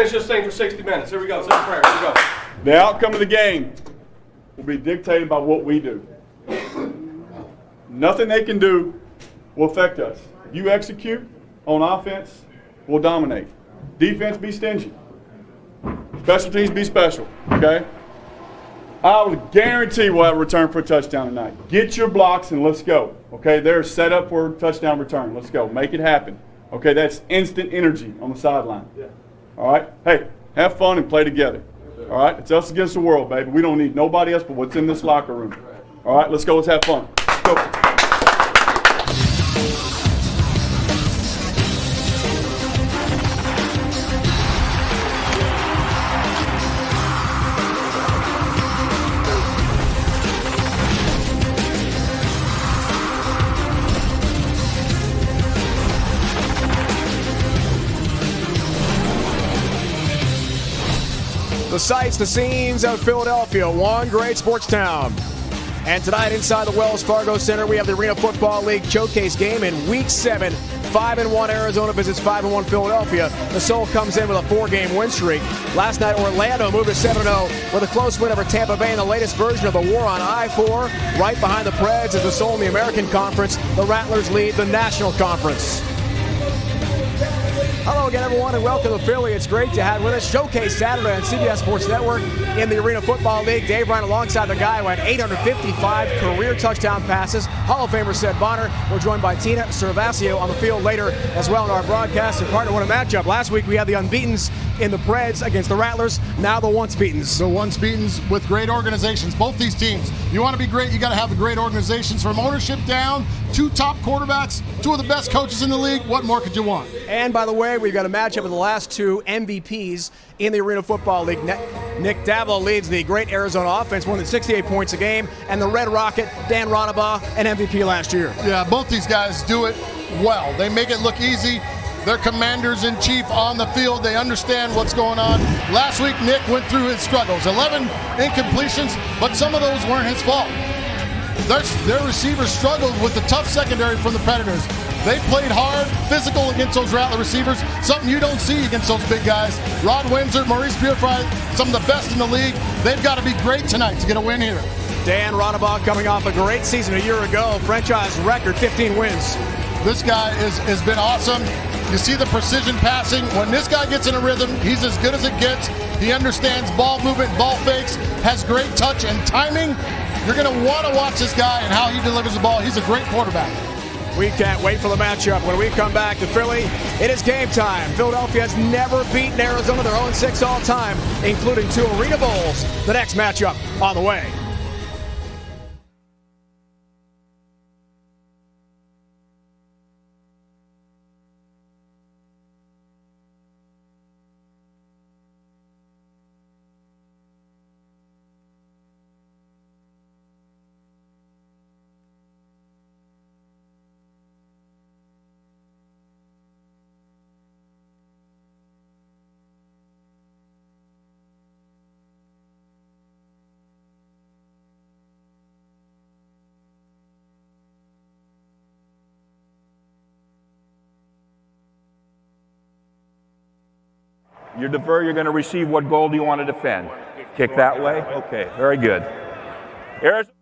finish this thing for 60 minutes. Here we go. Say a prayer. Here we go. The outcome of the game will be dictated by what we do. Nothing they can do will affect us. You execute on offense, we'll dominate. Defense, be stingy. Special teams, be special. Okay? I will guarantee we'll have a return for a touchdown tonight. Get your blocks and let's go. Okay? They're set up for a touchdown return. Let's go. Make it happen. Okay? That's instant energy on the sideline. Yeah. All right? Hey, have fun and play together. All right? It's us against the world, baby. We don't need nobody else but what's in this locker room. All right? Let's go. Let's have fun. Let's go. The sights, the scenes of Philadelphia, one great sports town. And tonight inside the Wells Fargo Center, we have the Arena Football League showcase game in Week 7. 5-1 Arizona visits 5-1 Philadelphia. The Soul comes in with a 4-game win streak. Last night, Orlando moved to 7-0 with a close win over Tampa Bay in the latest version of the war on I-4. Right behind the Preds is the Soul in the American Conference. The Rattlers lead the National Conference. Hello again, everyone, and welcome to Philly. It's great to have with us Showcase Saturday on CBS Sports Network in the Arena Football League. Dave Ryan alongside the guy who had 855 career touchdown passes, Hall of Famer Seth Bonner. We're joined by Tina Cervasio on the field later as well in our broadcast. And partner, what a matchup. Last week we had the unbeatens in the Preds against the Rattlers. Now the once-beatens. The once-beatens with great organizations. Both these teams. You want to be great, you got to have the great organizations from ownership down. 2 top quarterbacks, 2 of the best coaches in the league. What more could you want? And by the way, we've got a matchup of the last 2 MVPs in the Arena Football League. Nick Davila leads the great Arizona offense, more than 68 points a game. And the Red Rocket, Dan Ronabaugh, an MVP last year. Yeah, both these guys do it well. They make it look easy. They're commanders-in-chief on the field. They understand what's going on. Last week, Nick went through his struggles. 11 incompletions, but some of those weren't his fault. Their receivers struggled with the tough secondary from the Predators. They played hard, physical against those Rattler receivers, something you don't see against those big guys. Rod Windsor, Maurice Purify, some of the best in the league. They've got to be great tonight to get a win here. Dan Ronabaugh coming off a great season a year ago. Franchise record, 15 wins. This guy has been awesome. You see the precision passing. When this guy gets in a rhythm, he's as good as it gets. He understands ball movement, ball fakes, has great touch and timing. You're going to want to watch this guy and how he delivers the ball. He's a great quarterback. We can't wait for the matchup. When we come back to Philly, it is game time. Philadelphia has never beaten Arizona. They're 0-6 all time, including 2 Arena Bowls. The next matchup on the way. You defer, you're going to receive. What goal do you want to defend? Kick that way? Okay, very good. Arizona.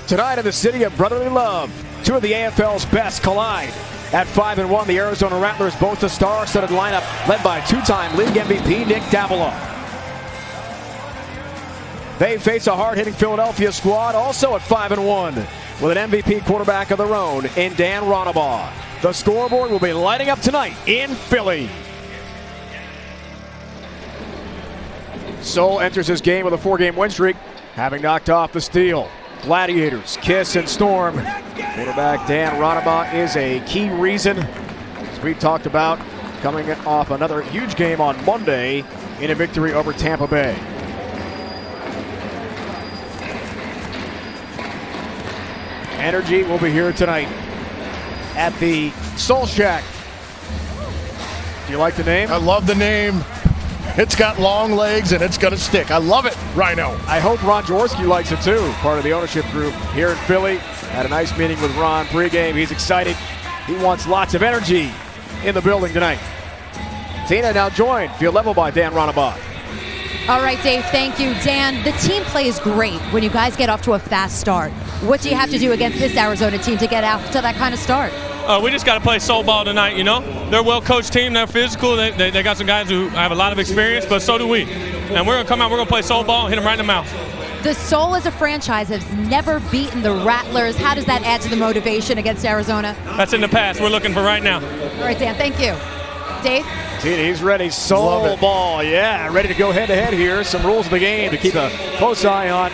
Tonight in the city of brotherly love, 2 of the AFL's best collide. At 5-1, the Arizona Rattlers boast a star-studded lineup led by 2-time league MVP Nick Davila. They face a hard-hitting Philadelphia squad also at 5-1 with an MVP quarterback of their own in Dan Ronabaugh. The scoreboard will be lighting up tonight in Philly. Soul enters this game with a 4-game win streak, having knocked off the Steel. Gladiators, Kiss and Storm. Quarterback Dan Ronabaugh is a key reason, as we talked about, coming off another huge game on Monday in a victory over Tampa Bay. Energy will be here tonight at the Soul Shack Do you like the name? I love the name. It's got long legs and it's going to stick. I love it, Rhino. I hope Ron Jaworski likes it too. Part of the ownership group here in Philly. Had a nice meeting with Ron pregame. He's excited. He wants lots of energy in the building tonight. Tina now joined field level by Dan Ronabod. All right, Dave, thank you. Dan, the team plays great when you guys get off to a fast start. What do you have to do against this Arizona team to get out to that kind of start? We just got to play soul ball tonight, you know. They're a well-coached team. They're physical. They got some guys who have a lot of experience, but so do we. And we're going to come out, we're going to play soul ball and hit them right in the mouth. The Soul as a franchise has never beaten the Rattlers. How does that add to the motivation against Arizona? That's in the past. We're looking for right now. All right, Dan, thank you. Dave? Tina, he's ready. Soul ball, yeah. Ready to go head-to-head here. Some rules of the game to keep a close eye on.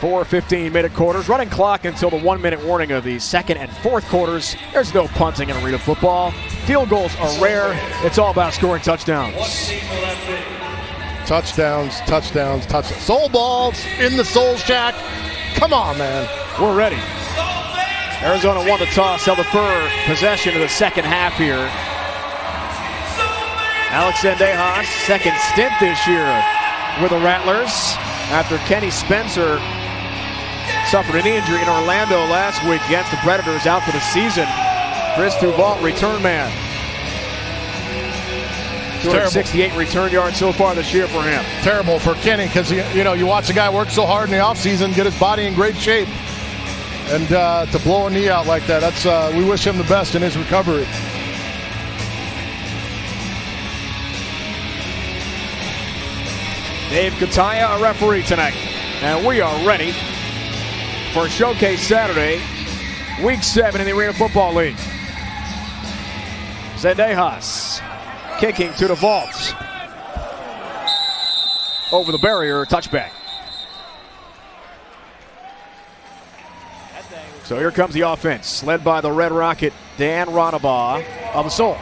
4 15-minute quarters. Running clock until the 1-minute warning of the second and fourth quarters. There's no punting in arena football. Field goals are rare. It's all about scoring touchdowns. Touchdowns. Soul balls in the Soul Shack. Come on, man. We're ready. Arizona won the toss, held the first possession of the second half here. Alex Zendejas, second stint this year with the Rattlers after Kenny Spencer suffered a knee injury in Orlando last week against the Predators, out for the season. Chris Duval, return man. 268 return yards so far this year for him. Terrible for Kenny because, you watch a guy work so hard in the offseason, get his body in great shape, and to blow a knee out like that, that's we wish him the best in his recovery. Dave Kataya, a referee tonight. And we are ready for Showcase Saturday, Week 7 in the Arena Football League. Zendejas kicking to the vault. Over the barrier, touchback. So here comes the offense, led by the Red Rocket, Dan Ronabod of the Soul.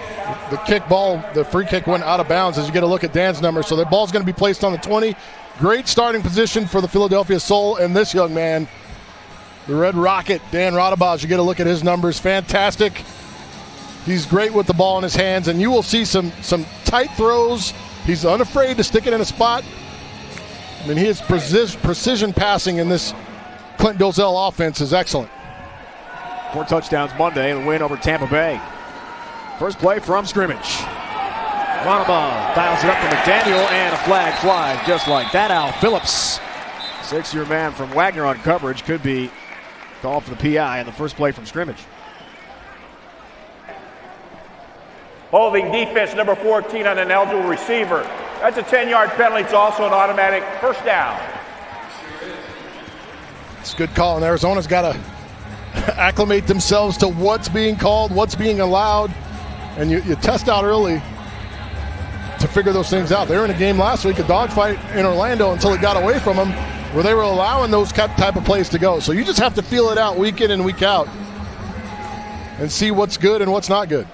The free kick went out of bounds as you get a look at Dan's number. So the ball's going to be placed on the 20. Great starting position for the Philadelphia Soul and this young man, the Red Rocket, Dan Ronabod. As you get a look at his numbers, fantastic. He's great with the ball in his hands, and you will see some tight throws. He's unafraid to stick it in a spot. I mean, his precision passing in this Clint Dalzell offense is excellent. 4 touchdowns Monday in the win over Tampa Bay. First play from scrimmage. Ronabod dials it up to McDaniel, and a flag flies just like that. Al Phillips, 6-year man from Wagner on coverage, could be called for the PI in the first play from scrimmage. Holding defense number 14 on an eligible receiver. That's a 10-yard penalty. It's also an automatic first down. It's a good call, and Arizona's got to acclimate themselves to what's being called, what's being allowed, and you test out early to figure those things out. They were in a game last week, a dogfight in Orlando, until it got away from them, where they were allowing those type of plays to go. So you just have to feel it out week in and week out and see what's good and what's not good.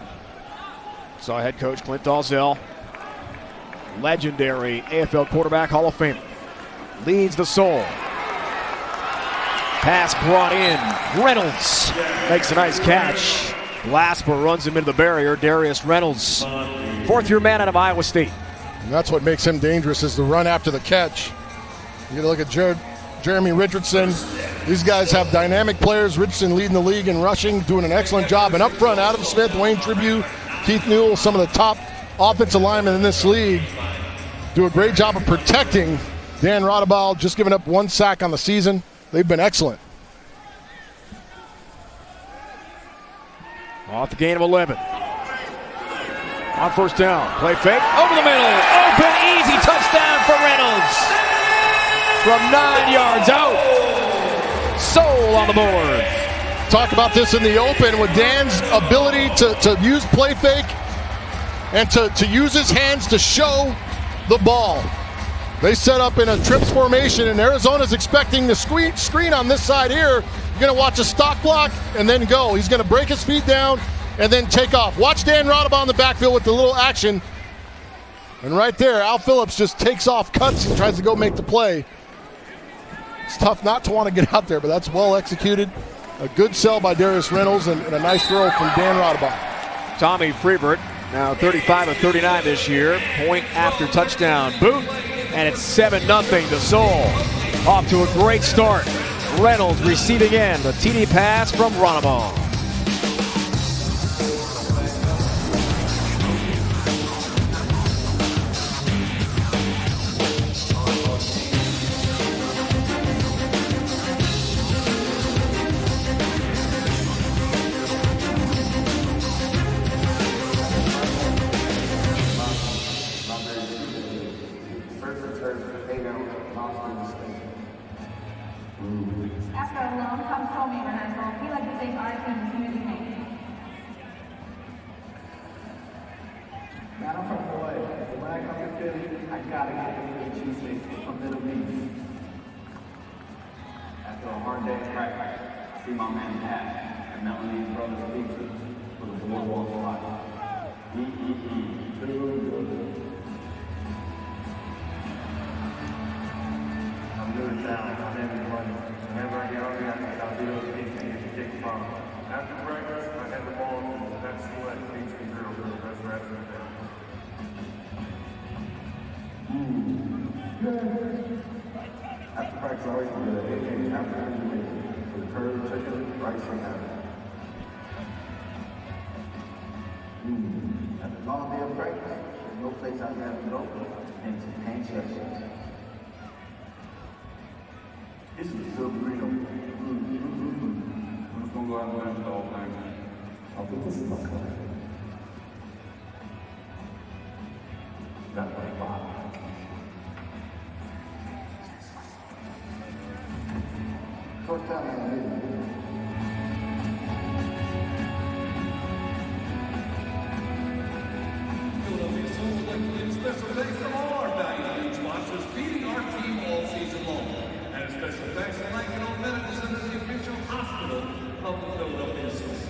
Saw head coach Clint Dalzell, legendary AFL quarterback, Hall of Famer, leads the Soul. Pass brought in. Reynolds makes a nice catch. Glasper runs him into the barrier. Darius Reynolds, 4th-year man out of Iowa State. And that's what makes him dangerous, is the run after the catch. You got to look at Jeremy Richardson. These guys have dynamic players. Richardson leading the league in rushing, doing an excellent job. And up front, Adam Smith, Wayne Tribute, Keith Newell, some of the top offensive linemen in this league, do a great job of protecting Dan Ronabod, just giving up 1 sack on the season. They've been excellent. Off the gain of 11. On first down, play fake, over the middle, open, easy touchdown for Reynolds. From 9 yards out. Soul on the board. Talk about this in the open with Dan's ability to use play fake and to use his hands to show the ball. They set up in a trips formation, and Arizona's expecting the screen on this side here. You're going to watch a stock block and then go. He's going to break his feet down and then take off. Watch Dan Ronabod in the backfield with the little action. And right there, Al Phillips just takes off, cuts, and tries to go make the play. It's tough not to want to get out there, but that's well executed. A good sell by Darius Reynolds and a nice throw from Dan Ronabod. Tommy Freebert Now 35 of 39 this year. Point after touchdown. Boot. And it's 7-0 to Seoul. Off to a great start. Reynolds receiving end. The TD pass from Ronabon. After a long time filming and I feel like the same argument is really making. Man, I'm from Hawaii. When I come to Philly, I gotta get the Philly cheesesteak from Little League. After a hard day of practice, I see my man Pat at Melanie's Brothers Pizza with a boardwalk spot. I'm doing sound. I'm having fun. Whenever I get over here, I'll do those things and get the kick from. After practice, I had the ball. That's what makes me real good. That's right. After practice, I always do the afternoon with curry, chicken, rice, and ham. After a long day of practice, there's no place I'd rather go than to pancakes. This is a good burrito. I'm just gonna go out and lunch the whole thing. I think this is my color. That's my spot. First time I did it. Special thanks to all our valued sponsors feeding our team all season long. And a special thanks to Lincoln Medical Center, the official hospital of the Philadelphia Eagles.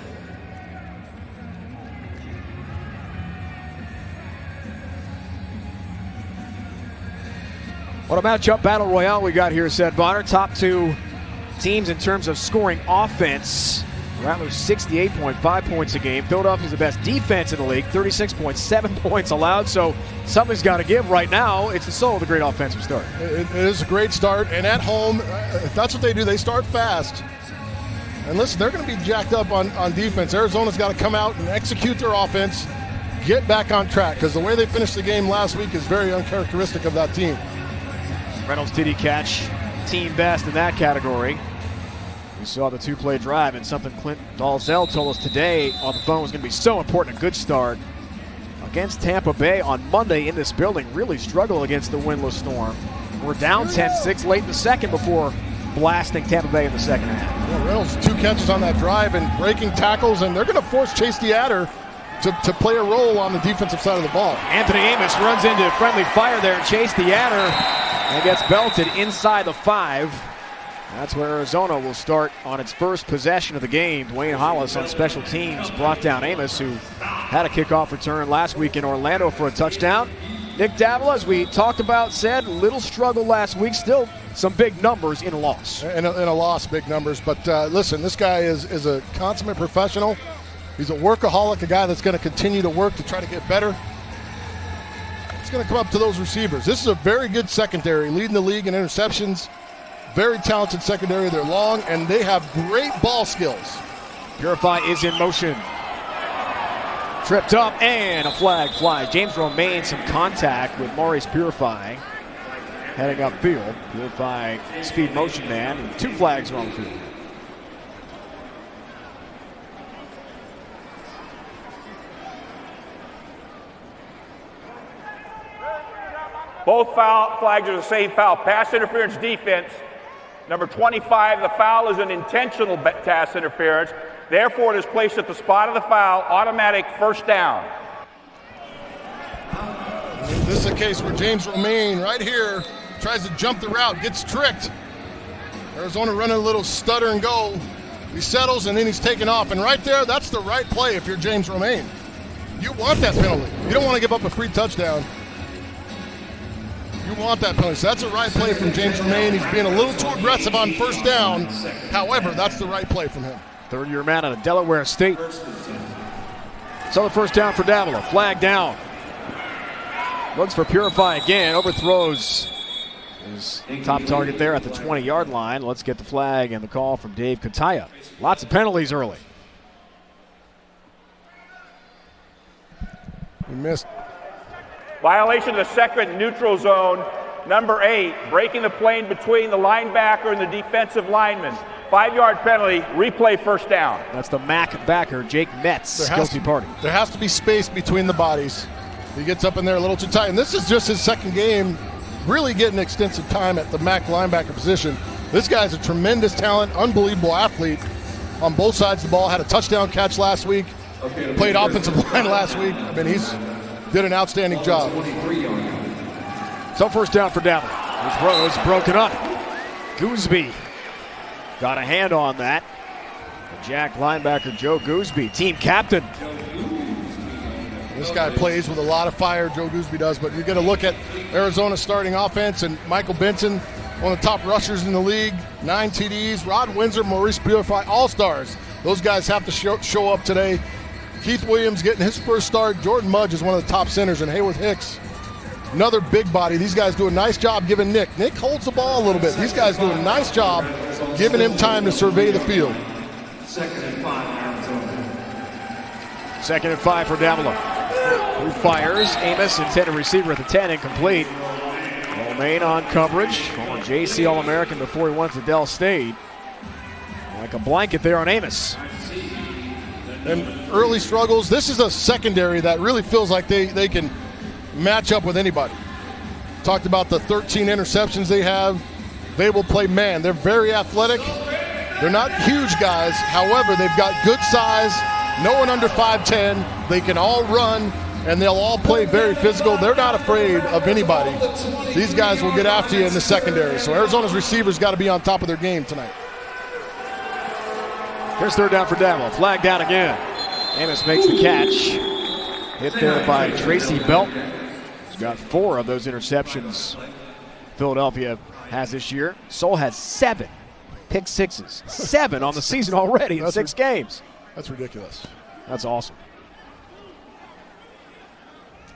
What a matchup battle royale we got here, said Bonner. Top two teams in terms of scoring offense. Rattlers 68.5 points a game. Philadelphia's the best defense in the league, 36.7 points allowed. So something's got to give right now. It's the soul of a great offensive start. It is a great start, and at home, that's what they do. They start fast. And listen, they're going to be jacked up on defense. Arizona's got to come out and execute their offense, get back on track, because the way they finished the game last week is very uncharacteristic of that team. Reynolds TD catch, team best in that category. We saw the two-play drive, and something Clint Dalzell told us today on the phone was going to be so important. A good start against Tampa Bay on Monday in this building. Really struggle against the windless Storm. We're down 10-6 late in the second before blasting Tampa Bay in the second half. Yeah, Reynolds, 2 catches on that drive and breaking tackles, and they're going to force Chase DeAdder to play a role on the defensive side of the ball. Anthony Amos runs into friendly fire there, and Chase DeAdder and gets belted inside the 5. That's where Arizona will start on its first possession of the game. Dwayne Hollis on special teams brought down Amos, who had a kickoff return last week in Orlando for a touchdown. Nick Davila, as we talked about, said little struggle last week. Still some big numbers in a loss. In a loss, big numbers. But listen, this guy is a consummate professional. He's a workaholic, a guy that's going to continue to work to try to get better. He's going to come up to those receivers. This is a very good secondary, leading the league in interceptions. Very talented secondary. They're long, and they have great ball skills. Purify is in motion. Tripped up, and a flag flies. James Romaine, some contact with Maurice Purify heading upfield. Purify, speed motion man, and 2 flags are on the field. Both foul flags are the same foul. Pass interference defense. Number 25, the foul is an intentional pass interference. Therefore, it is placed at the spot of the foul. Automatic first down. This is a case where James Romaine right here tries to jump the route, gets tricked. Arizona running a little stutter and go. He settles, and then he's taken off. And right there, that's the right play if you're James Romaine. You want that penalty. You don't want to give up a free touchdown. You want that penalty. So that's a right play from James Romaine. He's being a little too aggressive on first down. However, that's the right play from him. Third-year man out of Delaware State. So the first down for Davila. Flag down. Looks for Purify again. Overthrows his top target there at the 20-yard line. Let's get the flag and the call from Dave Kataya. Lots of penalties early. We missed. Violation of the second neutral zone, number 8, breaking the plane between the linebacker and the defensive lineman. 5-yard penalty, replay first down. That's the MAC backer, Jake Metz, guilty party. There has to be space between the bodies. He gets up in there a little too tight. And this is just his second game, really getting extensive time at the MAC linebacker position. This guy's a tremendous talent, unbelievable athlete on both sides of the ball. Had a touchdown catch last week. Played offensive line last week. I mean, he's did an outstanding job. So first down for Davila. His throw is broken up. Gooseby got a hand on that. The Jack linebacker Joe Gooseby, team captain. This guy plays with a lot of fire, Joe Gooseby does, but you're going to look at Arizona's starting offense and Michael Benson, one of the top rushers in the league, 9 TDs, Rod Windsor, Maurice Purify, all-stars. Those guys have to show up today. Keith Williams getting his first start. Jordan Mudge is one of the top centers, and Hayworth Hicks, another big body. These guys do a nice job giving Nick holds the ball a little bit. These guys do a nice job giving him time to survey the field. Second and 5 for Davila, who fires. Amos, intended receiver at the 10, incomplete. Romaine on coverage. Former JC All-American before he went to Dell State. Like a blanket there on Amos. And early struggles. This is a secondary that really feels like they can match up with anybody. Talked about the 13 interceptions they have. They will play man. They're very athletic. They're not huge guys. However, they've got good size. No one under 5'10". They can all run, and they'll all play very physical. They're not afraid of anybody. These guys will get after you in the secondary. So Arizona's receivers got to be on top of their game tonight. Here's third down for Davila. Flag down again. Amos makes the catch. Hit there by Tracy Belton. He's got 4 of those interceptions Philadelphia has this year. Sol has 7 pick sixes. 7 on the season already in 6 games. That's ridiculous. That's awesome.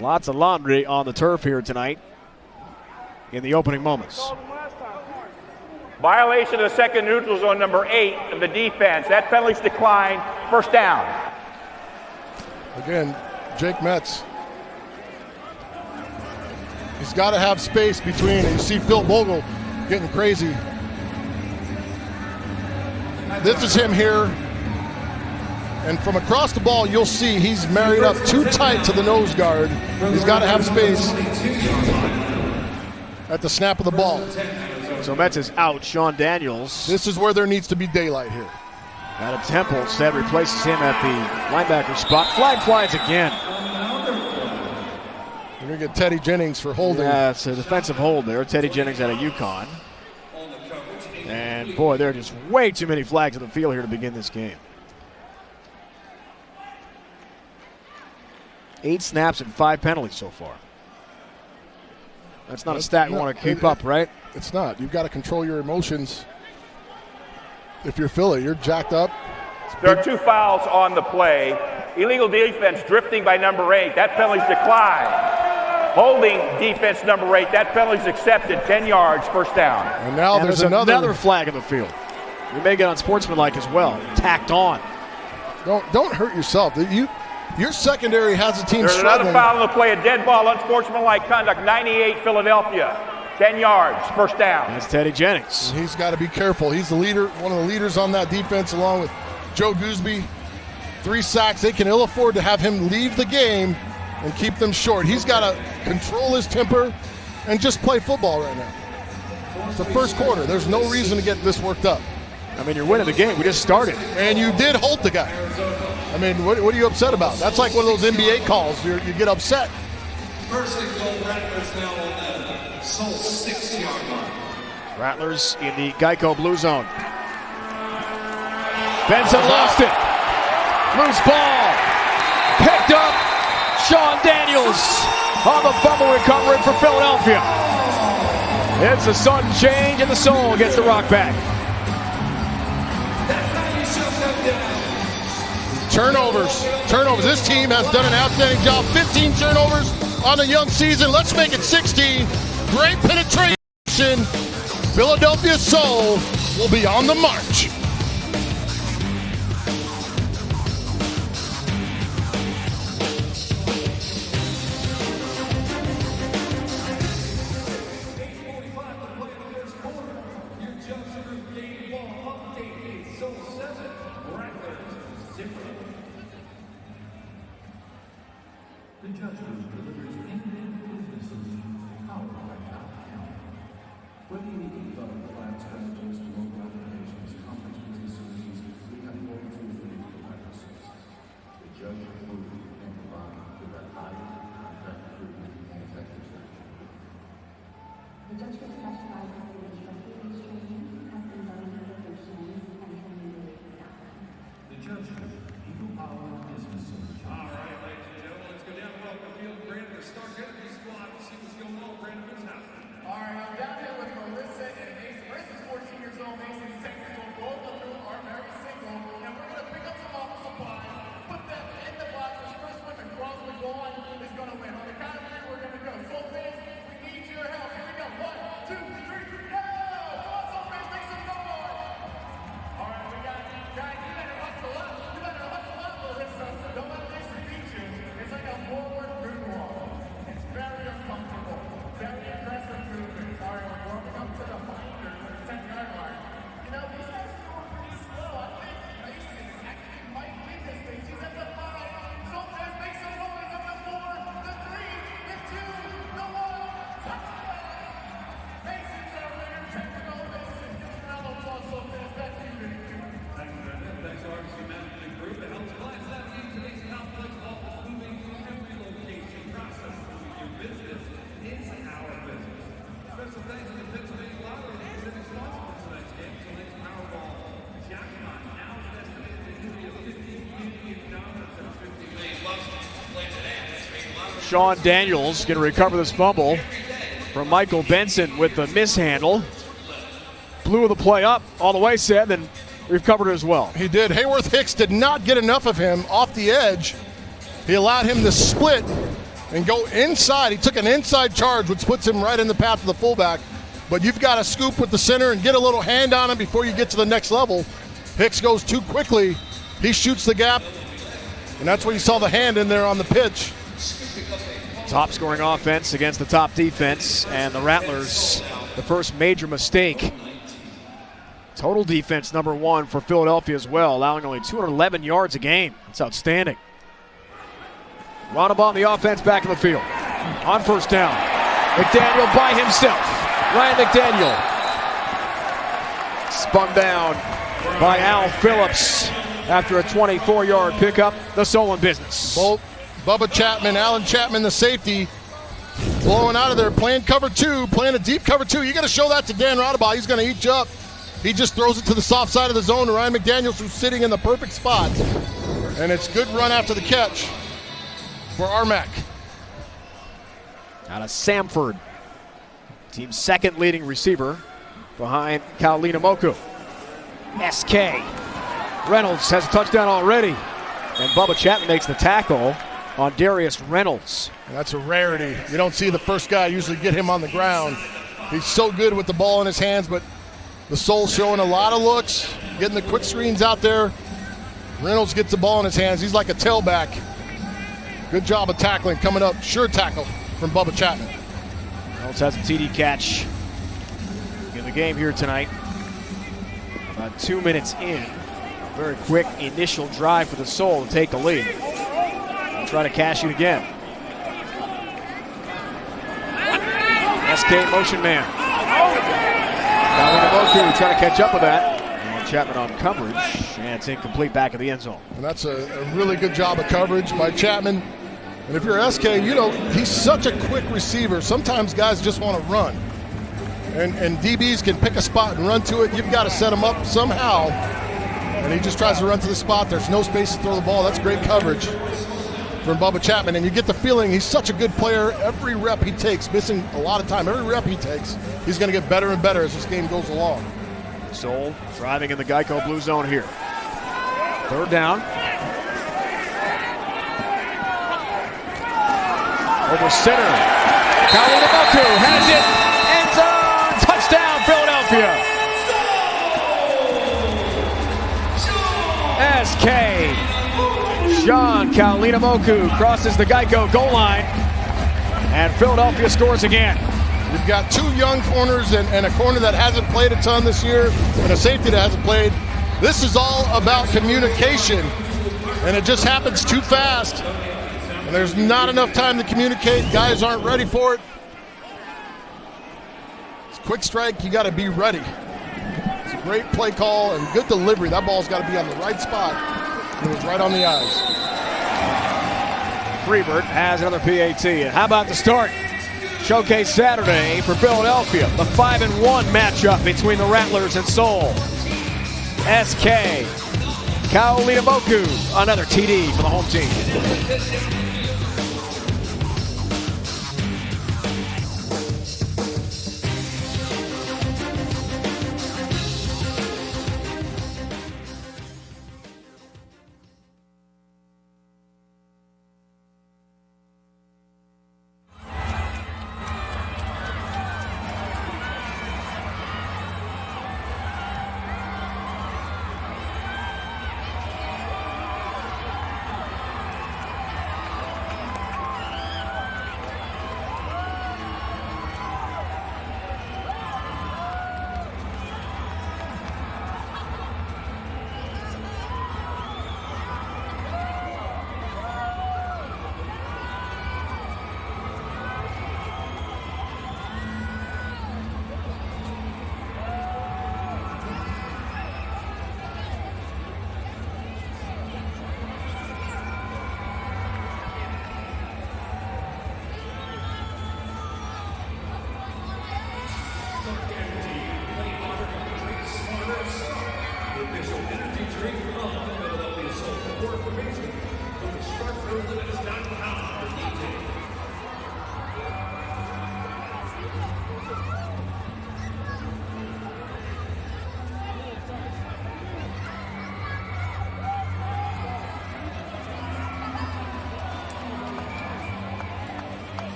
Lots of laundry on the turf here tonight in the opening moments. Violation of the second neutral zone, number 8 of the defense. That penalty's declined. First down. Again, Jake Metz. He's got to have space between, and you see Phil Bogle getting crazy. This is him here. And from across the ball, you'll see he's married up too tight to the nose guard. He's got to have space at the snap of the ball. So Metz is out. Sean Daniels. This is where there needs to be daylight here. Adam Temple instead replaces him at the linebacker spot. Flag flies again. We're going to get Teddy Jennings for holding. Yeah, it's a defensive hold there. Teddy Jennings out of UConn. And boy, there are just way too many flags on the field here to begin this game. 8 snaps and 5 penalties so far. That's not a stat you want to keep up, right? It's not. You've got to control your emotions. If you're Philly, you're jacked up. There are 2 fouls on the play. Illegal defense drifting by number 8. That penalty's declined. Holding defense number 8. That penalty's accepted. 10 yards, first down. And now there's another flag in the field. We may get on sportsmanlike as well. Tacked on. Don't hurt yourself. Your secondary has a team There's struggling. Another foul on the play. A dead ball, unsportsmanlike conduct. 98 Philadelphia. 10 yards, first down. That's Teddy Jennings. He's got to be careful. He's the leader, one of the leaders on that defense, along with Joe Gooseby. 3 sacks. They can ill afford to have him leave the game and keep them short. He's got to control his temper and just play football right now. It's the first quarter. There's no reason to get this worked up. I mean, you're winning the game. We just started. And you did hold the guy. I mean, what are you upset about? That's like one of those NBA calls. You get upset. First and goal, Rattlers now on the Sol 6-yard line. Rattlers in the Geico blue zone. Benson lost it. Loose ball. Picked up. Sean Daniels on the fumble recovery for Philadelphia. It's a sudden change, and the Sol gets the rock back. Turnovers. This team has done an outstanding job. 15 turnovers on the young season. Let's make it 16. Great penetration. Philadelphia Soul will be on the march. The judgment delivers end-to-end business solutions powered by Afl Touchdown. Whether you need to develop cloud strategies to local applications, complex business solutions, we have all the tools we need to provide our services. The judgment will can provide with that high contract improvement and effective strategy. The judgment specializes in instructor training, custom learning solutions, and training-related staff. The judgment, people power business solutions. All right, ladies and gentlemen, let's go down to welcome field. Brandon, the Stark Energy Squad, to see what's going on. Brandon, what's happening? All right, I'm down here with Melissa and Mason. Melissa's 14 years old, Mason's technical. Both of them are very single, and we're going to pick up some office supplies, put them in the boxes. First one across the goal line is going to win. On the count of three, we're going to go. Soul fans, we need your help. Here we go. 1, 2, 3, go! Come on, Soul fans, make some noise! All right, we got guys. You better hustle up. Melissa. Don't let Mason beat you. It's like a forward moonwalk. It's very uncomfortable. Very aggressive movement. All right, we're warming up to the binders at the 10-yard line. You know, these guys are going pretty slow. I think Mason actually might lead this thing. She's at the 5. Soul fans, make some noise on the 4, the 3, the 2, the 1. Touchdown! Mason's our winner. Technical Mason. Give us a round of applause, Soul fans. Back to you, baby. Thanks, Brandon. Thanks, RBC Management Group. It helps clients navigate today's complex office moving to every location process. Moving your business is our business. Special thanks to the Pennsylvania Lottery for being responsible for tonight's game. Tonight's Powerball jackpot now is estimated to be $50 million instead of $50 million. Sean Daniels going to recover this fumble from Michael Benson with the mishandle. Blew the play up all the way, set, then recovered it as well. He did. Hayworth Hicks did not get enough of him off the edge. He allowed him to split and go inside. He took an inside charge, which puts him right in the path of the fullback. But you've got to scoop with the center and get a little hand on him before you get to the next level. Hicks goes too quickly. He shoots the gap, and that's where you saw the hand in there on the pitch. Top scoring offense against the top defense, and the Rattlers, the first major mistake. Total defense number 1 for Philadelphia as well, allowing only 211 yards a game. That's outstanding. Ronald on the offense, back in the field. On first down, McDaniel by himself. Ryan McDaniel. Spun down by Al Phillips after a 24-yard pickup. The Soul in business. Both Bubba Chapman, Alan Chapman, the safety, blowing out of there, playing cover 2, playing a deep cover 2. You got to show that to Dan Rodabaugh. He's going to eat you up. He just throws it to the soft side of the zone to Ryan McDaniels, who's sitting in the perfect spot. And it's good run after the catch for Armack. Out of Samford, team's second leading receiver behind Kaolina Moku. SK. Reynolds has a touchdown already. And Bubba Chapman makes the tackle on Darius Reynolds. And that's a rarity. You don't see the first guy usually get him on the ground. He's so good with the ball in his hands, but the Soul showing a lot of looks, getting the quick screens out there. Reynolds gets the ball in his hands. He's like a tailback. Good job of tackling coming up. Sure tackle from Bubba Chapman. Reynolds has a TD catch in the game here tonight. About 2 minutes in. A very quick initial drive for the Soul to take the lead. They'll try to cash it again. SK motion man. Kaolina trying to catch up with that. And Chapman on coverage, and it's incomplete back of the end zone. And that's a really good job of coverage by Chapman. And if you're SK, you know, he's such a quick receiver. Sometimes guys just want to run. And DBs can pick a spot and run to it. You've got to set him up somehow. And he just tries to run to the spot. There's no space to throw the ball. That's great coverage from Bubba Chapman. And you get the feeling he's such a good player. Every rep he takes, missing a lot of time, every rep he takes, he's going to get better and better as this game goes along. Soul driving in the Geico blue zone here. Third down. Over center. Kalinamoku has it. End zone. Touchdown, Philadelphia. SK. Sean Kalinamoku crosses the Geico goal line. And Philadelphia scores again. You've got two young corners and a corner that hasn't played a ton this year and a safety that hasn't played. This is all about communication, and it just happens too fast. And there's not enough time to communicate. Guys aren't ready for it. It's quick strike, you got to be ready. It's a great play call and good delivery. That ball's got to be on the right spot. It was right on the eyes. Freebert has another PAT. And how about the start? Showcase Saturday for Philadelphia. The 5-1 matchup between the Rattlers and Seoul. SK. Kalinamoku, another TD for the home team.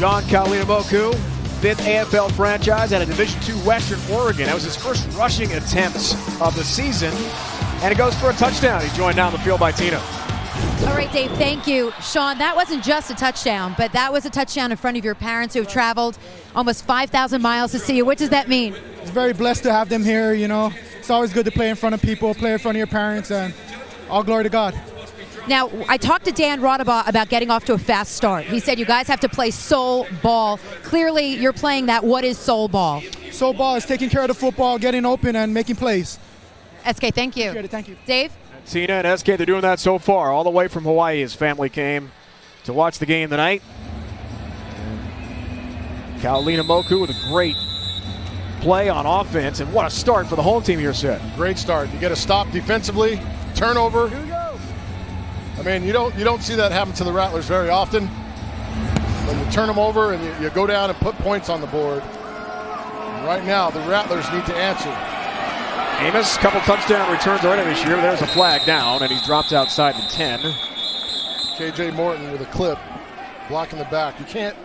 Sean Kalinamoku, fifth AFL franchise at a Division II Western Oregon. That was his first rushing attempt of the season, and it goes for a touchdown. He's joined down the field by Tina. All right, Dave, thank you. Sean, that wasn't just a touchdown, but that was a touchdown in front of your parents who have traveled almost 5,000 miles to see you. What does that mean? It's very blessed to have them here, you know. It's always good to play in front of people, play in front of your parents, and all glory to God. Now, I talked to Dan Rodabaugh about getting off to a fast start. He said you guys have to play soul ball. Clearly, you're playing that. What is soul ball? Soul ball is taking care of the football, getting open, and making plays. SK, thank you. Thank you. Dave? Tina and SK, they're doing that so far. All the way from Hawaii, his family came to watch the game tonight. Kalinamoku with a great play on offense, and what a start for the home team here, Sid. Great start. You get a stop defensively, turnover. Here we go. I mean, you don't see that happen to the Rattlers very often. When you turn them over and you go down and put points on the board. And right now, the Rattlers need to answer. Amos, couple touchdown returns already this year. There's a flag down, and he's dropped outside the 10. KJ Morton with a clip, blocking the back. You can't.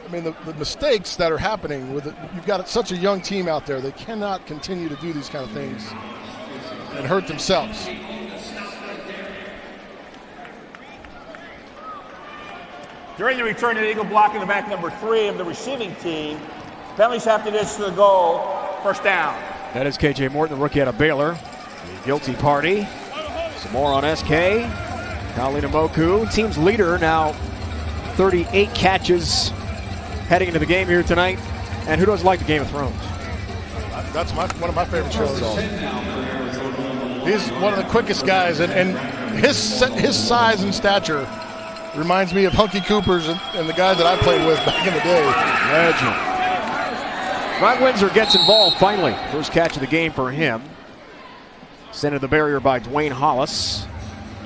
I mean, the mistakes that are happening with it, you've got such a young team out there. They cannot continue to do these kind of things and hurt themselves. During the return of the Eagle block in the back, number 3 of the receiving team. Penalties after this to the goal. First down. That is KJ Morton, the rookie out of Baylor. The guilty party. Some more on SK. Kalinamoku, team's leader, now 38 catches heading into the game here tonight. And who doesn't like the Game of Thrones? That's one of my favorite shows. He's one of the quickest guys, and his size and stature reminds me of Hunky Cooper's and the guy that I played with back in the day. Legend. Rod Windsor gets involved finally. First catch of the game for him. Sent to the barrier by Dwayne Hollis.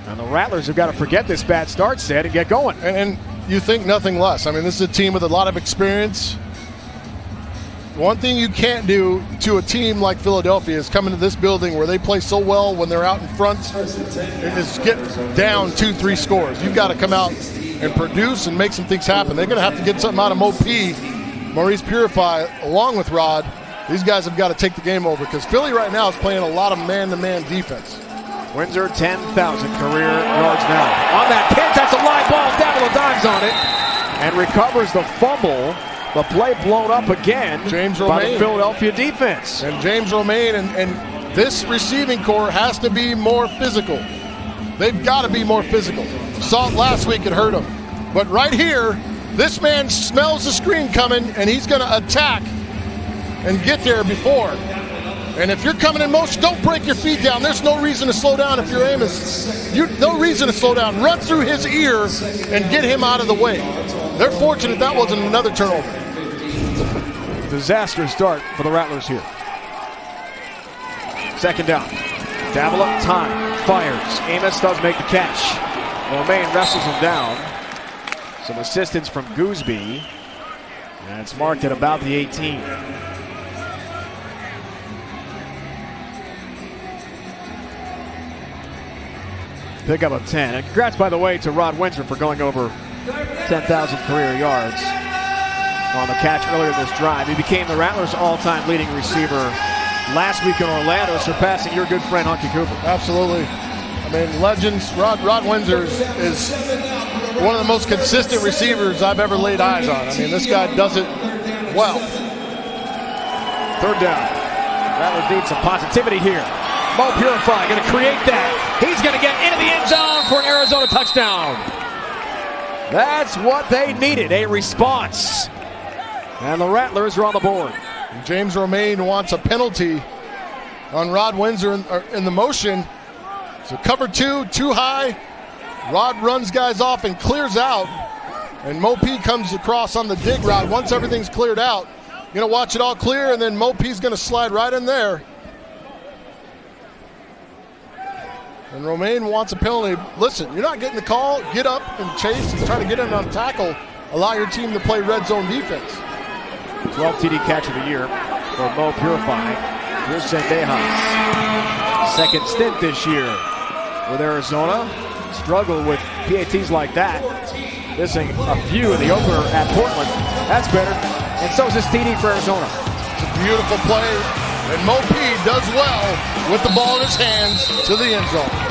And the Rattlers have got to forget this bad start set and get going. And you think nothing less. I mean, this is a team with a lot of experience. One thing you can't do to a team like Philadelphia is come into this building where they play so well when they're out in front is get down 2-3 scores. You've got to come out and produce and make some things happen. They're going to have to get something out of Mo P, Maurice Purify, along with Rod. These guys have got to take the game over because Philly right now is playing a lot of man-to-man defense. Windsor, 10,000 career yards now. On that pitch, that's a live ball. Davila dives on it and recovers the fumble. The play blown up again by the Philadelphia defense. And James Romaine and this receiving core has to be more physical. They've got to be more physical. Saw it last week, it hurt him. But right here, this man smells the screen coming and he's going to attack and get there before. And if you're coming in motion, don't break your feet down. There's no reason to slow down if your aim is... no reason to slow down. Run through his ear and get him out of the way. They're fortunate that wasn't another turnover. Disaster start for the Rattlers here. Second down. Davila, time, fires. Amos does make the catch. Romaine wrestles him down. Some assistance from Gooseby. And it's marked at about the 18. Pick up of 10. And congrats, by the way, to Rod Windsor for going over 10,000 career yards on the catch earlier this drive. He became the Rattlers' all-time leading receiver last week in Orlando, surpassing your good friend Hunky Cooper. Absolutely. I mean, legends. Rod Windsor is one of the most consistent receivers I've ever laid eyes on. I mean, this guy does it well. Third down. Rattlers need some positivity here. Mo Purify going to create that. He's going to get into the end zone for an Arizona touchdown. That's what they needed, a response. And the Rattlers are on the board. James Romaine wants a penalty on Rod Windsor in the motion. So cover two, too high. Rod runs guys off and clears out. And Mo P comes across on the dig route. Once everything's cleared out, you're going to watch it all clear, and then Mo P's going to slide right in there. And Romaine wants a penalty. Listen, you're not getting the call. Get up and chase and try to get in on tackle. Allow your team to play red zone defense. 12 TD catch of the year for Mo Purify. Here's Sendejas. Second stint this year with Arizona. Struggle with PATs like that. Missing a few in the opener at Portland. That's better. And so is this TD for Arizona. It's a beautiful play. And Mo P does well with the ball in his hands to the end zone.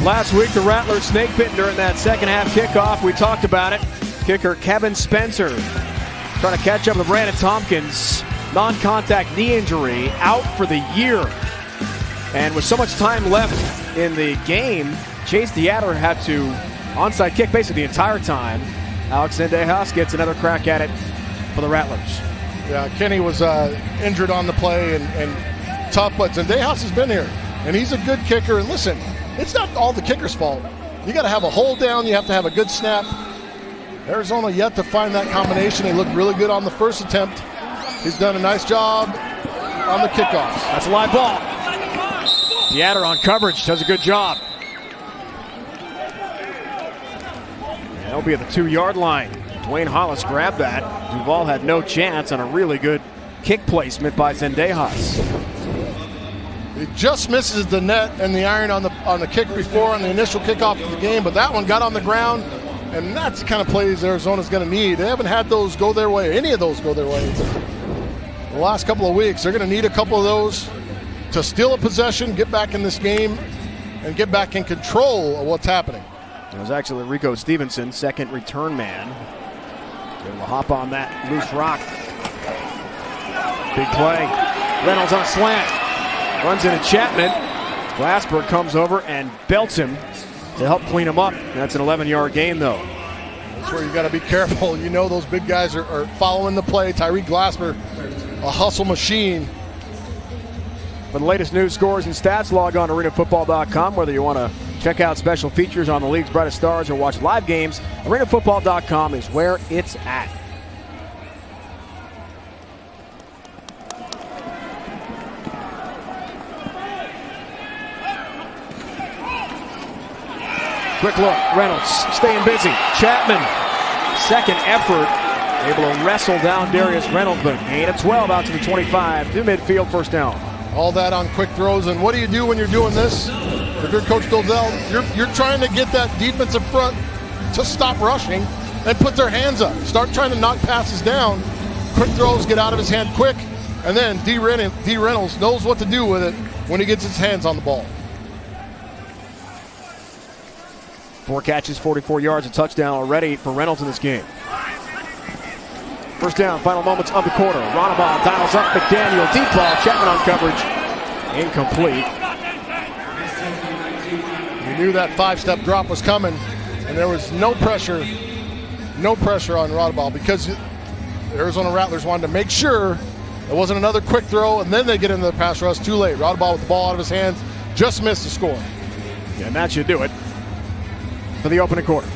Last week, the Rattlers snake bitten during that second half kickoff. We talked about it. Kicker Kevin Spencer trying to catch up with Brandon Tompkins. Non-contact knee injury, out for the year. And with so much time left in the game, Chase Theater had to onside kick basically the entire time. Alex Zendejas gets another crack at it for the Rattlers. Yeah, Kenny was injured on the play and tough, but Zendejas has been here. And he's a good kicker. And listen, it's not all the kicker's fault. You got to have a hold down. You have to have a good snap. Arizona yet to find that combination. They looked really good on the first attempt. He's done a nice job on the kickoff. That's a live ball. Theater on coverage does a good job. That'll be at the 2-yard line. Dwayne Hollis grabbed that. Duval had no chance on a really good kick placement by Zendejas. He just misses the net and the iron on the kick before on the initial kickoff of the game, but that one got on the ground, and that's the kind of plays Arizona's going to need. They haven't had those go their way, any of those go their way. The last couple of weeks, they're going to need a couple of those to steal a possession, get back in this game, and get back in control of what's happening. It was actually Rico Stevenson, second return man. Able to hop on that loose rock. Big play. Reynolds on a slant. Runs into Chapman. Glassberg comes over and belts him to help clean him up. That's an 11-yard gain, though. That's where you got to be careful. You know those big guys are following the play. Tyreek Glassberg, a hustle machine. For the latest news, scores, and stats, log on to arenafootball.com. Whether you want to check out special features on the league's brightest stars or watch live games, arenafootball.com is where it's at. Quick look, Reynolds staying busy. Chapman, second effort, able to wrestle down Darius Reynolds, but gain of 12 out to the 25, to midfield, first down. All that on quick throws, and what do you do when you're doing this? If you're Coach Dalzell, you're trying to get that defensive front to stop rushing and put their hands up. Start trying to knock passes down. Quick throws get out of his hand quick, and then D. Reynolds knows what to do with it when he gets his hands on the ball. 4 catches, 44 yards, a touchdown already for Reynolds in this game. First down, final moments of the quarter. Ronabal dials up McDaniel. Deep ball, Chapman on coverage. Incomplete. You knew that 5-step drop was coming, and there was no pressure on Ronabal because the Arizona Rattlers wanted to make sure it wasn't another quick throw, and then they get into the pass rush too late. Ronabal with the ball out of his hands, just missed the score. And that should do it for the opening quarter.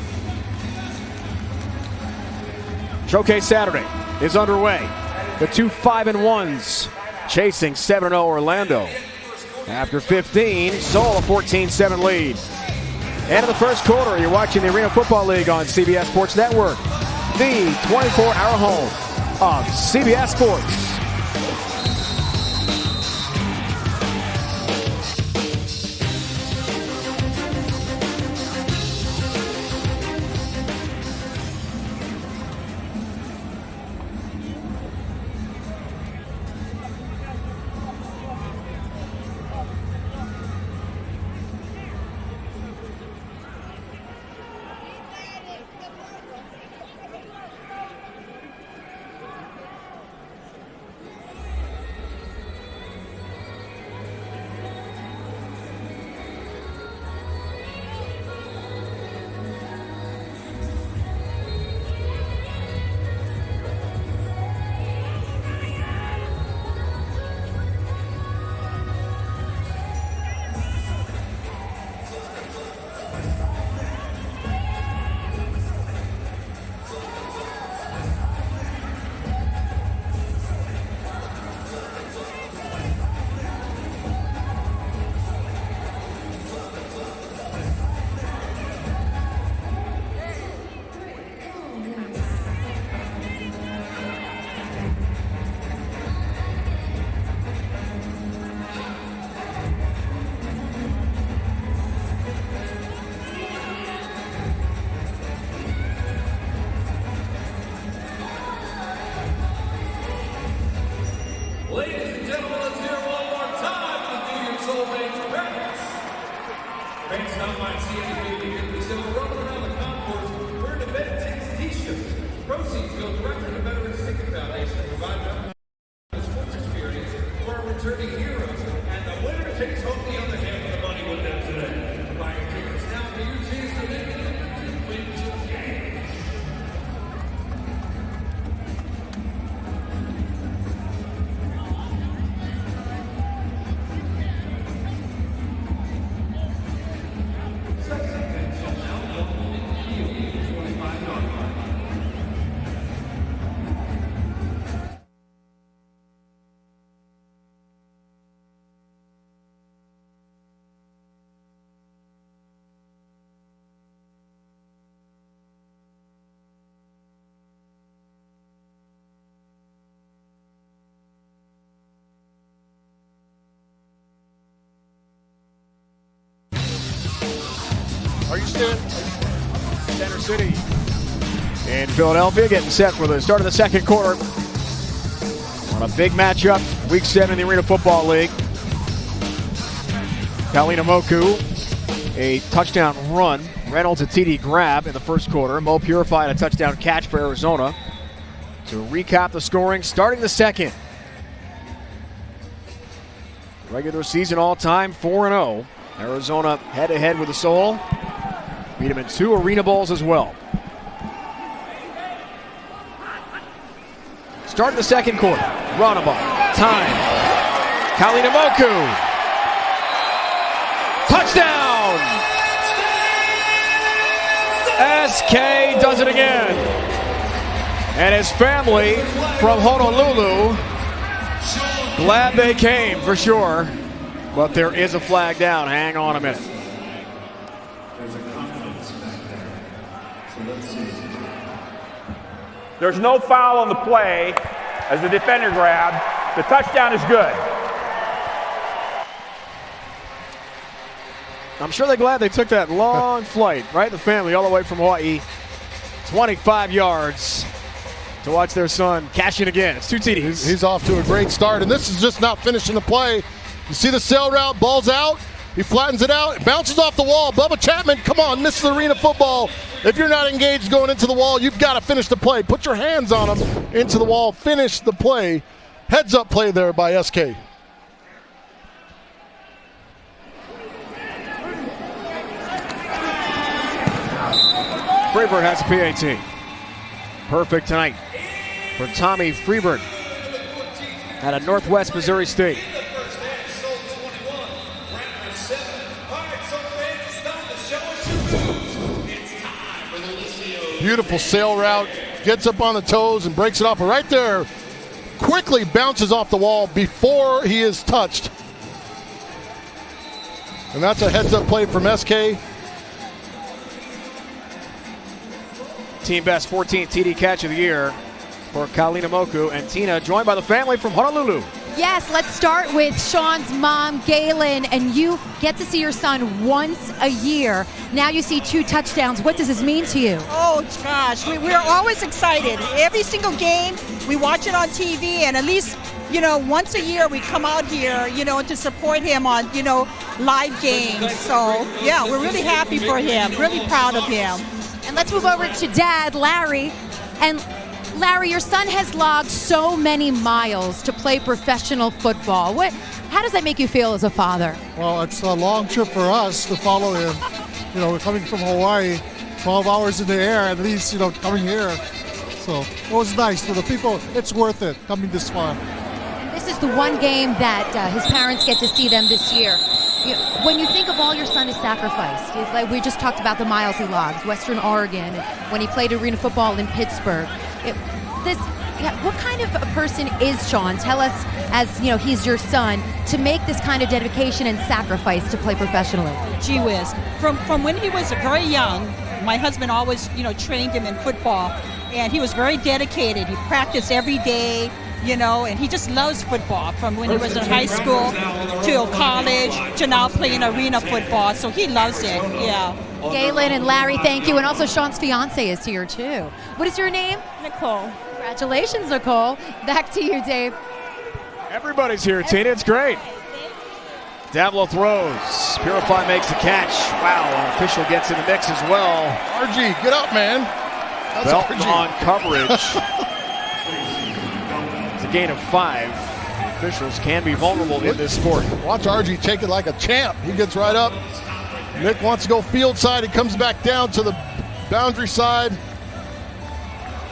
Showcase Saturday is underway. The two 5-1s chasing 7-0 Orlando. After 15, Seoul a 14-7 lead. End of the first quarter, you're watching the Arena Football League on CBS Sports Network, the 24-hour home of CBS Sports. might see anything you can sell rolling around the concourse wearing the Veterans T-shirts. Proceeds go directly to Veterans Ticket Foundation to provide a sports experience for our returning heroes. And the winner takes home the other half of the money with them today. Buy your tickets now for your chance to make it to Windsor game. Are you still Center City in Philadelphia, getting set for the start of the second quarter on a big matchup, Week 7 in the Arena Football League. Kalinamoku, a touchdown run. Reynolds a TD grab in the first quarter. Mo Purified a touchdown catch for Arizona. To recap the scoring, starting the second. Regular season all-time 4-0. Arizona head-to-head with the Soul. Beat him in 2 Arena Bowls as well. Start the second quarter. Runaball. Time. Kalinamoku. Touchdown! SK does it again. And his family from Honolulu, glad they came for sure. But there is a flag down. Hang on a minute. There's a confidence back there. So let's see. There's no foul on the play as the defender grabbed. The touchdown is good. I'm sure they're glad they took that long flight, right? The family all the way from Hawaii. 25 yards to watch their son cash in again. It's 2 TDs. He's off to a great start, and this is just not finishing the play. You see the sail route, ball's out. He flattens it out, it bounces off the wall. Bubba Chapman, come on, misses Arena Football. If you're not engaged going into the wall, you've got to finish the play. Put your hands on him into the wall, finish the play. Heads up play there by SK. Freeburg has a PAT. Perfect tonight for Tommy Freeburg out of Northwest Missouri State. Beautiful sail route, gets up on the toes and breaks it off. But right there, quickly bounces off the wall before he is touched. And that's a heads-up play from SK. Team best 14th TD catch of the year for Kalinamoku and Tina, joined by the family from Honolulu. Yes, let's start with Sean's mom, Galen, and you get to see your son once a year. Now you see 2 touchdowns. What does this mean to you? Oh, gosh, we're always excited. Every single game, we watch it on TV, and at least, once a year we come out here, to support him on, live games. So, yeah, we're really happy for him, really proud of him. And let's move over to Dad, Larry. And Larry, your son has logged so many miles to play professional football. How does that make you feel as a father? Well, it's a long trip for us to follow him. We're coming from Hawaii, 12 hours in the air at least, coming here. So it was nice for the people. It's worth it coming this far. And this is the one game that his parents get to see them this year. When you think of all your son has sacrificed, like we just talked about the miles he logged, Western Oregon, when he played arena football in Pittsburgh. What kind of a person is Sean? Tell us, as he's your son, to make this kind of dedication and sacrifice to play professionally. Gee whiz. From when he was very young, my husband always, trained him in football, and he was very dedicated. He practiced every day, and he just loves football from when he was in high school to college to now playing arena football. So he loves it, yeah. Galen and Larry, thank you. And also Sean's fiance is here too. What is your name? Nicole. Congratulations, Nicole. Back to you, Dave. Everybody's here, Tina. It's great. Davila throws. Purify makes the catch. Wow, an official gets in the mix as well. RG, get up, man. That's Belton RG. on coverage. It's a gain of 5. Officials can be vulnerable in this sport. Watch RG take it like a champ. He gets right up. Nick wants to go field side. He comes back down to the boundary side.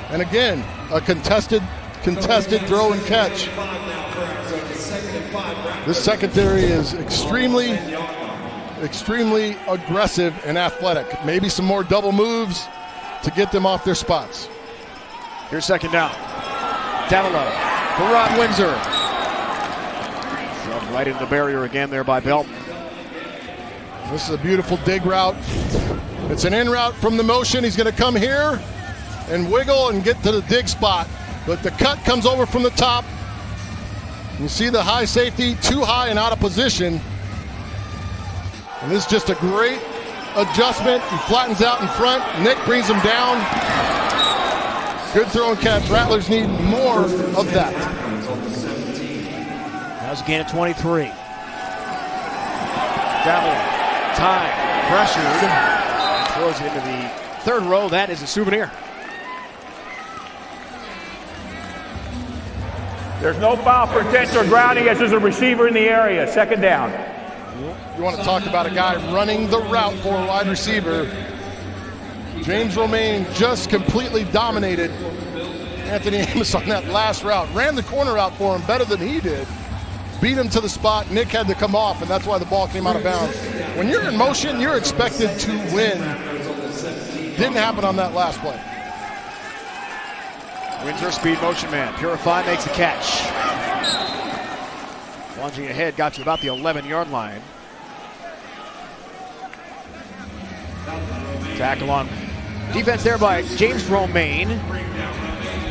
And again, a contested throw and catch. This secondary is extremely aggressive and athletic. Maybe some more double moves to get them off their spots. Here's second down. Davila for Rod Windsor. Shoved right into the barrier again there by Belton. This is a beautiful dig route. It's an in route from the motion. He's going to come here and wiggle and get to the dig spot. But the cut comes over from the top. You see the high safety, too high and out of position. And this is just a great adjustment. He flattens out in front. Nick brings him down. Good throw and catch. Rattlers need more of that. That was a gain of 23. Davila, time, pressured. Throws it into the third row. That is a souvenir. There's no foul for intentional grounding as there's a receiver in the area. Second down. You want to talk about a guy running the route for a wide receiver. James Romaine just completely dominated Anthony Amos on that last route. Ran the corner out for him better than he did. Beat him to the spot. Nick had to come off, and that's why the ball came out of bounds. When you're in motion, you're expected to win. Didn't happen on that last play. Windsor speed motion man. Purify makes the catch. Lunging ahead, got to about the 11-yard line. Tackle on defense there by James Romaine.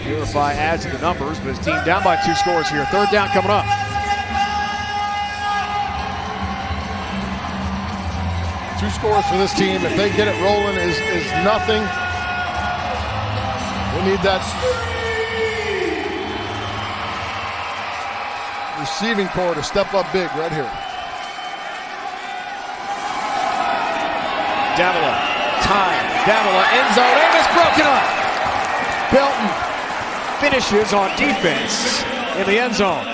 Purify adds to the numbers, but his team down by 2 scores here. Third down coming up. Two scores for this team. If they get it rolling is nothing. We need that receiving core to step up big right here. Davila, time. Davila, end zone. Amos broken up. Belton finishes on defense in the end zone.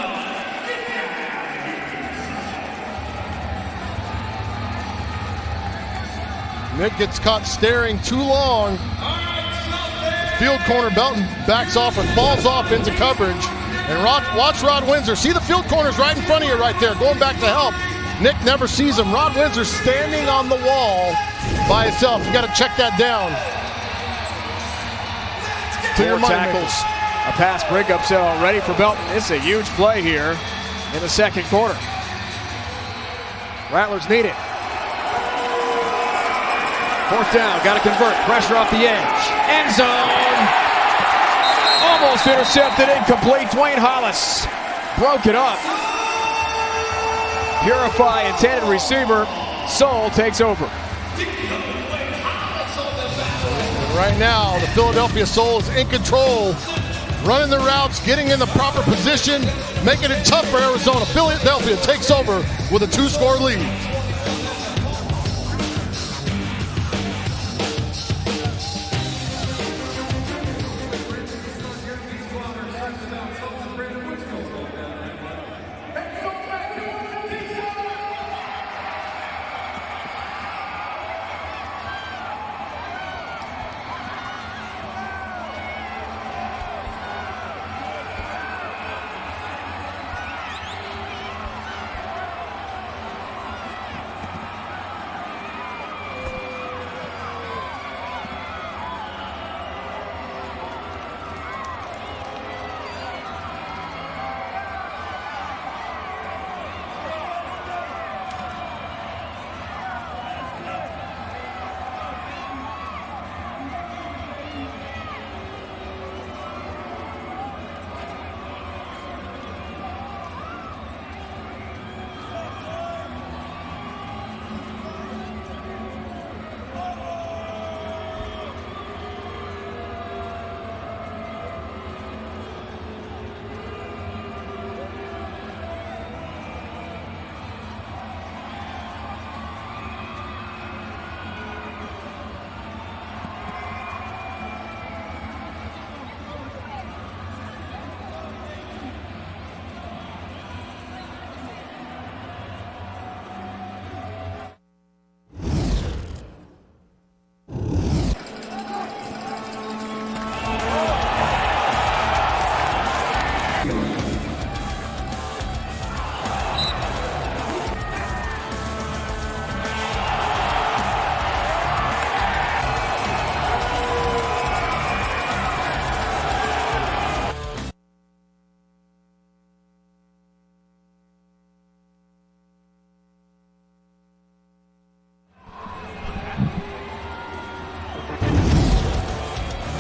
Nick gets caught staring too long. Field corner Belton backs off and falls off into coverage. And watch Rod Windsor. See the field corner's right in front of you right there, going back to help. Nick never sees him. Rod Windsor standing on the wall by himself. You got to check that down. Four tackles, a pass breakup cell ready for Belton. It's a huge play here in the second quarter. Rattlers need it. Fourth down, got to convert. Pressure off the edge. End zone. Almost intercepted, incomplete. Dwayne Hollis broke it up. Purify intended receiver. Soul takes over. Right now, the Philadelphia Soul is in control, running the routes, getting in the proper position, making it tough for Arizona. Philadelphia takes over with a 2-score lead.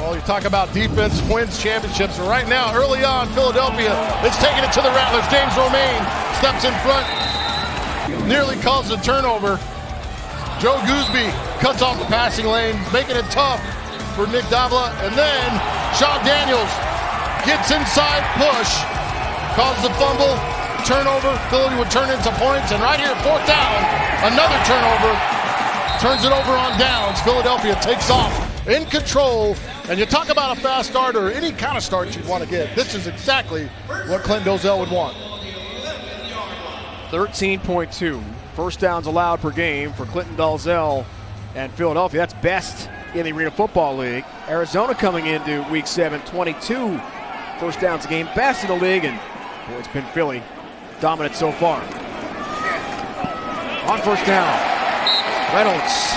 Well, you talk about defense wins championships. Right now, early on, Philadelphia is taking it to the Rattlers. James Romaine steps in front, nearly causes a turnover. Joe Gooseby cuts off the passing lane, making it tough for Nick Davila. And then Shaw Daniels gets inside, push, causes a fumble, turnover. Philly would turn into points. And right here, fourth down, another turnover. Turns it over on downs. Philadelphia takes off in control. And you talk about a fast start or any kind of start you'd want to get. This is exactly what Clint Dalzell would want. 13.2 first downs allowed per game for Clinton Dalzell and Philadelphia. That's best in the Arena Football League. Arizona coming into week 7, 22 first downs a game, best in the league, and boy, it's been Philly dominant so far. On first down, Reynolds,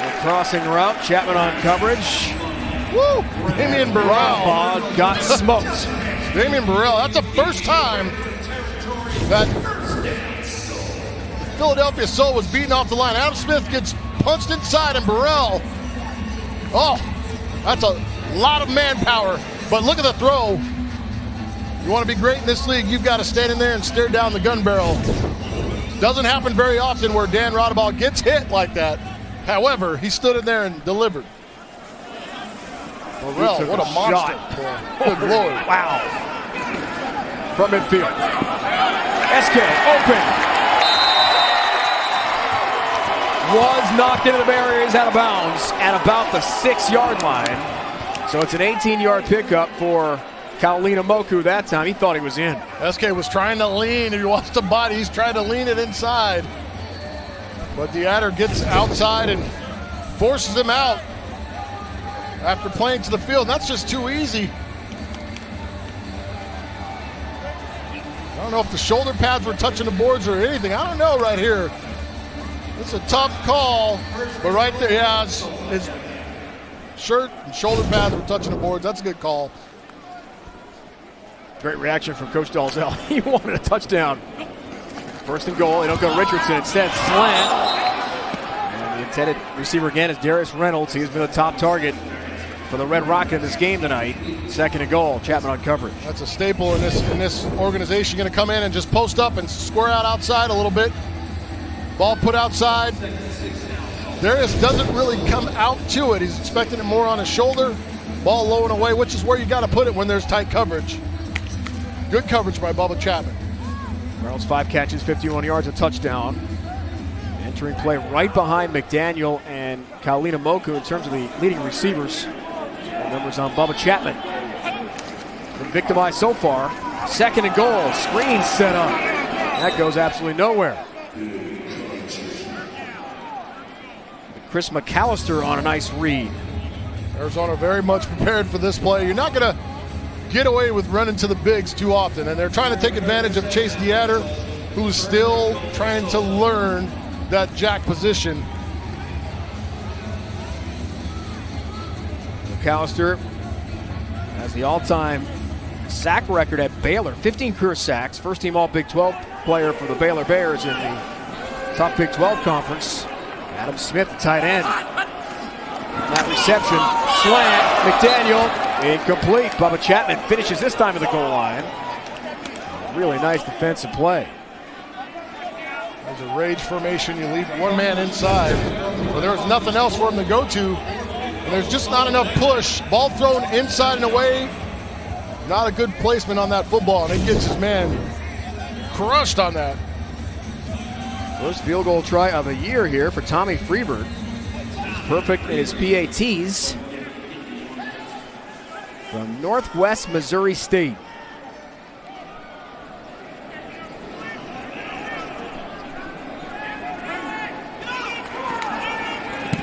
a crossing route, Chapman on coverage. Woo! Damian Burrell got smoked. Damian Burrell, that's the first time that Philadelphia Soul was beaten off the line. Adam Smith gets punched inside, and Burrell, oh, that's a lot of manpower. But look at the throw. You want to be great in this league, you've got to stand in there and stare down the gun barrel. Doesn't happen very often where Dan Rodabaugh gets hit like that. However, he stood in there and delivered. Burrell, what a monster. Good Lord. Wow. From midfield. SK open. Was knocked into the barriers, out of bounds at about the 6-yard line. So it's an 18-yard pickup for Kaolina Moku that time. He thought he was in. SK was trying to lean. If you watch the body, he's trying to lean it inside. But the Adder gets outside and forces him out after playing to the field. That's just too easy. I don't know if the shoulder pads were touching the boards or anything. I don't know right here. It's a tough call, but right there, yeah, his shirt and shoulder pads were touching the boards. That's a good call. Great reaction from Coach Dalzell. He wanted a touchdown. First and goal. They don't go Richardson. Instead, slant. And the intended receiver again is Darius Reynolds. He has been a top target for the Red Rocket in this game tonight. Second and goal. Chapman on coverage. That's a staple in this organization. Going to come in and just post up and square out outside a little bit. Ball put outside. Darius doesn't really come out to it. He's expecting it more on his shoulder. Ball low and away, which is where you got to put it when there's tight coverage. Good coverage by Bubba Chapman. Reynolds 5 catches, 51 yards, a touchdown. Entering play right behind McDaniel and Kaolina Moku in terms of the leading receivers. The numbers on Bubba Chapman. Been victimized so far. Second and goal. Screen set up. That goes absolutely nowhere. Chris McAllister on a nice read. Arizona very much prepared for this play. You're not going to get away with running to the bigs too often, and they're trying to take advantage of Chase DeAdder, who's still trying to learn that jack position. McAllister has the all-time sack record at Baylor, 15 career sacks, first team all Big 12 player for the Baylor Bears in the top Big 12 conference. Adam Smith, the tight end. And that reception, slant, McDaniel, incomplete. Bubba Chapman finishes this time at the goal line. Really nice defensive play. There's a rage formation. You leave one man inside. But there's nothing else for him to go to. And there's just not enough push. Ball thrown inside and away. Not a good placement on that football. And he gets his man crushed on that. First field goal try of the year here for Tommy Freeberg. He's perfect in his PATs. From Northwest Missouri State.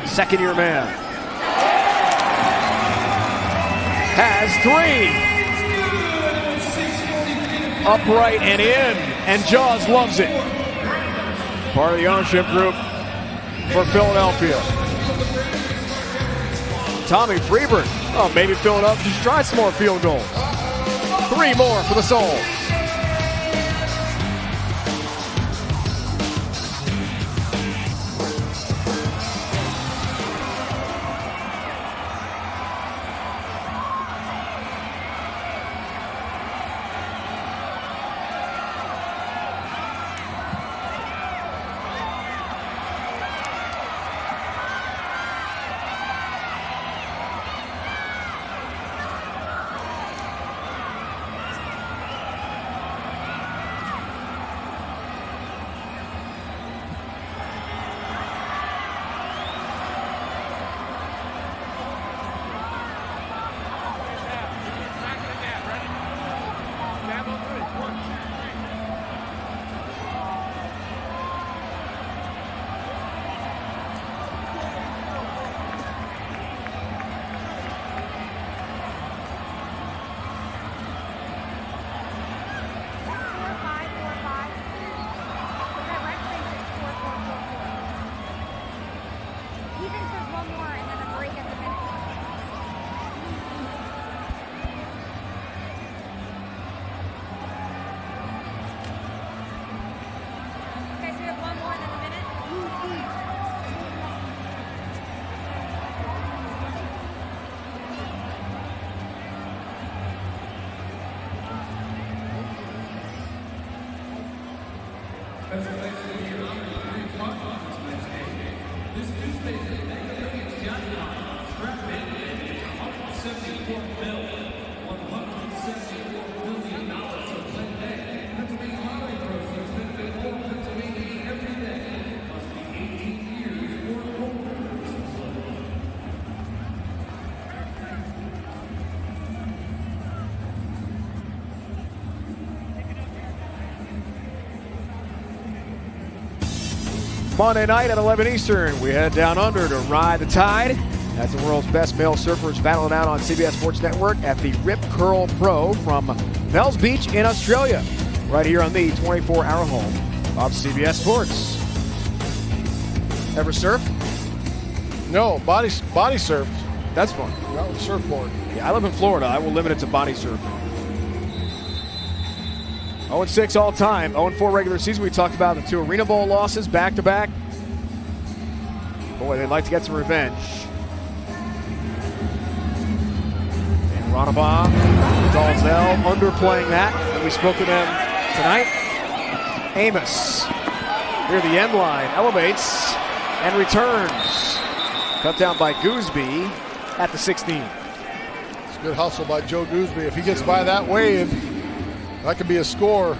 Second-year man. Has 3. Upright and in. And Jaws loves it. Part of the ownership group for Philadelphia. Tommy Freeberg. Oh, maybe Philadelphia should try some more field goals. 3 more for the Soul. Special thanks to the honor of three sponsors this night's game. This Tuesday, the Mega Millions jackpot strap in $174 million. $174 million of play day. Pennsylvania lottery proceeds benefit all Pennsylvania every day. Must be 18 years or older. Monday night at 11 Eastern, we head down under to ride the tide as the world's best male surfers battle it out on CBS Sports Network at the Rip Curl Pro from Bells Beach in Australia, right here on the 24-hour home of CBS Sports. Ever surf? No, body surf. That's fun. Not with surfboard. Yeah, I live in Florida. I will limit it to body surfing. 0-6 all time, 0-4 regular season. We talked about the two Arena Bowl losses back-to-back. Boy, they'd like to get some revenge. And Ranabah, Dalzell underplaying that. And we spoke to them tonight. Amos, near the end line, elevates and returns. Cut down by Gooseby at the 16. It's a good hustle by Joe Gooseby. If he gets by that wave, that could be a score.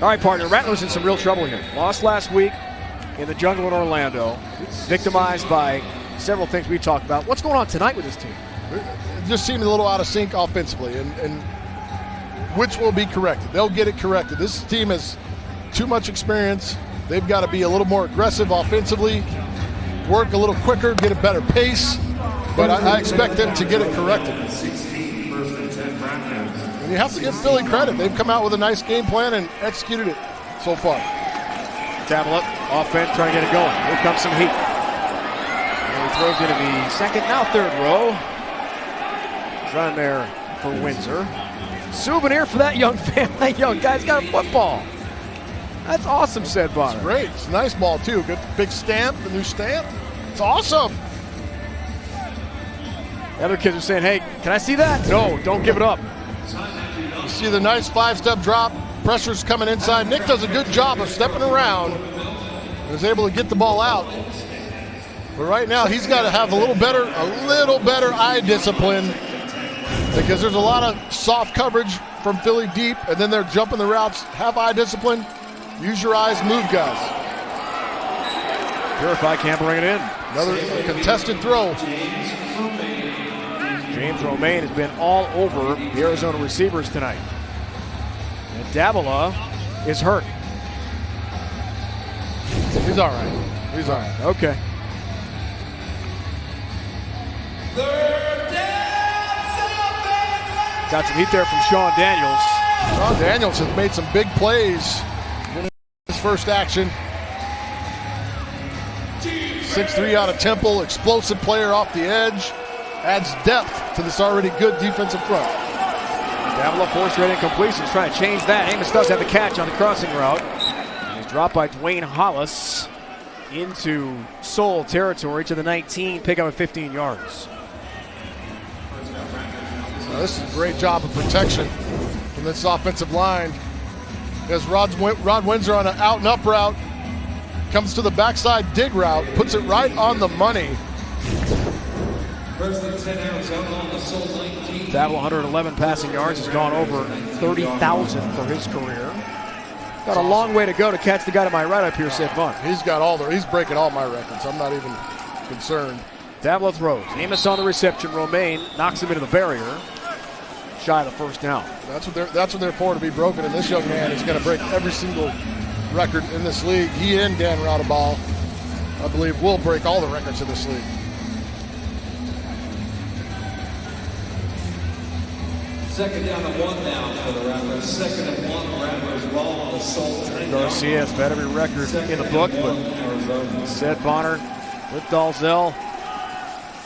All right, partner, Rattlers in some real trouble here. Lost last week in the jungle in Orlando. Victimized by several things we talked about. What's going on tonight with this team? It just seemed a little out of sync offensively, and which will be corrected. They'll get it corrected. This team has too much experience. They've got to be a little more aggressive offensively, work a little quicker, get a better pace, but I expect them to get it corrected. And you have to give Philly credit. They've come out with a nice game plan and executed it so far. Tablet, offense, trying to get it going. Here comes some heat. And he throws into the second, now third row. Run there for Windsor. Souvenir for that young fan. That young guy's got a football. That's awesome, said Bonner. It's great. It's a nice ball, too. Good big stamp, the new stamp. It's awesome. The other kids are saying, hey, can I see that? No, don't give it up. You see the nice five-step drop. Pressure's coming inside. Nick does a good job of stepping around and is able to get the ball out. But right now, he's got to have a little better eye discipline because there's a lot of soft coverage from Philly deep, and then they're jumping the routes. Have eye discipline. Use your eyes. Move, guys. Purify can't bring it in. Another contested throw. James Romaine has been all over the Arizona receivers tonight. And Davila is hurt. He's all right. He's all right. Okay. Got some heat there from Sean Daniels. Sean Daniels has made some big plays in his first action. 6'3" out of Temple, explosive player off the edge. Adds depth to this already good defensive front. Davila forced rate incompletions, trying to change that. Amos does have the catch on the crossing route. He's dropped by Dwayne Hollis into Soul territory to the 19, pick up at 15 yards. Now this is a great job of protection from this offensive line. As Rod Windsor on an out and up route, comes to the backside dig route, puts it right on the money. Davila 111 passing yards, has gone over 30,000 for his career. Got a long way to go to catch the guy to my right up here, Sid Vaughn. He's breaking all my records. I'm not even concerned. Davila throws. Amos on the reception. Romaine knocks him into the barrier. Shy of the first down. That's what they're for, to be broken. And this young man is going to break every single record in this league. He and Dan Rattlers, I believe, will break all the records in this league. Second down and one now for the Rattlers. Second and one, Rattlers ball on the Soul. Garcia has had every record in the book, but Seth Bonner with Dalzell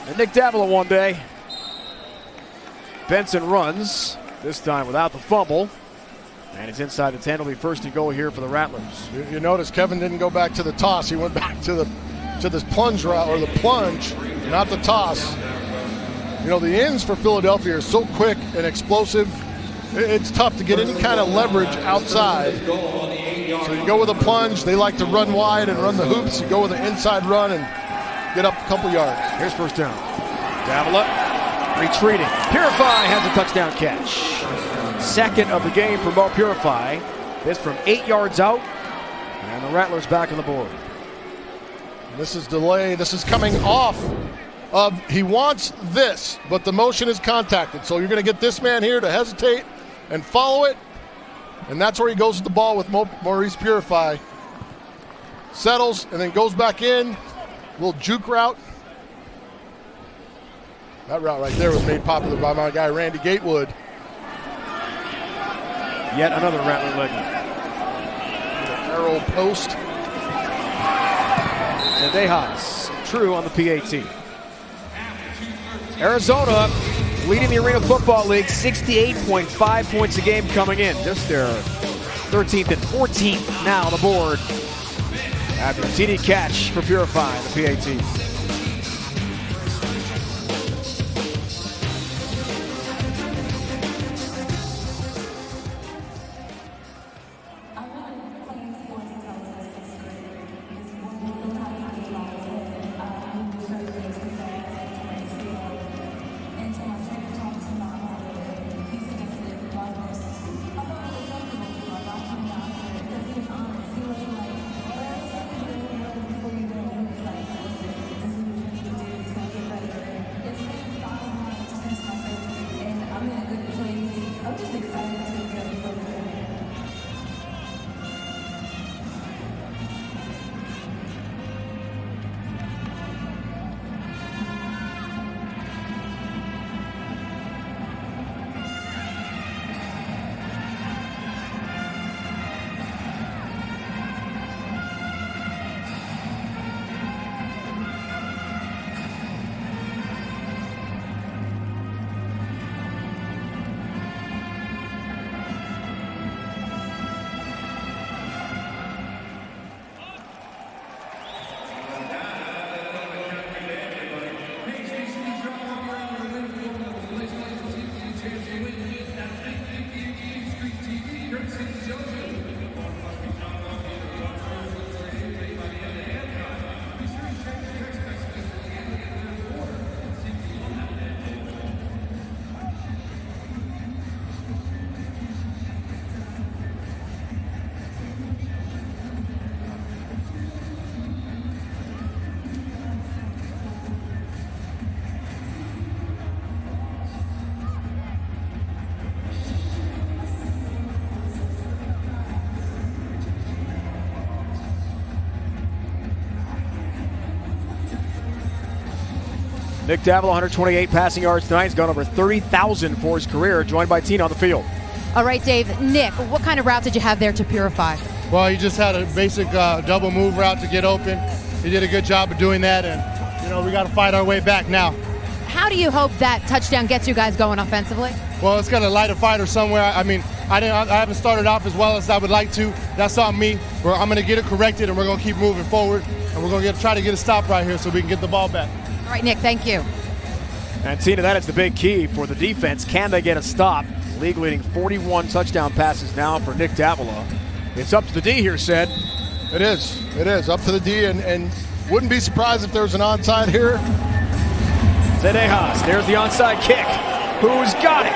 and Nick Davila one day. Benson runs, this time without the fumble, and he's inside the 10. It'll be first and goal here for the Rattlers. You notice Kevin didn't go back to the toss. He went back to this plunge route, or the plunge, not the toss. You know, the ends for Philadelphia are so quick and explosive, it's tough to get any kind of leverage outside. So you go with a plunge. They like to run wide and run the hoops. You go with an inside run and get up a couple yards. Here's first down. Davila retreating. Purify has a touchdown catch. Second of the game for Mo Purify. This from 8 yards out. And the Rattlers back on the board. This is delay. This is coming off of, he wants this, but the motion is contacted. So you're going to get this man here to hesitate and follow it. And that's where he goes with the ball with Maurice Purify. Settles and then goes back in. Little juke route. That route right there was made popular by my guy Randy Gatewood. Yet another Rattler leg. Arrow post. Cervasio, true on the PAT. Arizona leading the Arena Football League, 68.5 points a game coming in. Just their 13th and 14th now on the board. After a TD catch for Purify, the PAT. Nick Davila, 128 passing yards tonight. He's gone over 30,000 for his career, joined by Tina on the field. All right, Dave. Nick, what kind of route did you have there to Purify? Well, he just had a basic double move route to get open. He did a good job of doing that, and, you know, we got to fight our way back now. How do you hope that touchdown gets you guys going offensively? Well, it's got to light a fighter somewhere. I mean, I haven't started off as well as I would like to. That's on me. I'm going to get it corrected, and we're going to keep moving forward, and we're going to try to get a stop right here so we can get the ball back. All right, Nick, thank you. And Tina, that is the big key for the defense. Can they get a stop? League leading 41 touchdown passes now for Nick Davila. It's up to the D here, said. It is. It is up to the D, and wouldn't be surprised if there was an onside here. Cervasio, there's the onside kick. Who's got it?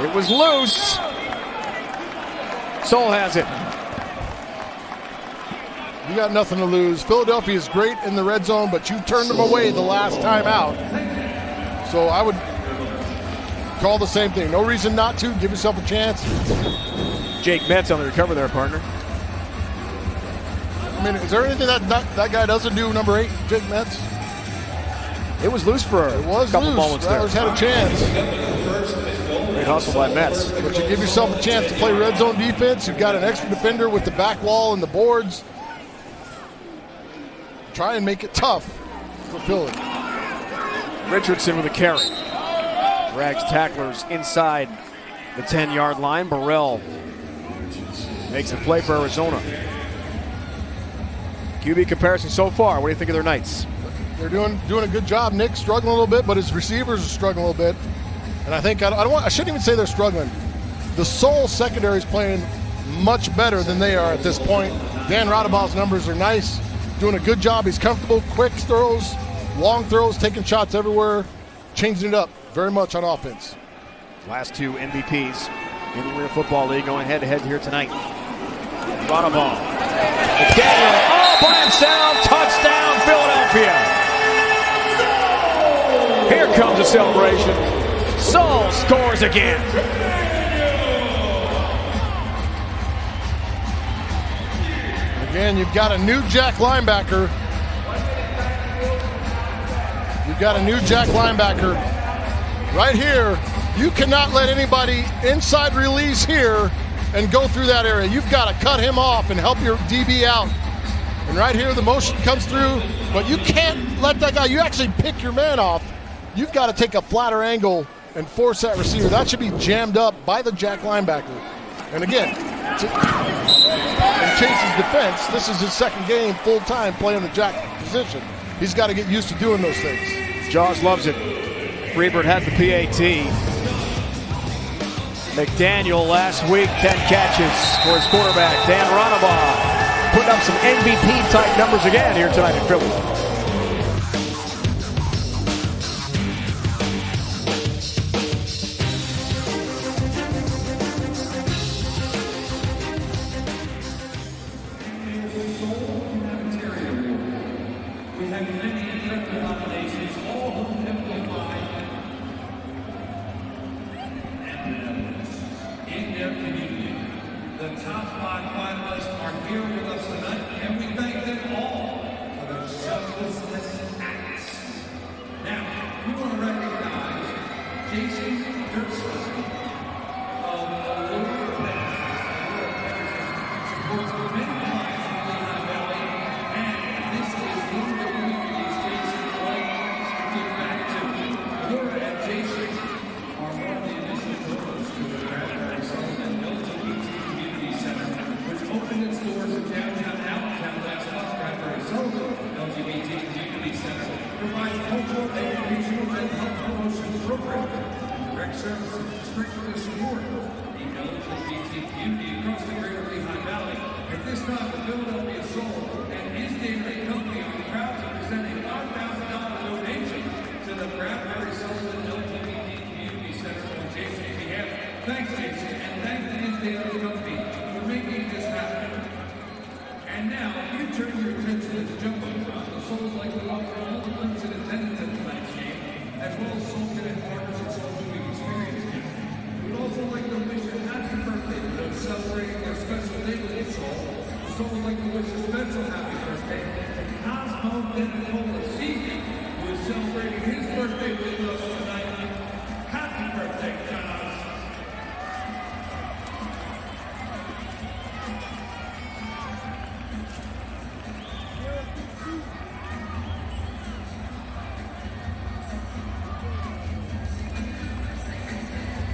It was loose. Soul has it. You got nothing to lose. Philadelphia is great in the red zone, but you turned them away the last time out. So I would call the same thing. No reason not to. Give yourself a chance. Jake Metz on the recover there, partner. I mean, is there anything that guy doesn't do, number 8, Jake Metz? It was loose for a couple moments there. Rattlers had a chance. Great hustle by Metz. But you give yourself a chance to play red zone defense. You've got an extra defender with the back wall and the boards. Try and make it tough for Philly. Richardson with a carry. Drags tacklers inside the 10-yard line. Burrell makes the play for Arizona. QB comparison so far. What do you think of their Knights? They're doing a good job. Nick's struggling a little bit, but his receivers are struggling a little bit. And I think I shouldn't even say they're struggling. The Soul secondary is playing much better than they are at this point. Dan Radabau's numbers are nice, doing a good job. He's comfortable, quick throws, long throws, taking shots everywhere, changing it up very much on offense. Last two MVPs in the Arena Football League going head-to-head here tonight. Radabau. McDaniel, by himself, touchdown, Philadelphia. Here comes a celebration. Saul scores again. Again, you've got a new Jack linebacker. Right here. You cannot let anybody inside release here and go through that area. You've got to cut him off and help your DB out. And right here, the motion comes through, but you can't let that guy, you actually pick your man off. You've got to take a flatter angle and force that receiver. That should be jammed up by the Jack linebacker. And again, in Chase's defense, this is his second game full-time playing the Jack position. He's got to get used to doing those things. Jaws loves it. Freebird has the PAT. McDaniel last week, 10 catches for his quarterback, Dan Radabau, putting up some MVP-type numbers again here tonight in Philly. Thanks, Jason, and thanks to his daily company for making this happen. And now, you turn your attention to the Jumbotron. The Souls like to offer all the groups in attendance at tonight's game, as well as Soul and partners and Soul Doing Experience Game. We'd also like to wish a happy birthday to those celebrating their special day with the Soul. The Soul would like to wish a special happy birthday to Cosmo Denicola Sr., who is celebrating his birthday with us tonight. Happy birthday, Cos!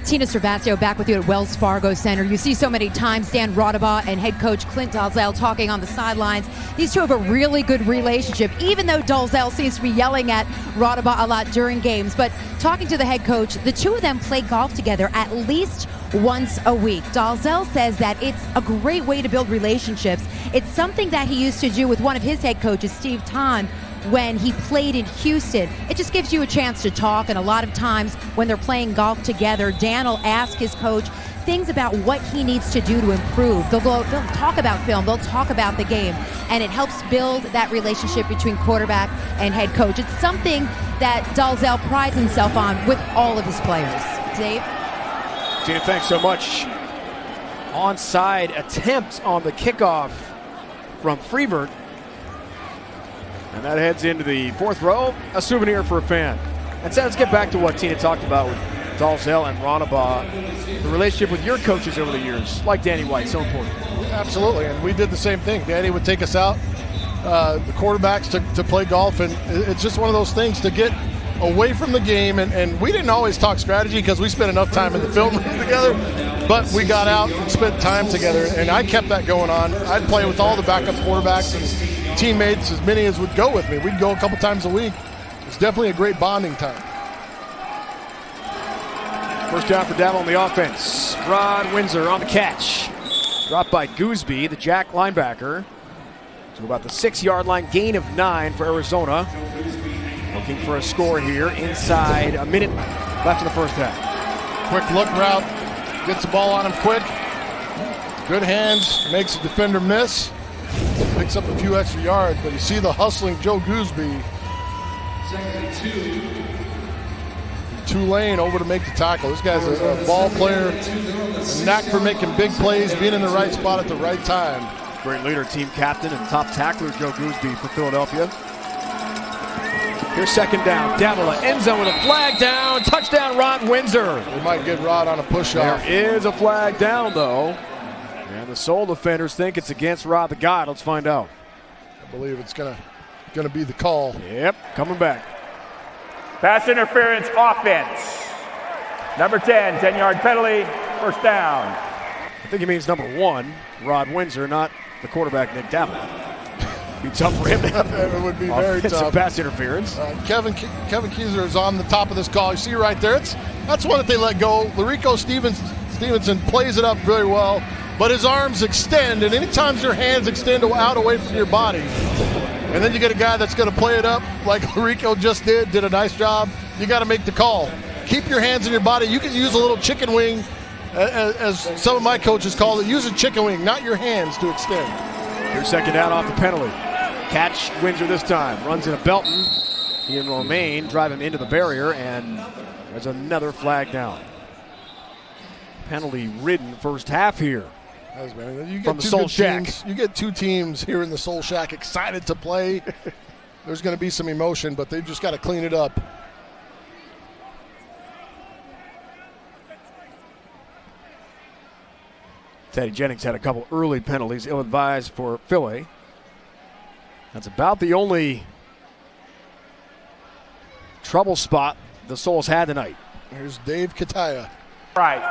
Tina Cervasio back with you at Wells Fargo Center. You see so many times Dan Radabau and head coach Clint Dalzell talking on the sidelines. These two have a really good relationship, even though Dalzell seems to be yelling at Radabau a lot during games. But talking to the head coach, the two of them play golf together at least once a week. Dalzell says that it's a great way to build relationships. It's something that he used to do with one of his head coaches, Steve Tahn, when he played in Houston. It just gives you a chance to talk, and a lot of times when they're playing golf together, Dan will ask his coach things about what he needs to do to improve. They'll talk about film, they'll talk about the game, and it helps build that relationship between quarterback and head coach. It's something that Dalzell prides himself on with all of his players. Dave? Tina, thanks so much. Onside attempt on the kickoff from Freebird. And that heads into the fourth row, a souvenir for a fan. And so let's get back to what Tina talked about with Dalzell and Radabau. The relationship with your coaches over the years, like Danny White, so important. Absolutely, and we did the same thing. Danny would take us out, the quarterbacks, to play golf, and it's just one of those things to get away from the game. And we didn't always talk strategy because we spent enough time in the film room together, but we got out and spent time together, and I kept that going on. I'd play with all the backup quarterbacks and teammates, as many as would go with me. We'd go a couple times a week. It's definitely a great bonding time. First down for Down on the offense. Rod Windsor on the catch. Dropped by Gooseby, the Jack linebacker. To about the 6-yard line, gain of 9 for Arizona. Looking for a score here inside a minute left in the first half. Quick look route, gets the ball on him quick. Good hands, makes the defender miss. Picks up a few extra yards, but you see the hustling Joe Gooseby. Tulane over to make the tackle. This guy's a ball player, a knack for making big plays, being in the right spot at the right time. Great leader, team captain, and top tackler Joe Gooseby for Philadelphia. Here's second down. Davila, end zone with a flag down. Touchdown, Rod Windsor. We might get Rod on a push-off. There is a flag down, though. And the Soul defenders think it's against Rod the God. Let's find out. I believe it's gonna be the call. Yep, coming back. Pass interference offense. Number 10, 10-yard penalty, first down. I think he means number 1, Rod Windsor, not the quarterback, Nick Davila. Be tough for him to have. It would be very tough. Pass interference. Kevin Keyser is on the top of this call. You see right there, that's one that they let go. Larico Stevenson plays it up very well, but his arms extend, and anytime your hands extend out away from your body, and then you get a guy that's going to play it up like Larico just did a nice job, you got to make the call. Keep your hands in your body. You can use a little chicken wing, as some of my coaches call it. Use a chicken wing, not your hands to extend. Here's second down off the penalty. Catch Windsor this time. Runs into Belton. He and Romaine drive him into the barrier, and there's another flag down. Penalty-ridden first half here. You get from the Soul Shack. You get two teams here in the Soul Shack excited to play. There's going to be some emotion, but they've just got to clean it up. Teddy Jennings had a couple early penalties, ill-advised for Philly. That's about the only trouble spot the Souls had tonight. Here's Dave Kataya. Right.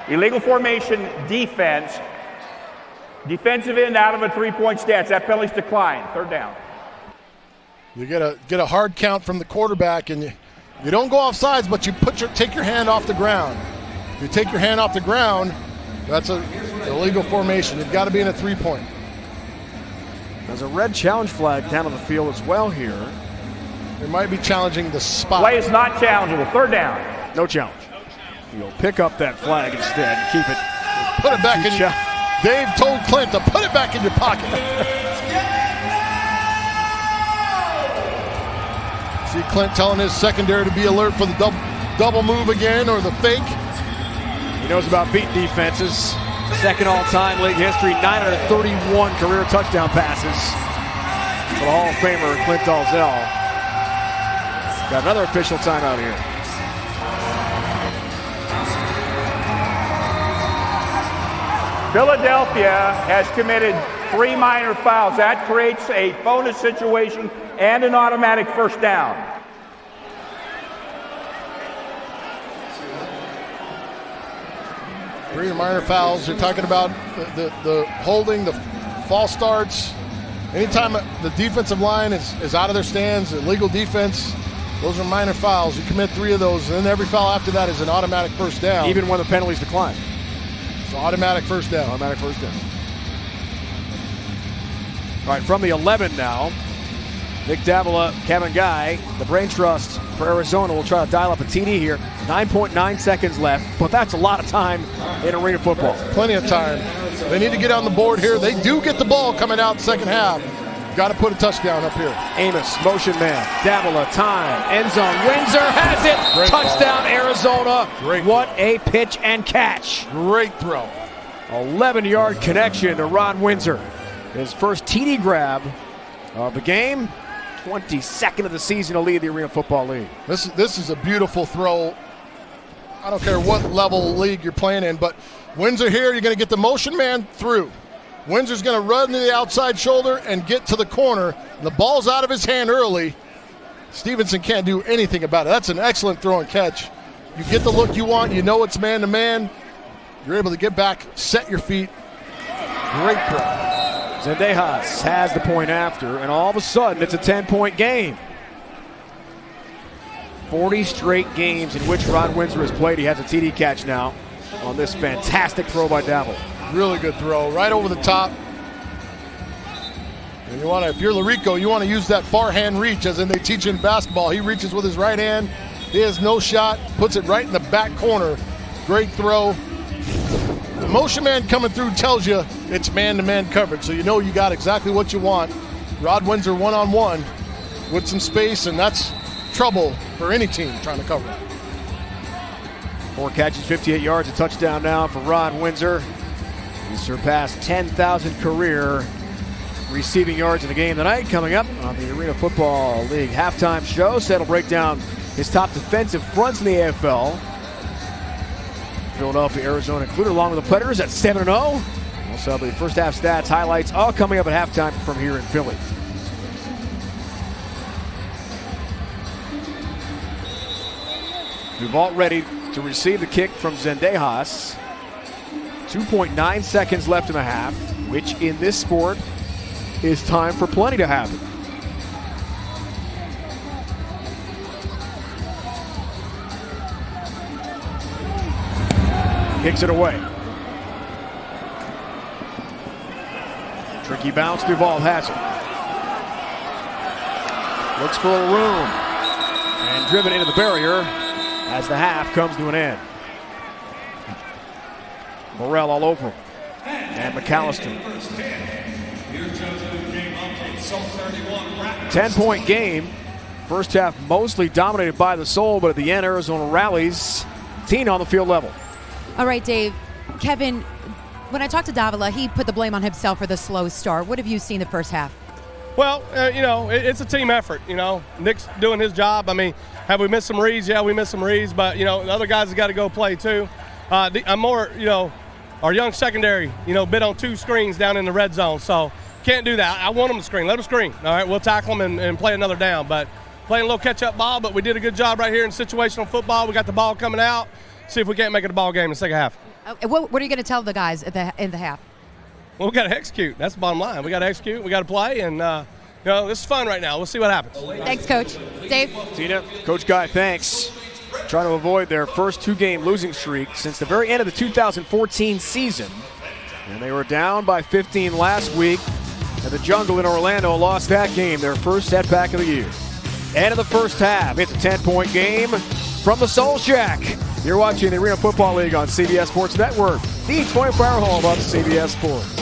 Illegal formation defense. Defensive end out of a three-point stance. That penalty's declined. Third down. You get a hard count from the quarterback, and you don't go off sides, but you take your hand off the ground. If you take your hand off the ground, that's an illegal formation. You've got to be in a three-point. There's a red challenge flag down on the field as well here. They might be challenging the spot. Play is not challengeable. Third down. No challenge. You'll pick up that flag instead and keep it. Put it back in your... Dave told Clint to put it back in your pocket. See Clint telling his secondary to be alert for the double move again, or the fake. He knows about beat defenses. Second all-time league history, 931 career touchdown passes for the Hall of Famer Clint Dalzell. Got another official timeout here. Philadelphia has committed 3 minor fouls. That creates a bonus situation and an automatic first down. Three minor fouls. You're talking about the holding, the false starts. Anytime the defensive line is out of their stands, illegal defense, those are minor fouls. You commit 3 of those, and then every foul after that is an automatic first down. Even when the penalties decline. So automatic first down. Automatic first down. All right, from the 11 now, Nick Davila, Kevin Guy, the brain trust for Arizona will try to dial up a TD here. 9.9 seconds left, but that's a lot of time in arena football. Plenty of time. They need to get on the board here. They do get the ball coming out second half. Got to put a touchdown up here. Amos, motion man. Davila, time. End zone. Windsor has it. Great touchdown, ball. Arizona. Great what a pitch and catch. Great throw. 11-yard connection to Ron Windsor. His first TD grab of the game. 22nd of the season to lead the Arena Football League. This is a beautiful throw. I don't care what level league you're playing in, but Windsor here, you're going to get the motion man through. Windsor's going to run to the outside shoulder and get to the corner. The ball's out of his hand early. Stevenson can't do anything about it. That's an excellent throw and catch. You get the look you want. You know it's man-to-man. You're able to get back, set your feet. Great throw. Zendejas has the point after, and all of a sudden it's a 10-point game. 40 straight games in which Rod Windsor has played. He has a TD catch now on this fantastic throw by Dalzell. Really good throw, right over the top. And you want to, if you're Larico, you want to use that far hand reach, as in they teach you in basketball. He reaches with his right hand. He has no shot, puts it right in the back corner. Great throw. The motion man coming through tells you it's man-to-man coverage, so you know you got exactly what you want. Rod Windsor one-on-one with some space, and that's trouble for any team trying to cover it. 4 catches, 58 yards, a touchdown now for Rod Windsor. He surpassed 10,000 career receiving yards in the game tonight. Coming up on the Arena Football League halftime show, Seth will break down his top defensive fronts in the AFL. Philadelphia, Arizona included, along with the Predators at 7-0. We'll also have the first half stats, highlights, all coming up at halftime from here in Philly. Duvall ready to receive the kick from Zendejas. 2.9 seconds left in the half, which in this sport is time for plenty to happen. Kicks it away. Tricky bounce, Duvall has it. Looks for a room. And driven into the barrier as the half comes to an end. Morrell all over him. And McAllister. 10-point game. First half mostly dominated by the Soul, but at the end, Arizona rallies. 10 on the field level. All right, Dave. Kevin, when I talked to Davila, he put the blame on himself for the slow start. What have you seen the first half? Well, it's a team effort. Nick's doing his job. I mean, have we missed some reads? Yeah, we missed some reads, but, the other guys have got to go play too. I'm more, our young secondary, bid on 2 screens down in the red zone, so can't do that. I want them to screen. Let them screen. All right, we'll tackle them and play another down, but playing a little catch-up ball, but we did a good job right here in situational football. We got the ball coming out. See if we can't make it a ball game in the second half. What are you going to tell the guys in the half? Well, we got to execute. That's the bottom line. We got to execute. We got to play, and this is fun right now. We'll see what happens. Thanks, Coach. Dave? Tina, Coach Guy, thanks. Trying to avoid their first 2-game losing streak since the very end of the 2014 season. And they were down by 15 last week. And the Jungle in Orlando lost that game, their first setback of the year. End of the first half. It's a 10-point game from the Soul Shack. You're watching the Arena Football League on CBS Sports Network, the 24-hour home of CBS Sports.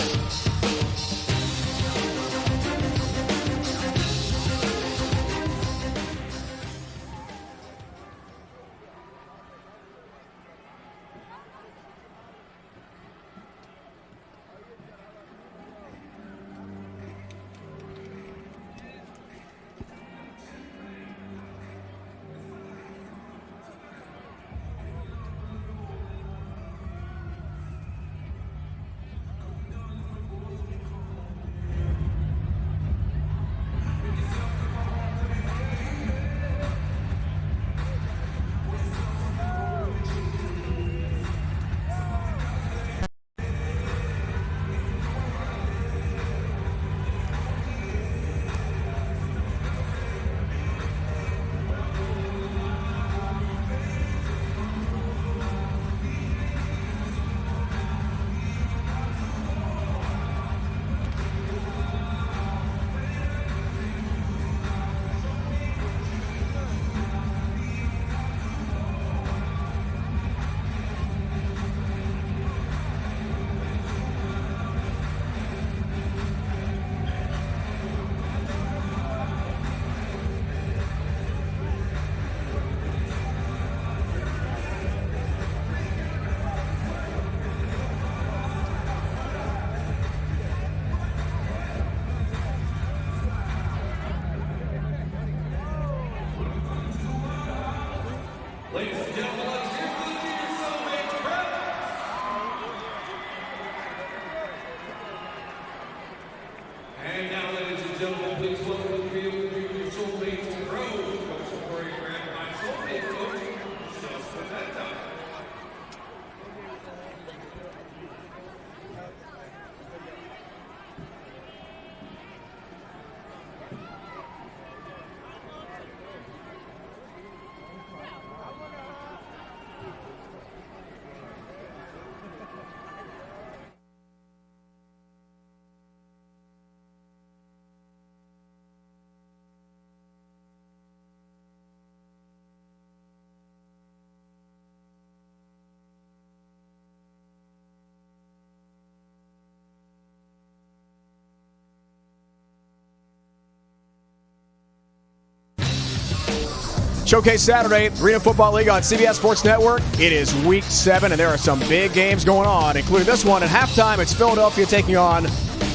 Showcase Saturday, Arena Football League on CBS Sports Network. It is Week 7, and there are some big games going on, including this one. At halftime, it's Philadelphia taking on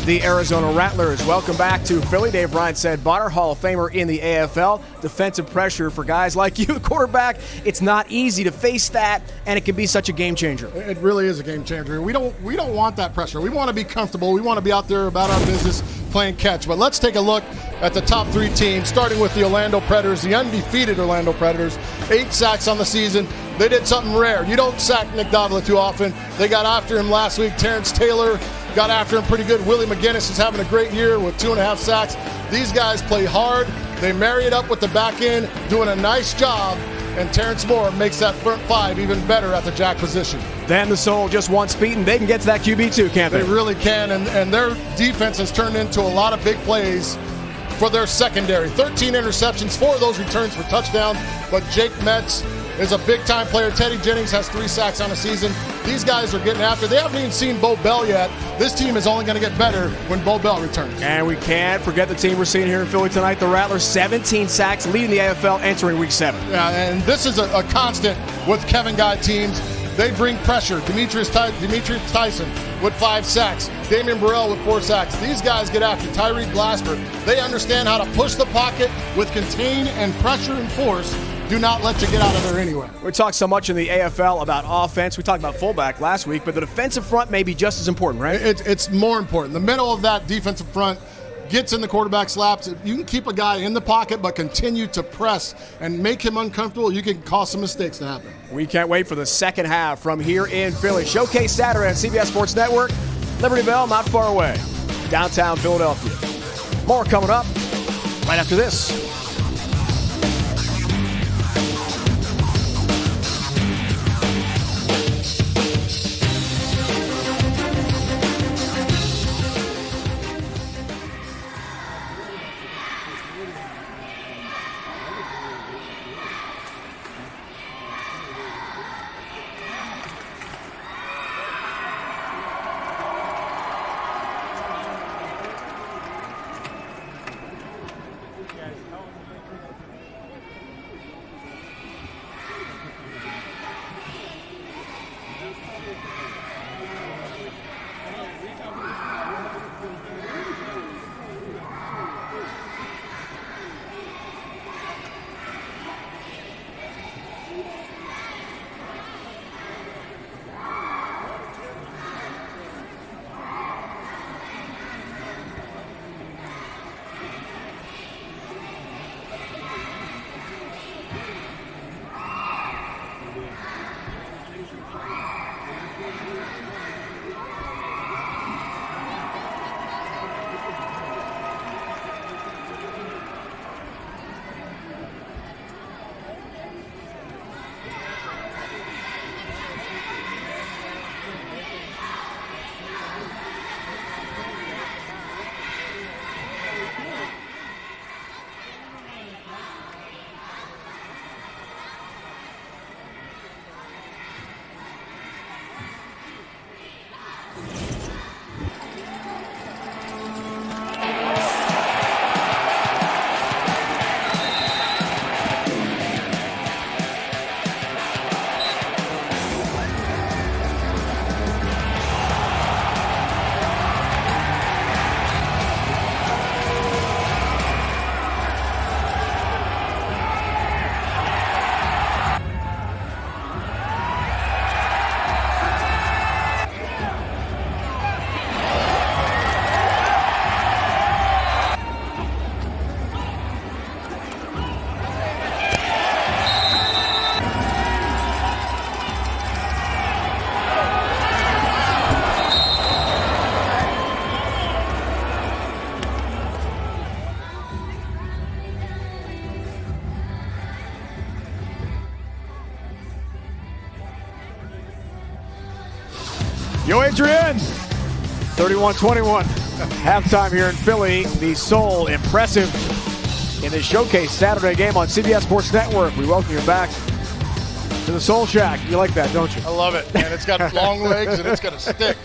the Arizona Rattlers. Welcome back to Philly. Dave Ryan said, Bonner, Hall of Famer in the AFL. Defensive pressure for guys like you, the quarterback. It's not easy to face that, and it can be such a game changer. It really is a game changer. We don't want that pressure. We want to be comfortable. We want to be out there about our business, playing catch. But let's take a look at the top 3 teams, starting with the Orlando Predators, the undefeated Orlando Predators. 8 sacks on the season. They did something rare. You don't sack Nick Davila too often. They got after him last week. Terrence Taylor got after him pretty good. Willie McGinnis is having a great year with 2.5 sacks. These guys play hard. They marry it up with the back end, doing a nice job. And Terrence Moore makes that front 5 even better at the jack position. Then the Soul just wants speed, and they can get to that QB too, can't they? They really can, and their defense has turned into a lot of big plays for their secondary. 13 interceptions, 4 of those returns for touchdowns, but Jake Metz is a big-time player. Teddy Jennings has 3 sacks on the season. These guys are getting after. They haven't even seen Bo Bell yet. This team is only going to get better when Bo Bell returns. And we can't forget the team we're seeing here in Philly tonight, the Rattlers. 17 sacks, leading the AFL, entering Week 7. Yeah, and this is a constant with Kevin Guy teams. They bring pressure. Demetrius Tyson with 5 sacks. Damian Burrell with 4 sacks. These guys get after. Tyreek Glasper. They understand how to push the pocket with contain and pressure and force. Do not let you get out of there anyway. We talked so much in the AFL about offense. We talked about fullback last week, but the defensive front may be just as important, right? It's more important. The middle of that defensive front gets in the quarterback's laps. If you can keep a guy in the pocket but continue to press and make him uncomfortable, you can cause some mistakes to happen. We can't wait for the second half from here in Philly. Showcase Saturday on CBS Sports Network. Libertyville, not far away. Downtown Philadelphia. More coming up right after this. Yo, Adrian! 31-21. Halftime here in Philly. The Soul impressive in the Showcase Saturday game on CBS Sports Network. We welcome you back to the Soul Shack. You like that, don't you? I love it, and it's got long legs and it's got a stick.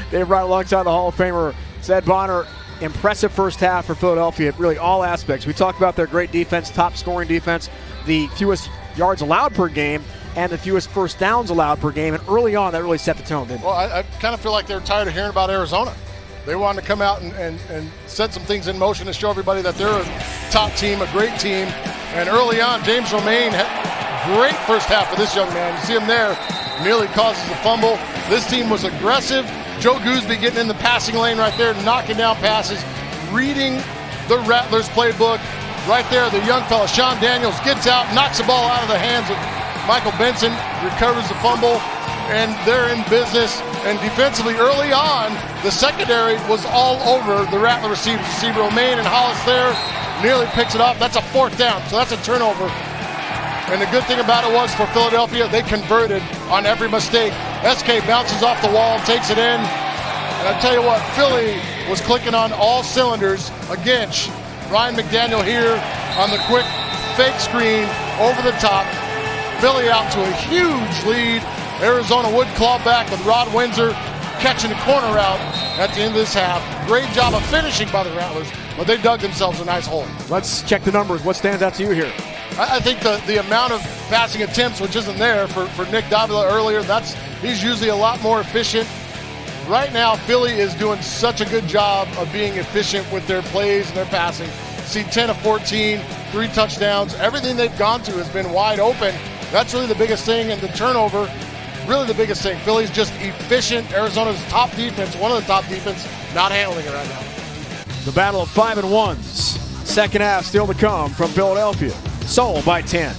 Dave Wright alongside the Hall of Famer Zed Bonner. impressive first half for Philadelphia at really all aspects. We talked about their great defense, top scoring defense, the fewest yards allowed per game, and the fewest first downs allowed per game. And early on, that really set the tone, didn't it? Well, I kind of feel like they're tired of hearing about Arizona. They wanted to come out and set some things in motion to show everybody that they're a top team, a great team. And early on, James Romaine had a great first half for this young man. You see him there, nearly causes a fumble. This team was aggressive. Joe Gooseby getting in the passing lane right there, knocking down passes, reading the Rattlers playbook. Right there, the young fella, Sean Daniels, gets out, knocks the ball out of the hands of Michael Benson, recovers the fumble, and they're in business. And defensively, early on, the secondary was all over the Rattler receivers. You see Romaine and Hollis there, nearly picks it off. That's a 4th down, so that's a turnover. And the good thing about it was for Philadelphia, they converted on every mistake. SK bounces off the wall, takes it in. And I tell you what, Philly was clicking on all cylinders. Again, Ryan McDaniel here on the quick fake screen over the top. Philly out to a huge lead. Arizona would claw back with Rod Windsor catching the corner route at the end of this half. Great job of finishing by the Rattlers, but they dug themselves a nice hole. Let's check the numbers. What stands out to you here? I think the amount of passing attempts, which isn't there for Nick Davila earlier, he's usually a lot more efficient. Right now, Philly is doing such a good job of being efficient with their plays and their passing. See 10 of 14, 3 touchdowns. Everything they've gone to has been wide open. That's really the biggest thing, and the turnover, really the biggest thing. Philly's just efficient. Arizona's top defense, one of the top defense, not handling it right now. The battle of 5 and 1s. Second half still to come from Philadelphia. Sold by 10.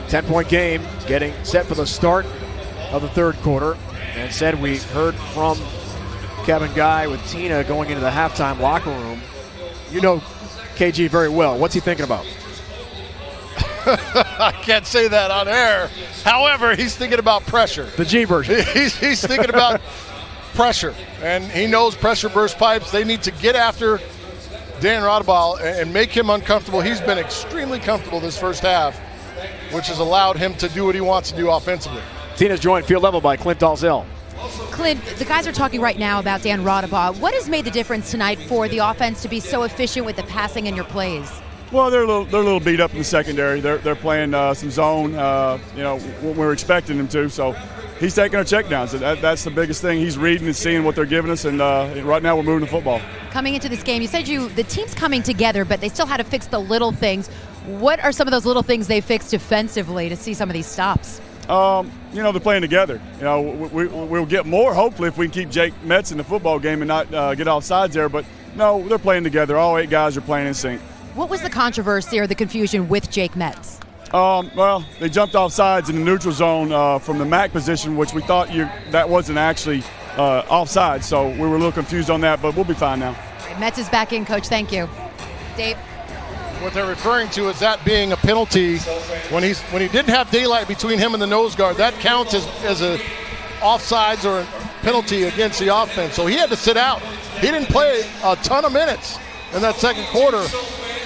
Ten-point game, getting set for the start of the third quarter. And said we heard from Kevin Guy with Tina going into the halftime locker room. You know KG very well. What's he thinking about? I can't say that on air. However, he's thinking about pressure. The G version. He's thinking about pressure. And he knows pressure burst pipes. They need to get after Dan Rodabal and make him uncomfortable. He's been extremely comfortable this first half, which has allowed him to do what he wants to do offensively. Tina's joined field level by Clint Dalzell. Clint, the guys are talking right now about Dan Rodabal. What has made the difference tonight for the offense to be so efficient with the passing and your plays? Well, they're a little beat up in the secondary. They're playing some zone, what we're expecting them to. So he's taking our checkdowns. That's the biggest thing. He's reading and seeing what they're giving us, and right now we're moving the football. Coming into this game, you said the team's coming together, but they still had to fix the little things. What are some of those little things they fixed defensively to see some of these stops? They're playing together. We'll get more, hopefully, if we can keep Jake Metz in the football game and not get offsides there. But, no, they're playing together. All 8 guys are playing in sync. What was the controversy or the confusion with Jake Metz? Well, they jumped off sides in the neutral zone from the MAC position, which we thought that wasn't actually offside. So we were a little confused on that, but we'll be fine now. Right, Metz is back in, Coach. Thank you. Dave? What they're referring to is that being a penalty when he didn't have daylight between him and the nose guard. That counts as a offsides or a penalty against the offense. So he had to sit out. He didn't play a ton of minutes in that second quarter.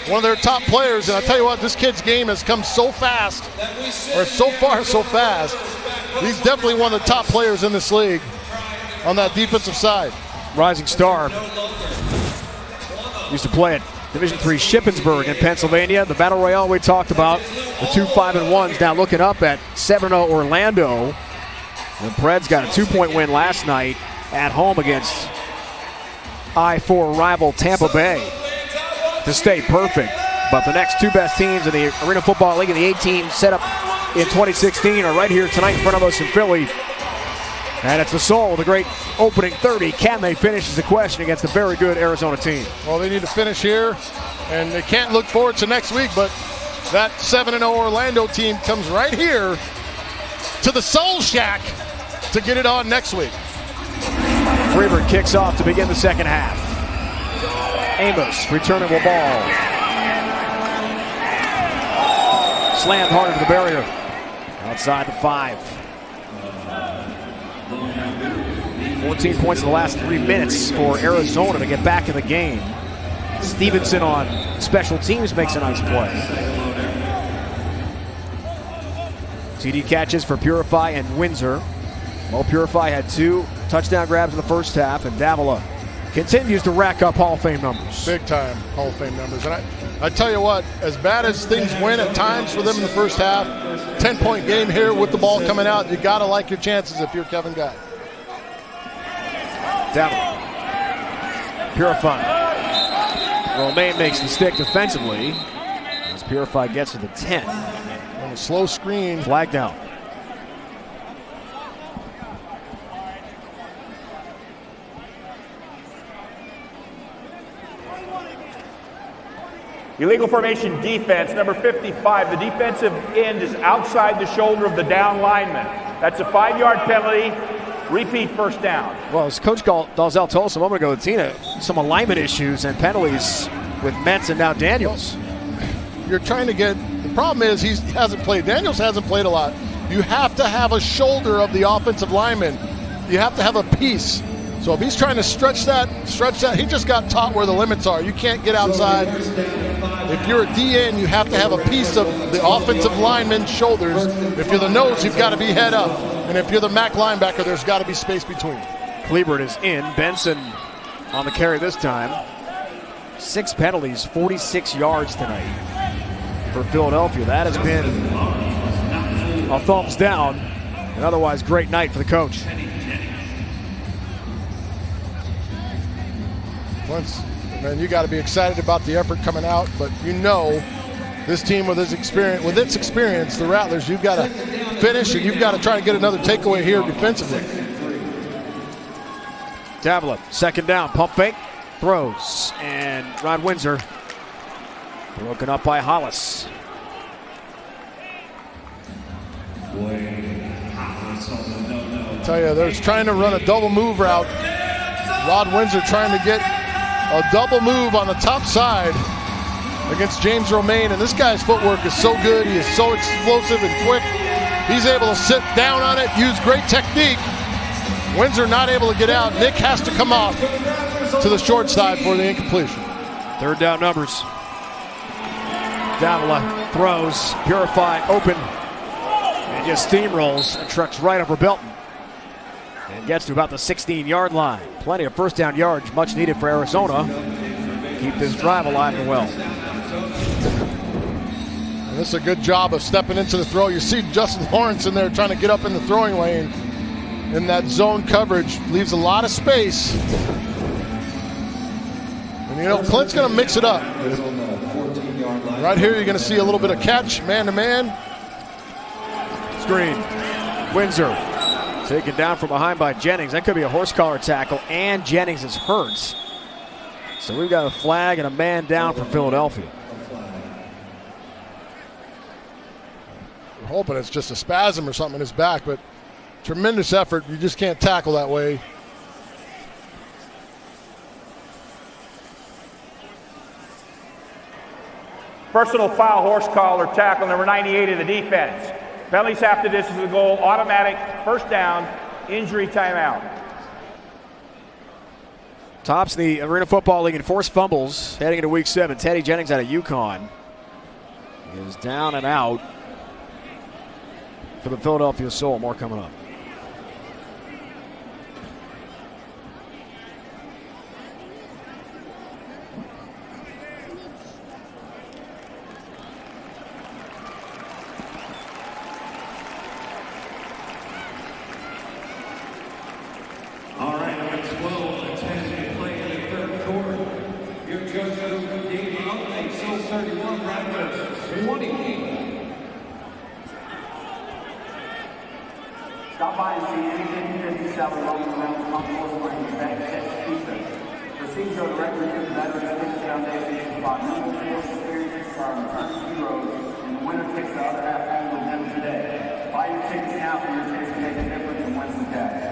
One of their top players, and I tell you what, this kid's game has come so fast, or so far so fast. He's definitely one of the top players in this league on that defensive side. Rising star. Used to play at Division III Shippensburg in Pennsylvania. The Battle Royale we talked about The two 5-1s now looking up at 7-0 Orlando. The Preds got a 2-point win last night at home against I-4 rival Tampa Bay to stay perfect. But the next two best teams in the Arena Football League and the 8 teams set up in 2016 are right here tonight in front of us in Philly. And it's the Soul with a great opening 30. Can they finish is the question against a very good Arizona team. Well, they need to finish here, and they can't look forward to next week, but that 7-0 Orlando team comes right here to the Soul Shack to get it on next week. Freeburg kicks off to begin the second half. Amos returning the ball. Slammed hard into the barrier. Outside the 5. 14 points in the last 3 minutes for Arizona to get back in the game. Stevenson on special teams makes a nice play. TD catches for Purify and Windsor. Well, Purify had 2 touchdown grabs in the first half, and Davila continues to rack up Hall of Fame numbers. Big time Hall of Fame numbers. And I tell you what, as bad as things went at times for them in the first half, 10-point game here with the ball coming out, you got to like your chances if you're Kevin Guy. Davila. Purify. Romaine makes the stick defensively as Purify gets to the 10. On a slow screen. Flag down. Illegal formation defense, number 55. The defensive end is outside the shoulder of the down lineman. That's a 5-yard penalty. Repeat first down. Well, as Coach Dalzell told us a moment ago, Tina, some alignment issues and penalties with Metz and now Daniels. You're trying to get, the problem is he hasn't played. Daniels hasn't played a lot. You have to have a shoulder of the offensive lineman. You have to have a piece. So if he's trying to stretch that, he just got taught where the limits are. You can't get outside. If you're a DN, you have to have a piece of the offensive lineman's shoulders. If you're the nose, you've got to be head up. And if you're the MAC linebacker, there's got to be space between. Kleebert is in. Benson on the carry this time. 6 penalties, 46 yards tonight for Philadelphia. That has been a thumbs down. An otherwise great night for the coach. Man, you got to be excited about the effort coming out, but you know this team with its experience, the Rattlers, you've got to finish and you've got to try to get another takeaway here defensively. Davila, second down, pump fake, throws, and Rod Windsor broken up by Hollis. I tell you, they're trying to run a double move route. Rod Windsor trying to get a double move on the top side against James Romaine, and this guy's footwork is so good. He is so explosive and quick. He's able to sit down on it, use great technique. Windsor not able to get out. Nick has to come off to the short side for the incompletion. Third down numbers. Davila throws, Purify open, and just steamrolls and trucks right over Belton. And gets to about the 16-yard line. Plenty of first down yards, much needed for Arizona. Keep this drive alive and well. And this is a good job of stepping into the throw. You see Justin Lawrence in there trying to get up in the throwing lane. In that zone coverage, leaves a lot of space. And you know, Clint's going to mix it up. Right here, you're going to see a little bit of catch, man-to-man. Screen. Windsor taken down from behind by Jennings. That could be a horse collar tackle, and Jennings is hurt. So we've got a flag and a man down for Philadelphia. We're hoping it's just a spasm or something in his back, but tremendous effort. You just can't tackle that way. Personal foul, horse collar, tackle, number 98 of the defense. Penalties after this is the goal, automatic, first down, injury timeout. Tops the Arena Football League in forced fumbles heading into week 7. Teddy Jennings out of UConn is down and out for the Philadelphia Soul. More coming up. 31, Rattlers 20. Stop by and see anything you can sell along around the Concourse Spring Bank Tech Pizza. Proceeds are directly to the Veterans Ticket Foundation to buy memorable experiences for our returning heroes, and the winner takes the other half home with them today. Buy your tickets now for your chance to make a difference and win some cash.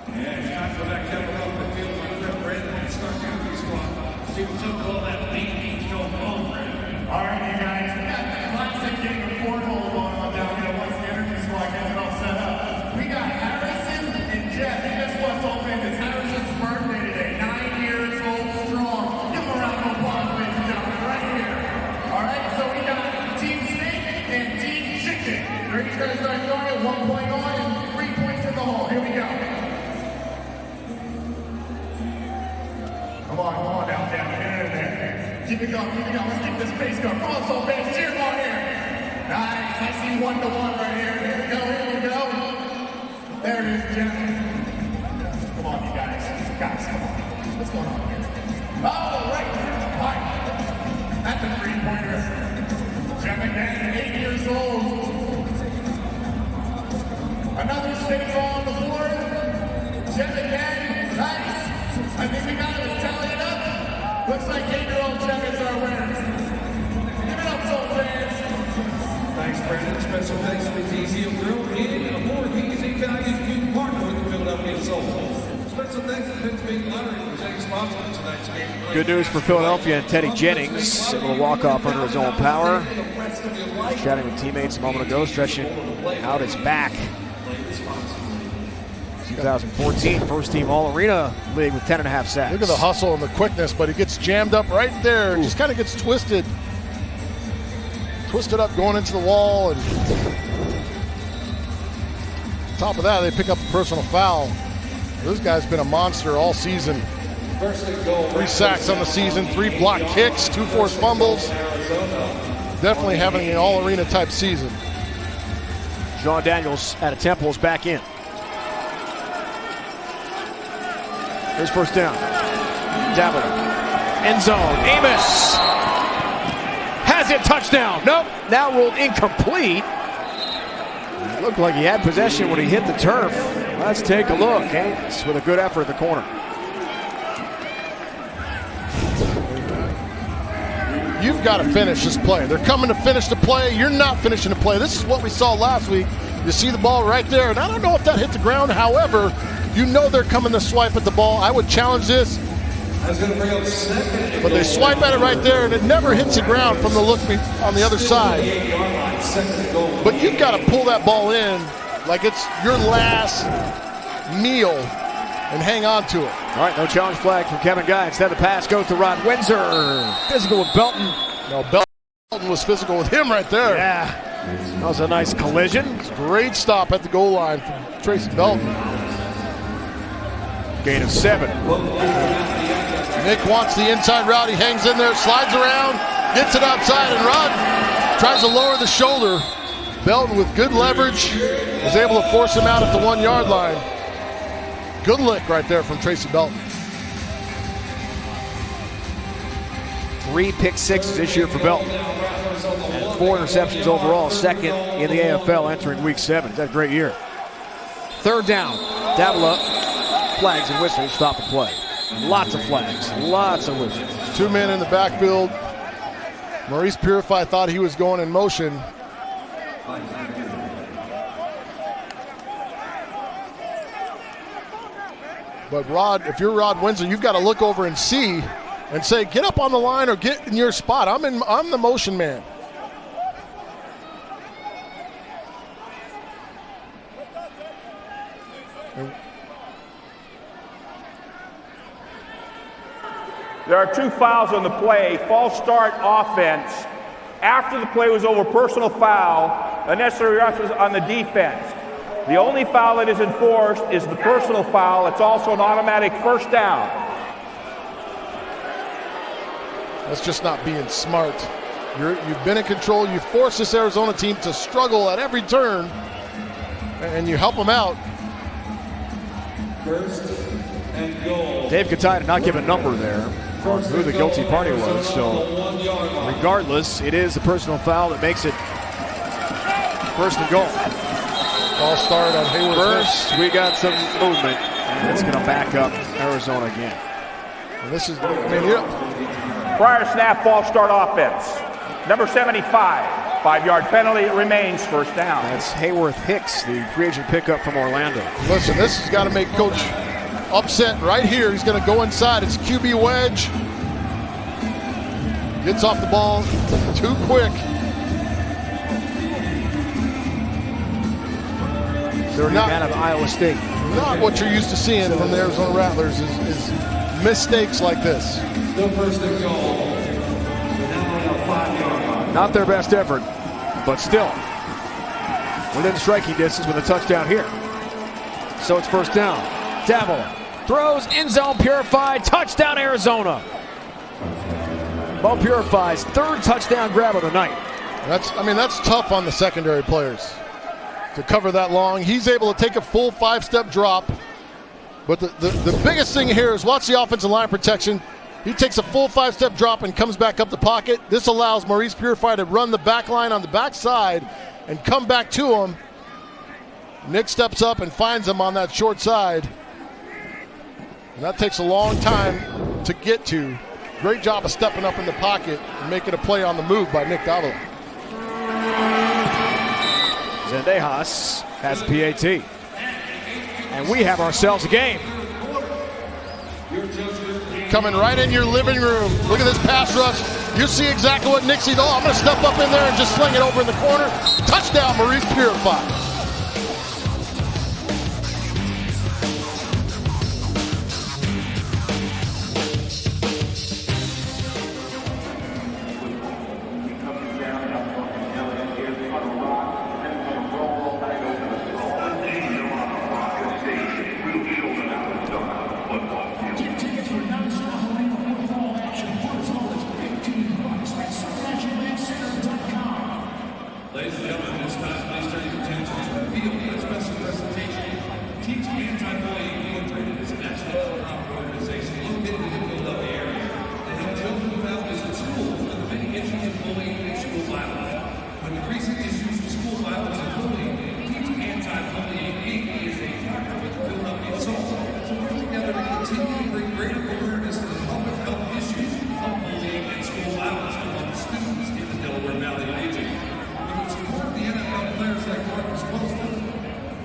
Yeah, it's time for that Kevin off the field with Trip Brandon and start country squad. See what's up with all that beat going on, Brandon. All right, you guys, we got the classic game of cornhole going on down here once the energy squad gets it all set up. We got Harrison and Jeff. And guess what's so famous? Harrison's birthday today, 9 years old strong. Give him a round of applause, ladies and gentlemen, right here. All right, so we got Team Steak and Team Chicken. Ready to start going at 1 point on and 3 points in the hole. Here we go. Come on, down, get in there. Keep it going, let's keep this pace going. Come on, Soul Fans, cheer them on here. Nice, I see 1-1 right here. Here we go. There it is, Jeff. Come on, you guys, come on. What's going on here? Oh, right, fine. That's a 3-pointer. Jeff again, 8 years old. Another steak on the board. Jeff again, nice. I think we got it. Let's tally it up. Looks like 8-year-old Jeff is our winner. Give it up, Soul Fans. Thanks, Brandon. Special thanks to the TCO Grill and aboard PZ Values Youth Partner with the Philadelphia Soul. Special thanks to Pittsburgh Lottery for taking sponsor of tonight's game. Good news for Philadelphia and Teddy Jennings, able to walk off under his own power. Chatting with teammates a moment ago, stretching out his back. 2014 first team All-Arena League with 10.5 sacks. Look at the hustle and the quickness, but he gets jammed up right there. Just kind of gets twisted up going into the wall. And on top of that, they pick up a personal foul. This guy's been a monster all season. 3 sacks on the season, 3 block kicks, 2 forced fumbles. Definitely having an all-arena type season. Sean Daniels out of Temple is back in. Here's first down. Davila. End zone. Amos. Has it. Touchdown. Nope. Now ruled incomplete. It looked like he had possession when he hit the turf. Let's take a look. Amos with a good effort at the corner. You've got to finish this play. They're coming to finish the play. You're not finishing the play. This is what we saw last week. You see the ball right there, and I don't know if that hit the ground. However, you know they're coming to swipe at the ball. I would challenge this. But they swipe at it right there, and it never hits the ground from the look on the other side. But you've got to pull that ball in like it's your last meal and hang on to it. All right, no challenge flag from Kevin Guy. Instead, the pass goes to Rod Windsor. Physical with Belton. No, Belton was physical with him right there. Yeah, that was a nice collision. Great stop at the goal line from Tracy Belton. Gain of 7. Nick wants the inside route. He hangs in there, slides around, gets it outside, and Rod tries to lower the shoulder. Belton with good leverage was able to force him out at the 1-yard line. Good lick right there from Tracy Belton. 3 pick sixes this year for Belton. And 4 interceptions overall, second in the AFL entering week 7. He's had a great year. Third down. Davila, flags and whistles, stop the play. Lots of flags, lots of whistles. 2 men in the backfield. Maurice Purify thought he was going in motion. But Rod, if you're Rod Windsor, you've got to look over and see and say, get up on the line or get in your spot. I'm the motion man. There are 2 fouls on the play. False start offense. After the play was over, personal foul. Unnecessary roughness on the defense. The only foul that is enforced is the personal foul. It's also an automatic first down. That's just not being smart. You've been in control. You force this Arizona team to struggle at every turn, and you help them out. First and goal. Dave Katai did not give a number there. or who the guilty party was. So regardless, it is a personal foul that makes it 1st and goal. All start on Hayward. First, we got some movement, and it's going to back up Arizona again. And this is, Prior snap, false start offense. Number 75. 5-yard penalty, it remains 1st down. That's Hayworth Hicks, the free agent pickup from Orlando. Listen, this has got to make Coach upset right here. He's going to go inside. It's a QB wedge. Gets off the ball too quick. They're not out of Iowa State. Not what you're used to seeing from the Arizona Rattlers is mistakes like this. Not their best effort, but still within striking distance with a touchdown here. So it's 1st down. Davil throws, end zone purified, touchdown Arizona. Bo Purify's 3rd touchdown grab of the night. That's tough on the secondary players to cover that long. He's able to take a full 5-step drop. But the biggest thing here is watch the offensive line protection. He takes a full 5-step drop and comes back up the pocket. This allows Maurice Purify to run the back line on the backside and come back to him. Nick steps up and finds him on that short side. And that takes a long time to get to. Great job of stepping up in the pocket and making a play on the move by Nick Davila. Zendejas has a PAT. And we have ourselves a game. Coming right in your living room. Look at this pass rush. You see exactly what Nick sees. Oh, I'm going to step up in there and just sling it over in the corner. Touchdown, Maurice Purify. Ladies and gentlemen, this time, please turn your attention to the field for a special presentation. Teach Anti-Bullying Incorporated is a national nonprofit organization located in the Philadelphia area. They help children and families in schools with the many issues of bullying and school violence. With increasing issues of school violence and bullying, Teach Anti-Bullying Inc. is a partner with the Philadelphia Soul to work together to continue to bring greater awareness to the public health issues of bullying and school violence among students in the Delaware Valley region. The NFL players like Marcus Wilson,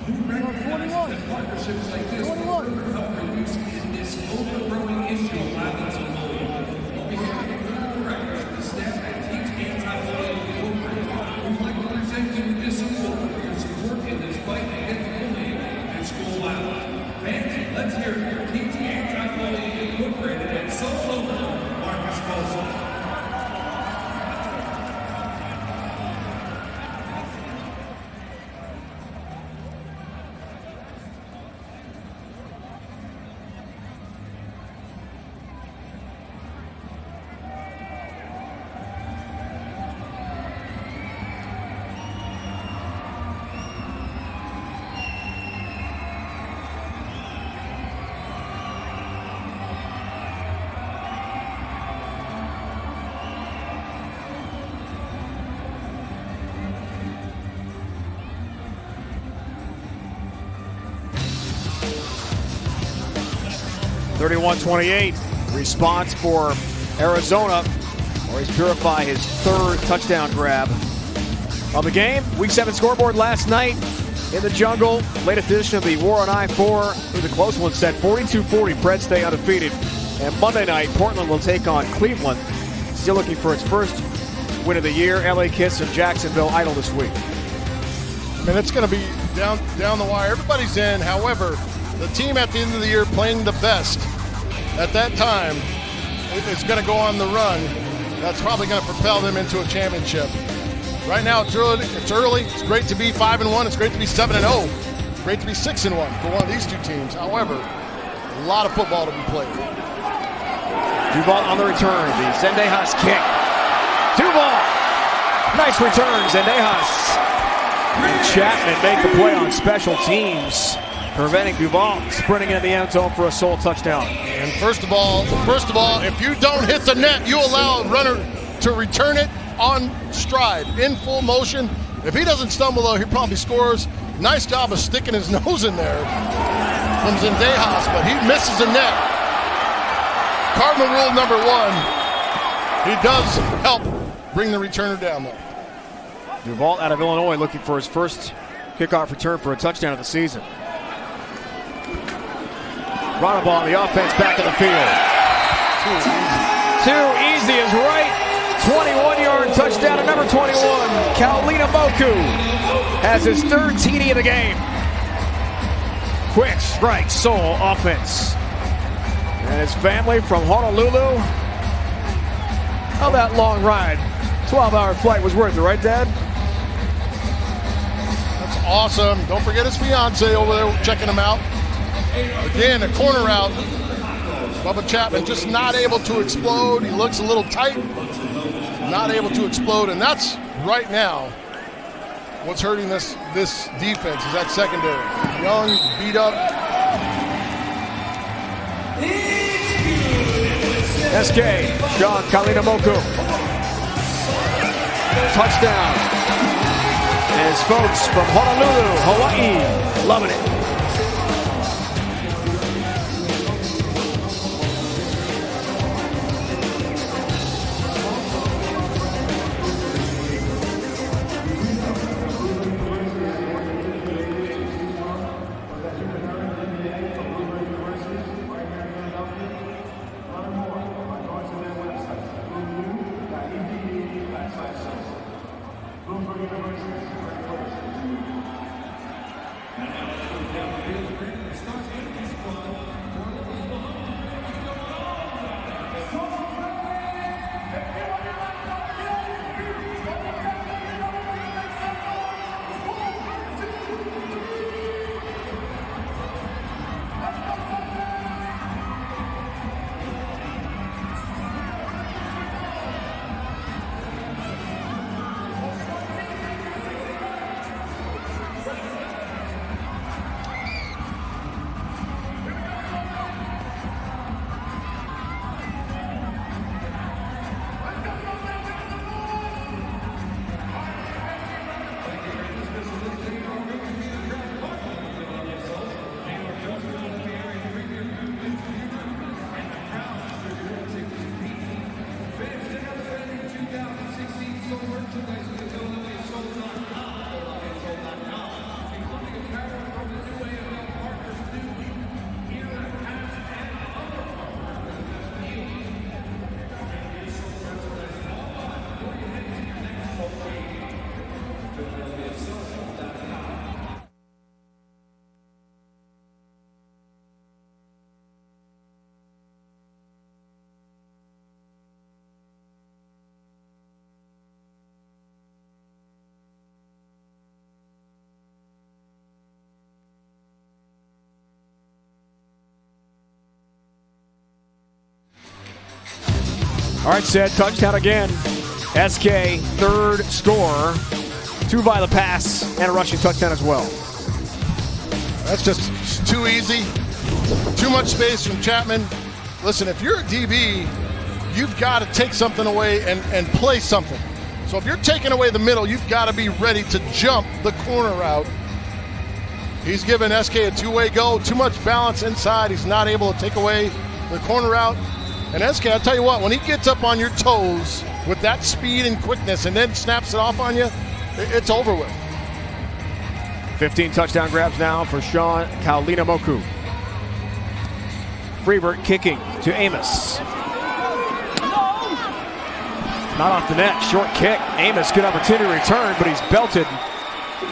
who recognize that partnerships like this will further help reduce this overgrowing issue of violence and bullying. On behalf of the board of directors and the staff at Teach Anti-Bullying Incorporated, we'd like to present you with this award for your support in this fight against bullying and school violence. Fans, let's hear it for Teach Anti-Bullying Incorporated and solo Marcus Wilson. (31-28) response for Arizona. Maurice Purify his 3rd touchdown grab of the game. Week 7 scoreboard last night in the jungle. Latest edition of the War on I-4. It was a close one set. 42-40. Preds stay undefeated. And Monday night, Portland will take on Cleveland. Still looking for its first win of the year. LA Kiss and Jacksonville idle this week. I mean, it's going to be down the wire. Everybody's in. However, the team at the end of the year playing the best at that time is going to go on the run. That's probably going to propel them into a championship. Right now, it's early. It's great to be 5-1. It's great to be 7-0. It's great to be 6-1 for one of these two teams. However, a lot of football to be played. Duval on the return. The Zendejas kick. Duval. Nice return, Zendejas. And Chapman make the play on special teams, preventing Duval sprinting into the end zone for a sole touchdown. And first of all, if you don't hit the net, you allow a runner to return it on stride, in full motion. If he doesn't stumble, though, he probably scores. Nice job of sticking his nose in there from Zendejas, but he misses the net. Cardinal rule number 1, he does help bring the returner down, though. Duval out of Illinois looking for his first kickoff return for a touchdown of the season. Ronald on the offense back in the field. Too easy is right. 21-yard touchdown to number 21. Kaulina Moku has his third TD of the game. Quick strike, Seoul offense. And his family from Honolulu. Oh, that long ride. 12-hour flight was worth it, right, Dad? That's awesome. Don't forget his fiance over there checking him out. Again, a corner route. Bubba Chapman just not able to explode. He looks a little tight. Not able to explode, and that's right now what's hurting this defense is that secondary. Young, beat up. SK, Sean Kaulina Moku. Touchdown. And his folks from Honolulu, Hawaii, loving it. All right, Sid, touchdown again. SK, third score. 2 by the pass and a rushing touchdown as well. That's just too easy. Too much space from Chapman. Listen, if you're a DB, you've got to take something away and play something. So if you're taking away the middle, you've got to be ready to jump the corner route. He's given SK a two-way go. Too much balance inside. He's not able to take away the corner route. And SK, I'll tell you what, when he gets up on your toes with that speed and quickness and then snaps it off on you, it's over with. 15 touchdown grabs now for Sean Kaulina Moku. Freebert kicking to Amos. Not off the net, short kick. Amos, good opportunity to return, but he's belted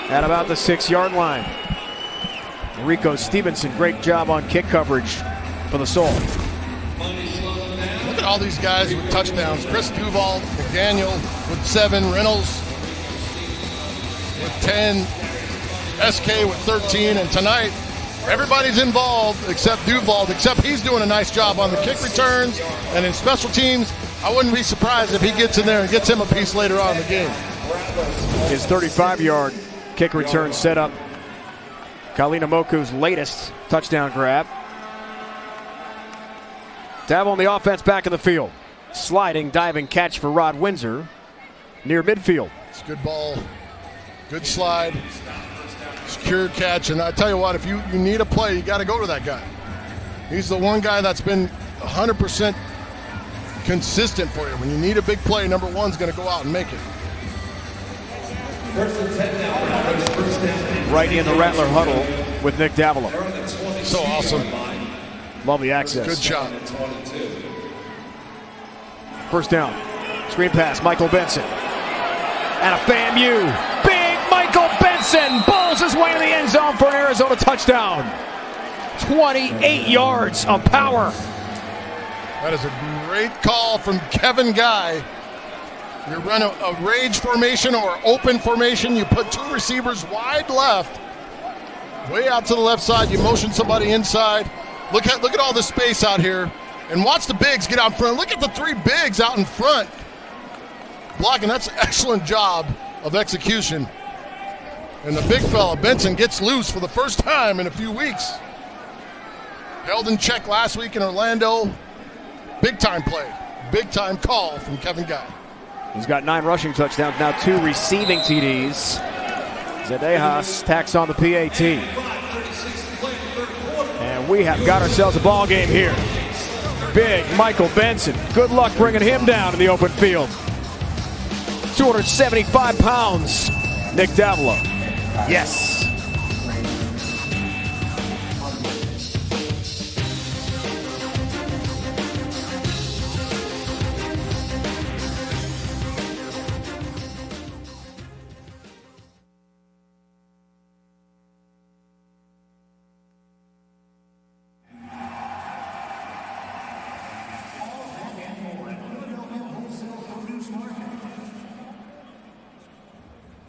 at about the 6-yard line. Rico Stevenson, great job on kick coverage for the Soul. Look at all these guys with touchdowns. Chris Duval, McDaniel with 7, Reynolds with 10, SK with 13, and tonight everybody's involved except Duval, except he's doing a nice job on the kick returns and in special teams. I wouldn't be surprised if he gets in there and gets him a piece later on in the game. His 35-yard kick return set up Kaulina Moku's latest touchdown grab. Dalzell on the offense back in the field. Sliding, diving catch for Rod Windsor near midfield. It's a good ball. Good slide. Secure catch. And I tell you what, if you need a play, you got to go to that guy. He's the one guy that's been 100% consistent for you. When you need a big play, number one's going to go out and make it. Right in the Rattler huddle with Nick Dalzell. So awesome. Love the access. Good shot. First down. Screen pass, Michael Benson. And a FAMU. Big Michael Benson bowls his way to the end zone for an Arizona touchdown. 28 yards of power. That is a great call from Kevin Guy. You run a rage formation or open formation. You put two receivers wide left, way out to the left side. You motion somebody inside. Look at all the space out here. And watch the bigs get out in front. Look at the three bigs out in front. Blocking, that's an excellent job of execution. And the big fella, Benson, gets loose for the first time in a few weeks. Held in check last week in Orlando. Big time play. Big time call from Kevin Guy. He's got 9 rushing touchdowns, now 2 receiving TDs. Zendejas tacks on the PAT. And we have got ourselves a ball game here. Big Michael Benson. Good luck bringing him down in the open field. 275 pounds. Nick Dalzell. Yes.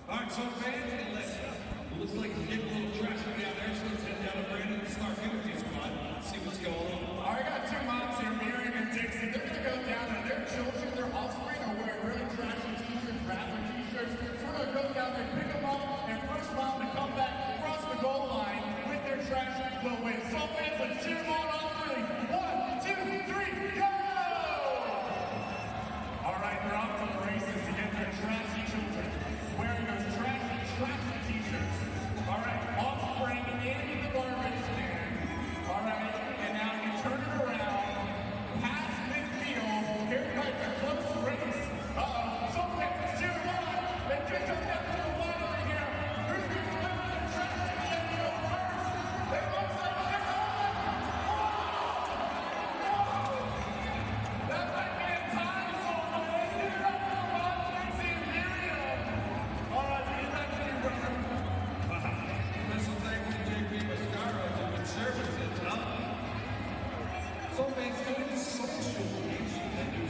Alright, so fans, it looks like you're getting a little traction down there, so let's head down to Brandon and start with your squad. See what's going on. I got two moms here, Miriam and Dixie. They're gonna go down and their children, their offspring are wearing really trashy t-shirts, Rattler t-shirts. So we're gonna go down there, pick them up, and first mom to come back across the goal line with their trash will win. So fans, let's cheer them on 3. 1, 2, 3, go! Alright, they're off to the races to get their trashy children wearing those trashy t-shirts. Alright, offspring into the garbage can. Alright, and now you turn it around, past midfield. Here comes a close race. Uh-oh, so fans, cheer them on. And just come down to the line over here. Who's going to come with the trashy t-shirt first? It looks like it's on. That might be a tie, so let's get it up to the ball. Dixie and Miriam. All right, get back to your brother. Special thanks to JP Mascaro and the services, huh? So thanks to the social media that do.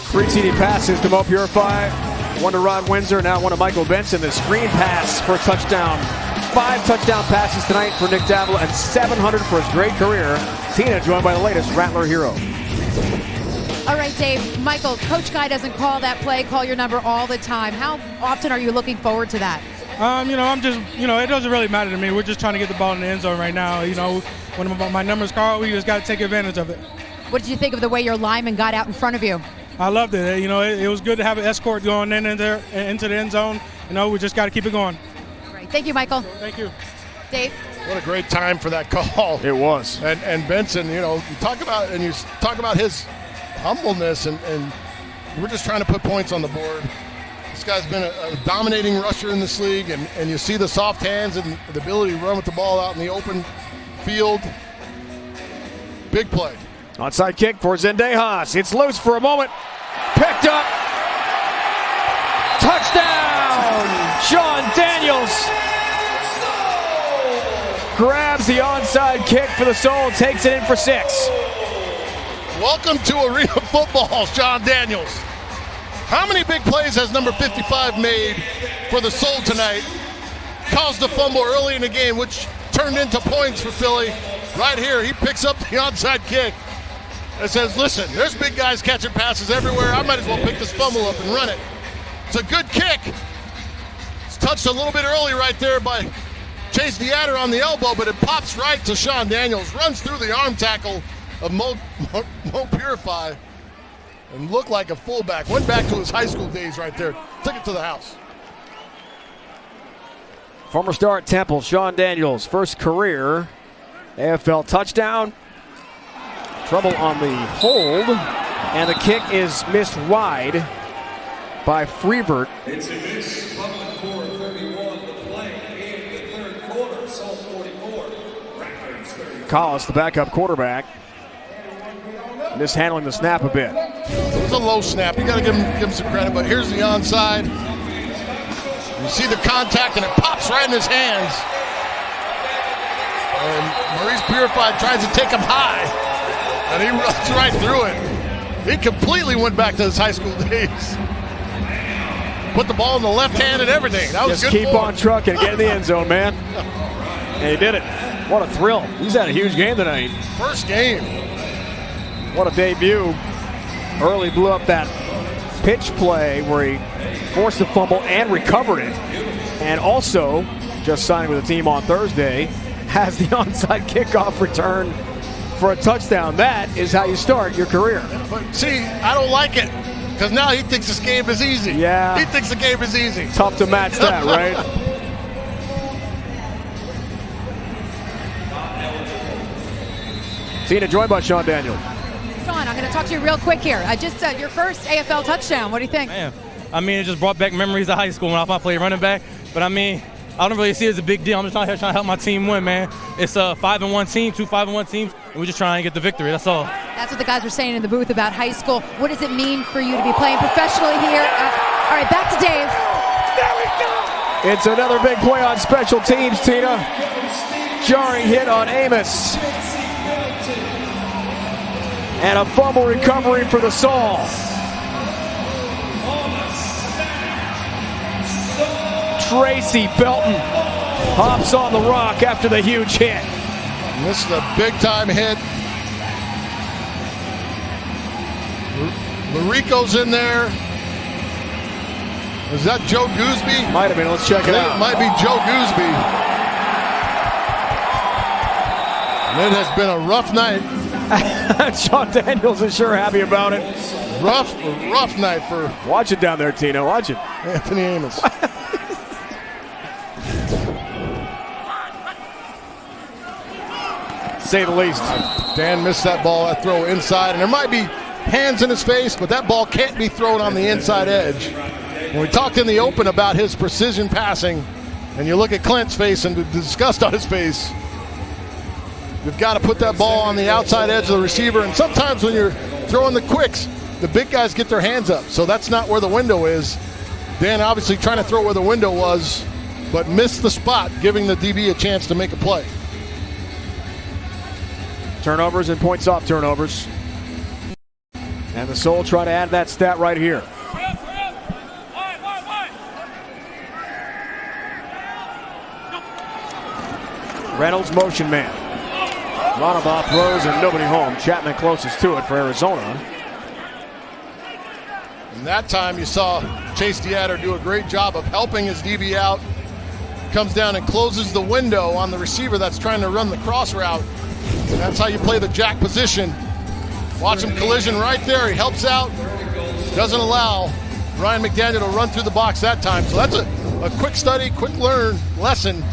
Three TD passes to Mo Purify. One to Rod Windsor, now one to Michael Benson. The screen pass for a touchdown. 5 touchdown passes tonight for Nick Dalzell and 700 for his great career. Tina joined by the latest Rattler hero. All right, Dave. Michael, Coach Guy doesn't call that play, call your number all the time. How often are you looking forward to that? I'm just, it doesn't really matter to me. We're just trying to get the ball in the end zone right now. When my number's called, we just got to take advantage of it. What did you think of the way your lineman got out in front of you? I loved it. It was good to have an escort going into the end zone. We just got to keep it going. All right. Thank you, Michael. Thank you. Dave? What a great time for that call. It was. And Benson, you talk about his humbleness, and we're just trying to put points on the board. This guy's been a dominating rusher in this league, and you see the soft hands and the ability to run with the ball out in the open field. Big play. Onside kick for Zendejas. It's loose for a moment. Picked up. Touchdown! Sean Daniels grabs the onside kick for the Soul, takes it in for 6. Welcome to Arena Football, Sean Daniels. How many big plays has number 55 made for the Soul tonight? Caused a fumble early in the game, which turned into points for Philly. Right here, he picks up the onside kick and says, listen, there's big guys catching passes everywhere. I might as well pick this fumble up and run it. It's a good kick. It's touched a little bit early right there by Chase DeAdder on the elbow, but it pops right to Sean Daniels, runs through the arm tackle of Mo Purify, and looked like a fullback. Went back to his high school days right there. Took it to the house. Former star at Temple, Sean Daniels, first career AFL touchdown. Trouble on the hold, and the kick is missed wide by Freebert. It's a miss. Public 4:31 to play in the third quarter. Salt 44. Rattlers 30. Collis, the backup quarterback, mishandling the snap a bit. It was a low snap. You got to give him some credit, but here's the onside. You see the contact, and it pops right in his hands. And Maurice Purified tries to take him high, and he runs right through it. He completely went back to his high school days. Put the ball in the left hand and everything. That was Just good keep form. on trucking and get in the end zone, man. And he did it. What a thrill. He's had a huge game tonight. First game. What a debut. Early blew up that pitch play where he forced the fumble and recovered it. And also, just signing with the team on Thursday, has the onside kickoff return for a touchdown. That is how you start your career. But see, I don't like it, because now he thinks this game is easy. Yeah. He thinks the game is easy. Tough to match that, right? Tina, joined by Sean Daniels. Sean, I'm going to talk to you real quick here. I just said your first AFL touchdown. What do you think? Man, I mean, it just brought back memories of high school when I played running back. But I mean, I don't really see it as a big deal. I'm just trying to help my team win, man. It's a 5-1 team, 2 5-1 teams, and we're just trying to get the victory. That's all. That's what the guys were saying in the booth about high school. What does it mean for you to be playing professionally here? All right, back to Dave. There we go. It's another big play on special teams, Tina. Jarring hit on Amos. And a fumble recovery for the Soul. Tracy Belton hops on the rock after the huge hit. And this is a big-time hit. Larico's in there. Is that Joe Gooseby? Might have been. Let's check it out. It might be Joe Gooseby. And it has been a rough night. Sean Daniels is sure happy about it. Rough night for... Watch it down there, Tino. Watch it. Anthony Amos. Say the least. Dan missed that ball, that throw inside, and there might be hands in his face, but that ball can't be thrown on the inside edge. When we talked in the open about his precision passing, and you look at Clint's face and the disgust on his face, you've got to put that ball on the outside edge of the receiver, and sometimes when you're throwing the quicks, the big guys get their hands up, so that's not where the window is. Dan obviously trying to throw where the window was, but missed the spot, giving the DB a chance to make a play. Turnovers and points off turnovers. And the Soul try to add that stat right here. Reynolds motion man. Ronabaugh throws and nobody home. Chapman closest to it for Arizona. And that time you saw Chase DeAdder do a great job of helping his DB out. Comes down and closes the window on the receiver that's trying to run the cross route. And that's how you play the jack position. Watch him collision right there. He helps out. Doesn't allow Ryan McDaniel to run through the box that time. So that's a quick study, quick learn lesson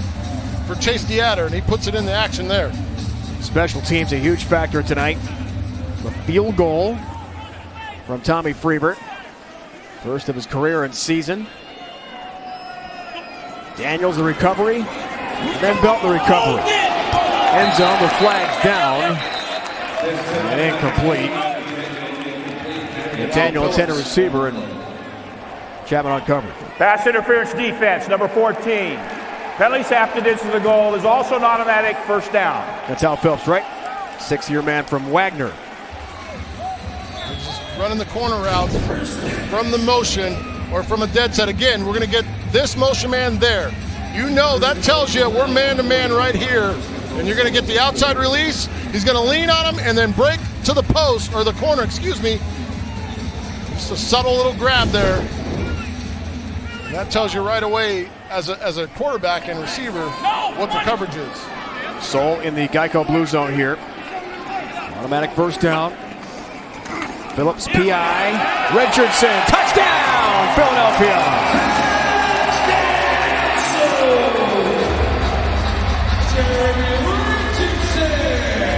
for Chase DeAdder, and he puts it into action there. Special teams a huge factor tonight. The field goal from Tommy Freebert. First of his career and season. Daniels the recovery. And then Belton the recovery. End zone, the flag's down. And incomplete. And Daniel intended receiver and Chapman uncovered. Pass interference defense, number 14. Penalties have to distance the goal is also an automatic first down. That's Al Phelps, right? 6-year man from Wagner. running the corner route from the motion or from a dead set. Again, we're going to get this motion man there. You know that tells you we're man-to-man right here, and you're going to get the outside release. He's going to lean on him and then break to the post, or the corner, excuse me. Just a subtle little grab there. And that tells you right away as a quarterback and receiver what the coverage is. Soul in the Geico blue zone here. Automatic first down. Phillips, PI. Richardson, touchdown, Philadelphia.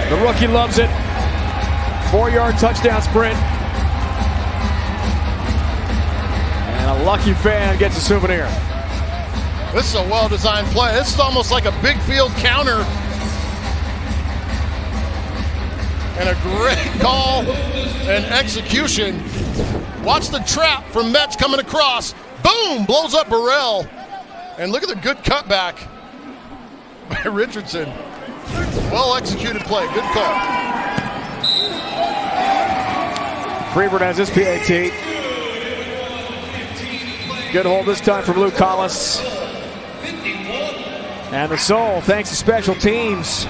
The rookie loves it. 4-yard touchdown sprint. And a lucky fan gets a souvenir. This is a well-designed play. This is almost like a big field counter. And a great call and execution. Watch the trap from Metz coming across. Boom! Blows up Burrell. And look at the good cutback by Richardson. Well-executed play. Good call. Freeburg has his PAT. Good hold this time from Luke Collis. And the Soul, thanks to special teams.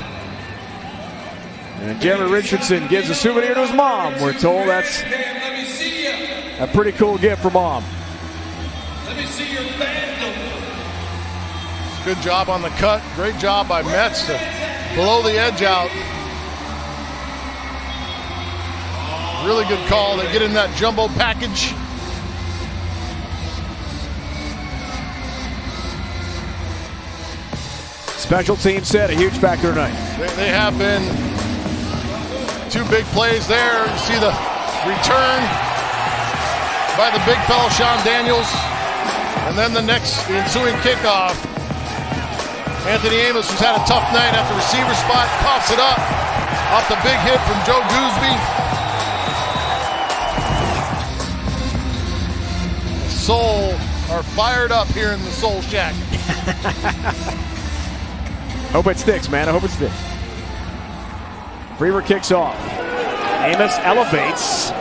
And Jeremy Richardson gives a souvenir to his mom. We're told that's a pretty cool gift for mom. Good job on the cut. Great job by Metz to blow the edge out. Really good call. They get in that jumbo package. Special teams said a huge factor tonight. They have been. Two big plays there. You see the return by the big fellow Sean Daniels. And then the ensuing kickoff. Anthony Amos, who's had a tough night at the receiver spot, coughs it up off the big hit from Joe Gooseby. The Soul are fired up here in the Soul Shack. Hope it sticks, man. I hope it sticks. Freeburg kicks off. Amos elevates.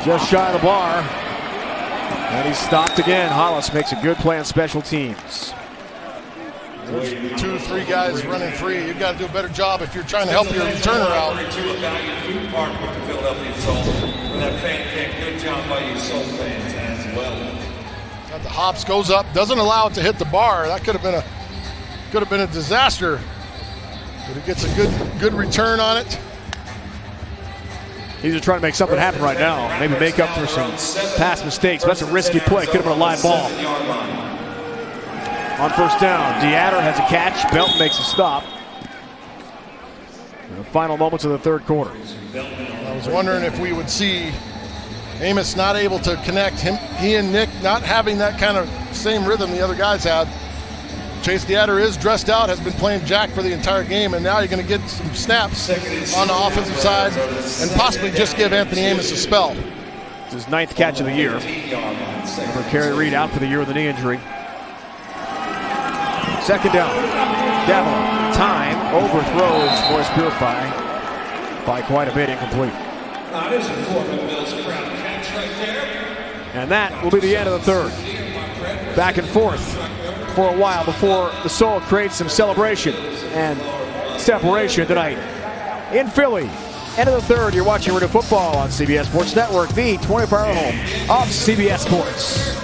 Just shy of the bar. And he's stopped again. Hollis makes a good play on special teams. There's 2-3 guys running free. You've got to do a better job if you're trying to help your returner out. Good job by you Soul fans as well. Got the hops, goes up, doesn't allow it to hit the bar. That could have been a disaster. But it gets a good return on it. He's just trying to make something happen right now. Maybe make up for some past mistakes. That's a risky play. Could have been a live ball. On first down, DeAdder has a catch. Belton makes a stop. In the final moments of the third quarter. I was wondering if we would see Amos not able to connect. He and Nick not having that kind of same rhythm the other guys had. Chase DeAdder is dressed out, has been playing jack for the entire game, and now you're going to get some snaps on the offensive side and possibly just give Anthony Amos a spell. It's his 9th catch of the year. Remember, Kerry Reed out for the year with a knee injury. Second down. Davila, time, overthrows Morris Purify by quite a bit, incomplete. And that will be the end of the third. Back and forth for a while before the Soul creates some celebration and separation tonight in Philly. End of the third, you're watching Arena Football on CBS Sports Network, the 24-hour home of CBS Sports.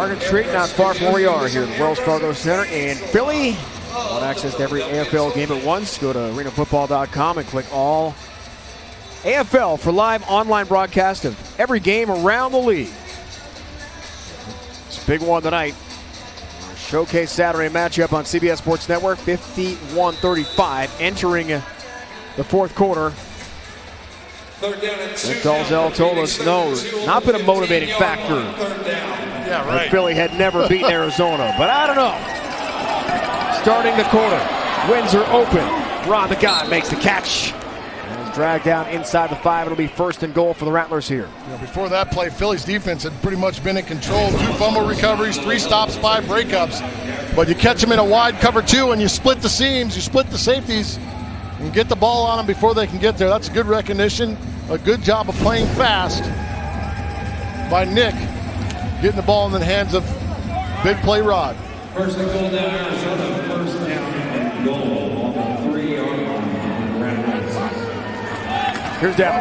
Market Street, not far from where we are here at the Wells Fargo Center in Philly. Want access to every AFL game at once? Go to arenafootball.com and click all AFL for live online broadcast of every game around the league. It's a big one tonight. Our Showcase Saturday matchup on CBS Sports Network, 51-35, entering the fourth quarter. Clint Dalzell told us no, not been a motivating factor. Yeah, right. Philly had never beaten Arizona, but I don't know. Starting the quarter, Windsor open. Ron the God makes the catch. And is dragged down inside the 5. It'll be first and goal for the Rattlers here. Before that play, Philly's defense had pretty much been in control. 2 fumble recoveries, 3 stops, 5 breakups. But you catch them in a wide cover 2 and you split the seams, you split the safeties, and get the ball on them before they can get there. That's a good recognition. A good job of playing fast by Nick, getting the ball in the hands of big play Rod. First and goal down Arizona, first down and goal on the 3-yard line. Rattlers. Here's Devil.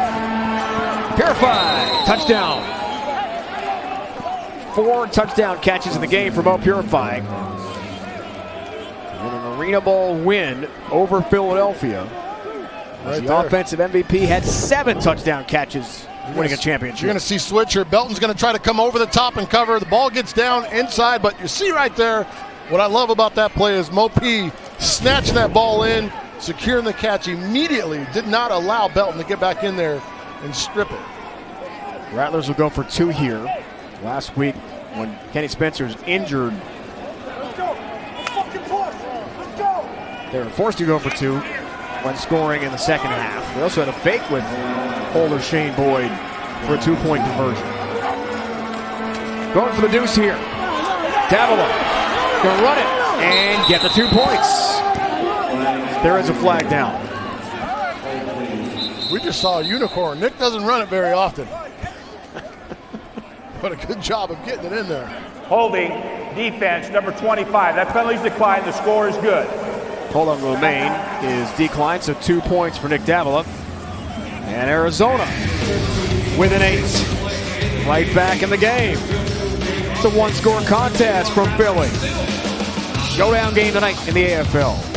Purify, touchdown. 4 touchdown catches in the game for Mo Purify. And an Arena Bowl win over Philadelphia. Right the there. Offensive MVP had 7 touchdown catches winning a championship. You're going to see switcher. Belton's going to try to come over the top and cover. The ball gets down inside, but you see right there, what I love about that play is Mo P snatching that ball in, securing the catch immediately. Did not allow Belton to get back in there and strip it. Rattlers will go for 2 here. Last week, when Kenny Spencer's injured, they were forced to go for 2 when scoring in the second half. They also had a fake with holder Shane Boyd for a 2-point conversion. Going for the deuce here. Davila gonna run it and get the 2 points. There is a flag down. We just saw a unicorn. Nick doesn't run it very often. But a good job of getting it in there. Holding defense, number 25. That penalty's declined. The score is good. Hold on, remain is declined, so 2 points for Nick Davila. And Arizona with an 8. Right back in the game. It's a 1-score contest from Philly. Showdown game tonight in the AFL.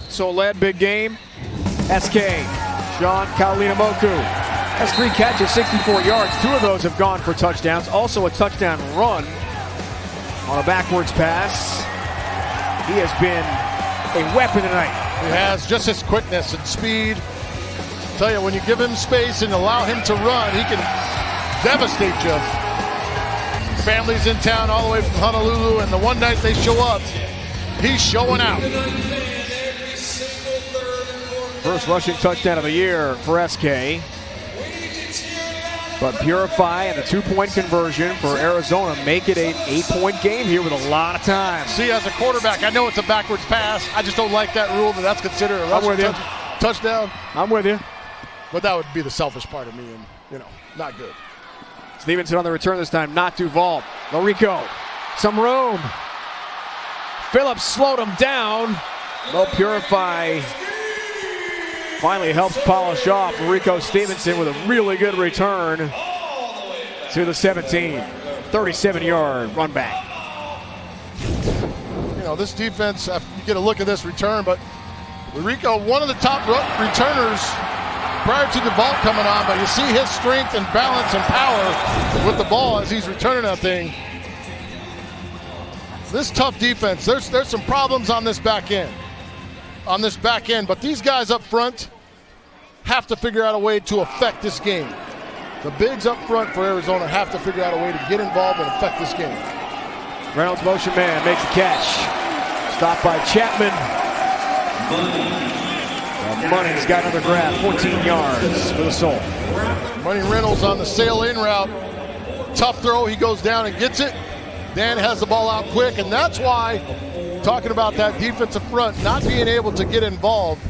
So led big game. SK, Sean Kaulinamoku has 3 catches, 64 yards. 2 of those have gone for touchdowns. Also a touchdown run on a backwards pass. He has been a weapon tonight. He has just his quickness and speed. Tell you, when you give him space and allow him to run, he can devastate you. Families in town all the way from Honolulu, and the one night they show up, he's showing out. First rushing touchdown of the year for SK. But Purify and the 2-point conversion for Arizona make it an 8-point game here with a lot of time. See, as a quarterback, I know it's a backwards pass. I just don't like that rule that's considered a rushing touchdown. I'm with you. But that would be the selfish part of me, and, not good. Stevenson on the return this time, not Duval. Larico, some room. Phillips slowed him down. Well, Purify finally helps polish off Rico Stevenson with a really good return to the 17. 37-yard run back. This defense, you get a look at this return, but Rico, one of the top returners prior to the ball coming on, but you see his strength and balance and power with the ball as he's returning that thing. This tough defense, there's some problems on this back end. But these guys up front have to figure out a way to affect this game. The bigs up front for Arizona have to figure out a way to get involved and affect this game. Reynolds motion man makes the catch. Stopped by Chapman. Money's got another grab, 14 yards for the Soul. Money Reynolds on the sail-in route. Tough throw, he goes down and gets it. Dan has the ball out quick, and that's why, talking about that defensive front, not being able to get involved,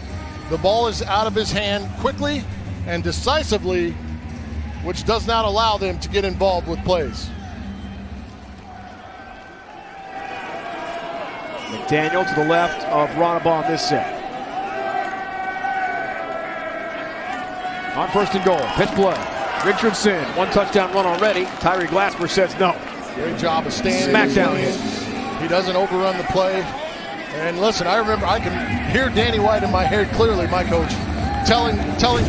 the ball is out of his hand quickly and decisively, which does not allow them to get involved with plays. McDaniel to the left of Ronaba on this set. On first and goal, pitch play. Richardson, 1 touchdown run already. Tyree Glasper says no. Great job of standing. Smackdown hit. He doesn't overrun the play. And listen, I remember, I can hear Danny White in my head clearly, my coach, telling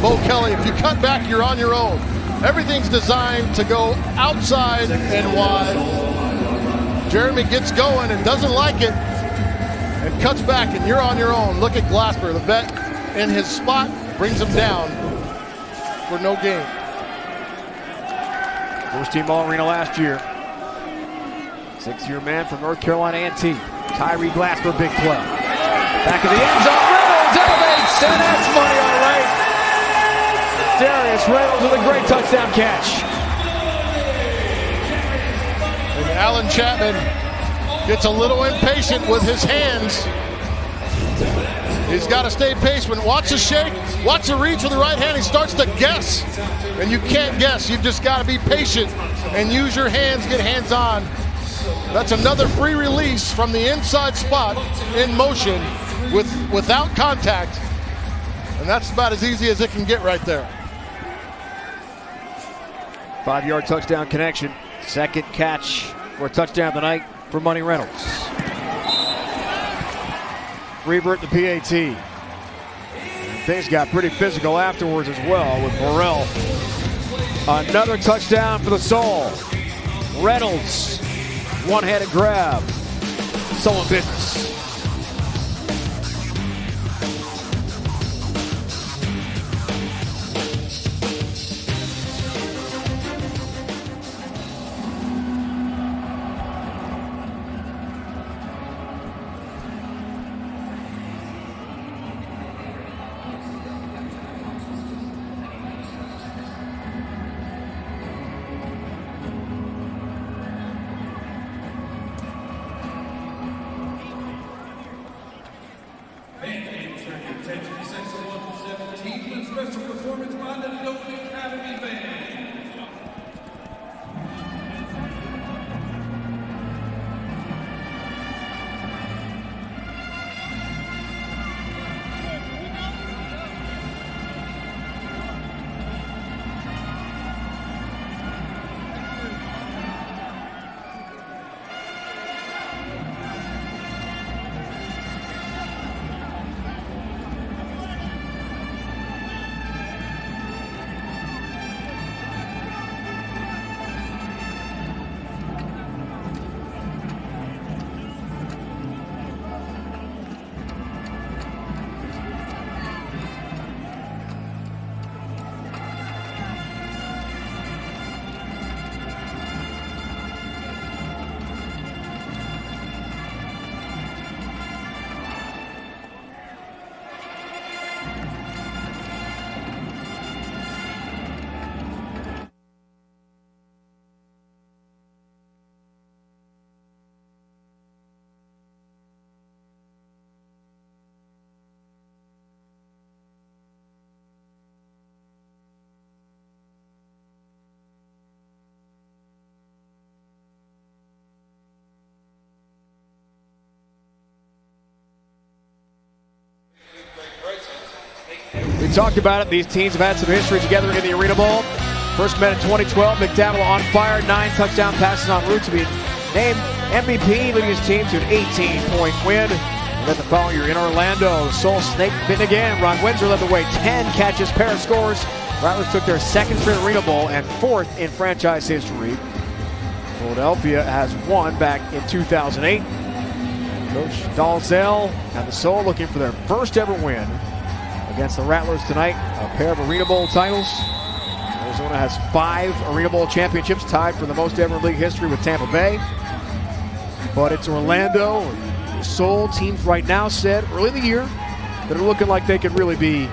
Bo Kelly, if you cut back, you're on your own. Everything's designed to go outside and wide. Jeremy gets going and doesn't like it and cuts back, and you're on your own. Look at Glasper, the vet, in his spot, brings him down for no gain. First team All-Arena last year. 6-year man from North Carolina A&T. Tyree Glasper, big play. Back of the end zone, Reynolds elevates, and that's money all right. Darius Reynolds with a great touchdown catch. And Alan Chapman gets a little impatient with his hands. He's got to stay patient. Watch the shake, watch the reach with the right hand. He starts to guess, and you can't guess. You've just got to be patient and use your hands, get hands-on. That's another free release from the inside spot in motion without contact, and that's about as easy as it can get right there. 5-yard touchdown connection. Second catch for a touchdown tonight for Money Reynolds. Revert the PAT. And things got pretty physical afterwards as well with Morrell. Another touchdown for the Soul. Reynolds, one-handed grab. Soul in business. We talked about it. These teams have had some history together in the Arena Bowl. First met in 2012. McDowell on fire. 9 touchdown passes en route to be named MVP, leading his team to an 18-point win. And then the following year in Orlando, Soul Snake bitten again. Ron Windsor led the way. 10 catches, pair of scores. Rattlers took their second straight Arena Bowl and 4th in franchise history. Philadelphia has won back in 2008. Coach Dalzell and the Soul looking for their first ever win against the Rattlers tonight. A pair of Arena Bowl titles. Arizona has 5 Arena Bowl championships, tied for the most ever in league history with Tampa Bay. But it's Orlando. The Soul teams right now said early in the year that are looking like they could really be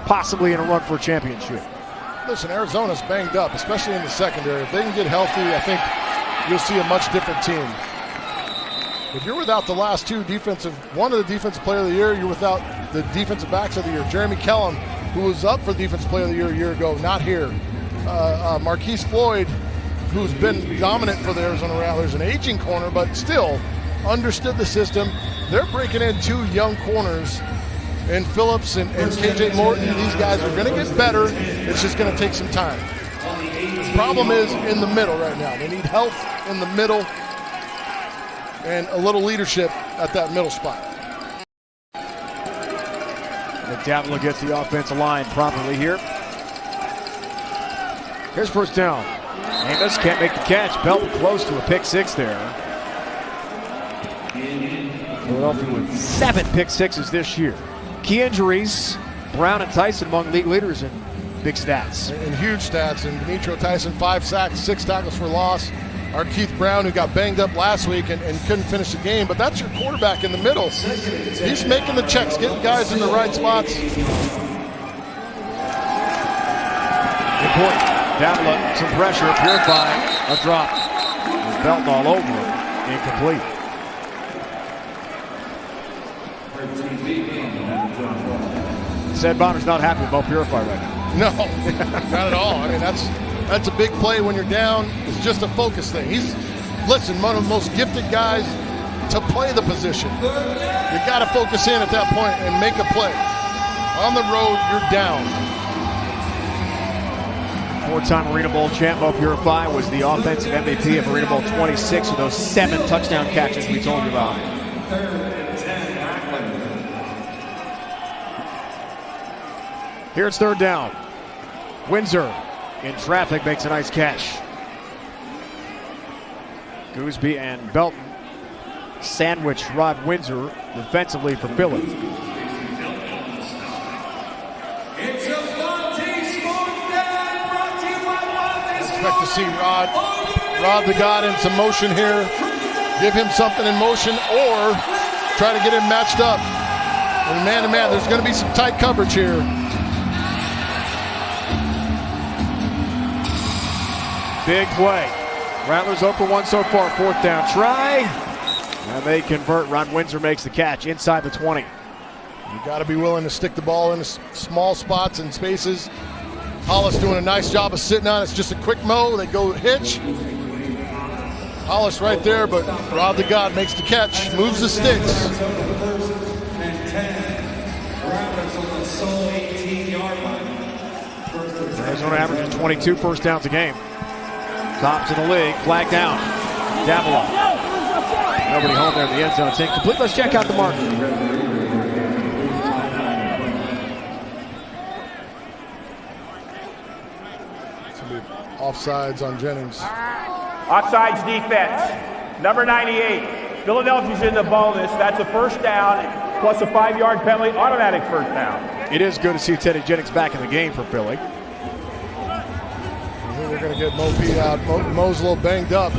possibly in a run for a championship. Listen, Arizona's banged up, especially in the secondary. If they can get healthy, I think you'll see a much different team. If you're without the last 2 one of the defensive player of the year, you're without the defensive backs of the year. Jeremy Kellum, who was up for defensive player of the year a year ago, not here. Marquise Floyd, who's been dominant for the Arizona Rattlers, an aging corner, but still understood the system. They're breaking in 2 young corners, and Phillips and KJ Morton. These guys are going to get better. It's just going to take some time. The problem is in the middle right now. They need health in the middle and a little leadership at that middle spot. McDowell gets the offensive line properly here. Here's first down. Amos can't make the catch. Belton close to a pick 6 there. Philadelphia with 7 pick 6s this year. Key injuries, Brown and Tyson among league leaders in big stats. And huge stats. And Demetrio Tyson, 5 sacks, 6 tackles for loss. Our Keith Brown, who got banged up last week and couldn't finish the game. But that's your quarterback in the middle. He's making the checks, getting guys in the right spots. Important. Davila, some pressure, Purify, a drop. Belton all over him, incomplete. Said Bonner's not happy with Mo Purify right now. No, not at all. I mean, that's a big play when you're down. It's just a focus thing. He's, listen, one of the most gifted guys to play the position. You got to focus in at that point and make a play. On the road, you're down. 4-time Arena Bowl champ Mo Purify was the offensive MVP of Arena Bowl 26 with those 7 touchdown catches we told you about. Here it's 3rd down. Windsor in traffic makes a nice catch. Gooseby and Belton sandwich Rod Windsor defensively for Philly. Expect to see Rod the God in some motion here. Give him something in motion or try to get him matched up. And man to man, there's going to be some tight coverage here. Big play. Rattlers 0 for 1 so far. 4th down try. And they convert. Ron Windsor makes the catch inside the 20. You got to be willing to stick the ball in small spots and spaces. Hollis doing a nice job of sitting on it. It's just a quick mow. They go hitch. Hollis right there, but Rod the God makes the catch. Moves the sticks. Arizona averages 22 first downs a game. Tops in the league, flag down. Davila. Nobody home there in the end zone. It's incomplete. Let's check out the mark. Offsides on Jennings. Offsides defense. Number 98. Philadelphia's in the bonus. That's a first down plus a 5-yard penalty, automatic first down. It is good to see Teddy Jennings back in the game for Philly. They're going to get Mo P out. Mo's a little banged up.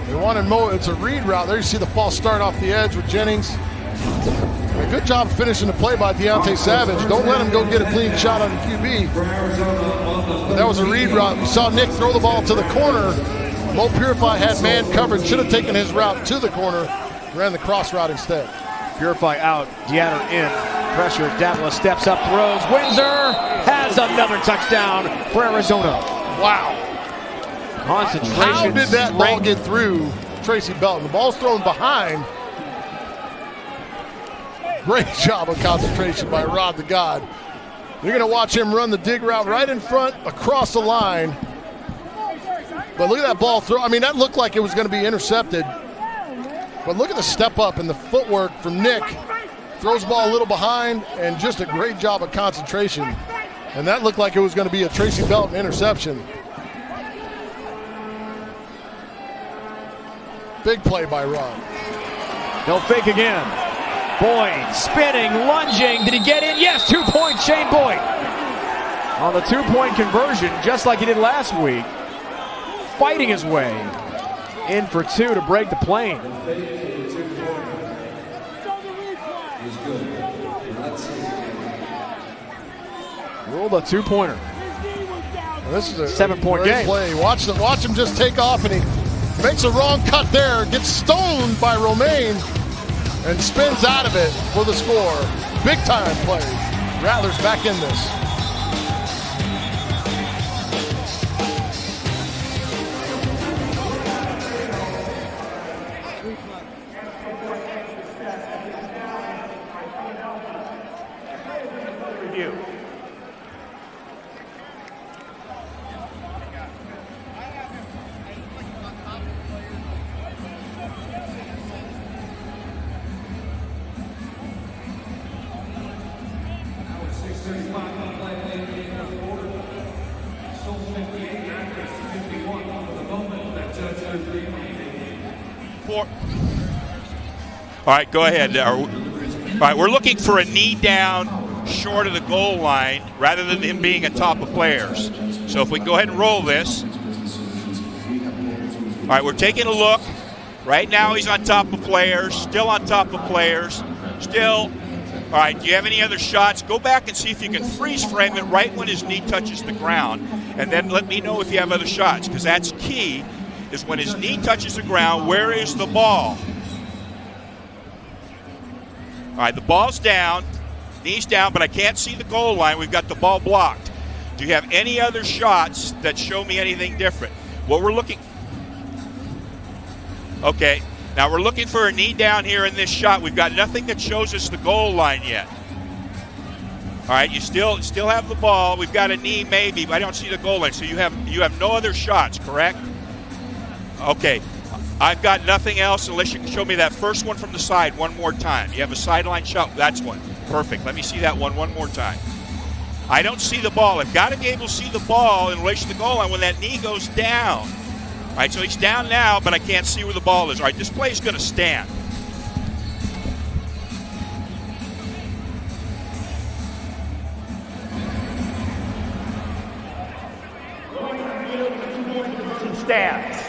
They wanted Mo. It's a read route. There you see the false start off the edge with Jennings. A good job finishing the play by Deontay Savage. Don't let him go get a clean shot on the QB. But that was a read route. We saw Nick throw the ball to the corner. Mo Purify had man covered. Should have taken his route to the corner. Ran the cross route instead. Purify out. Deanna in. Pressure. Davila steps up, throws. Windsor has another touchdown for Arizona. Wow. Concentration. How did that ball get through Tracy Belton? The ball's thrown behind. Great job of concentration by Rod the God. You're going to watch him run the dig route right in front, across the line. But look at that ball throw. I mean, that looked like it was going to be intercepted. But look at the step up and the footwork from Nick. Throws the ball a little behind, and just a great job of concentration. And that looked like it was going to be a Tracy Belton interception. Big play by Rod. They'll fake again. Boyd spinning, lunging. Did he get in? Yes, 2 points, Shane Boyd. On the 2-point conversion, just like he did last week. Fighting his way in for 2 to break the plane. Ruled a 2-pointer. This is a 7-point great game. play. Watch him just take off, and he makes a wrong cut there, gets stoned by Romaine, and spins out of it for the score. Big time play. Rattlers back in this. Review. All right, go ahead. All right, we're looking for a knee down short of the goal line rather than him being on top of players. So if we go ahead and roll this. All right, we're taking a look. Right now he's on top of players, still on top of players, still. All right, do you have any other shots? Go back and see if you can freeze frame it right when his knee touches the ground, and then let me know if you have other shots, because that's key, is when his knee touches the ground, where is the ball? All right, the ball's down, knee's down, but I can't see the goal line. We've got the ball blocked. Do you have any other shots that show me anything different? What we're looking. Okay, now we're looking for a knee down here in this shot. We've got nothing that shows us the goal line yet. All right, you still have the ball. We've got a knee maybe, but I don't see the goal line. So you have no other shots, correct? Okay. I've got nothing else unless you can show me that first one from the side one more time. You have a sideline shot. That's one. Perfect. Let me see that one more time. I don't see the ball. I've got to be able to see the ball in relation to the goal line when that knee goes down. All right, so he's down now, but I can't see where the ball is. All right, this play is going to stand. Stands.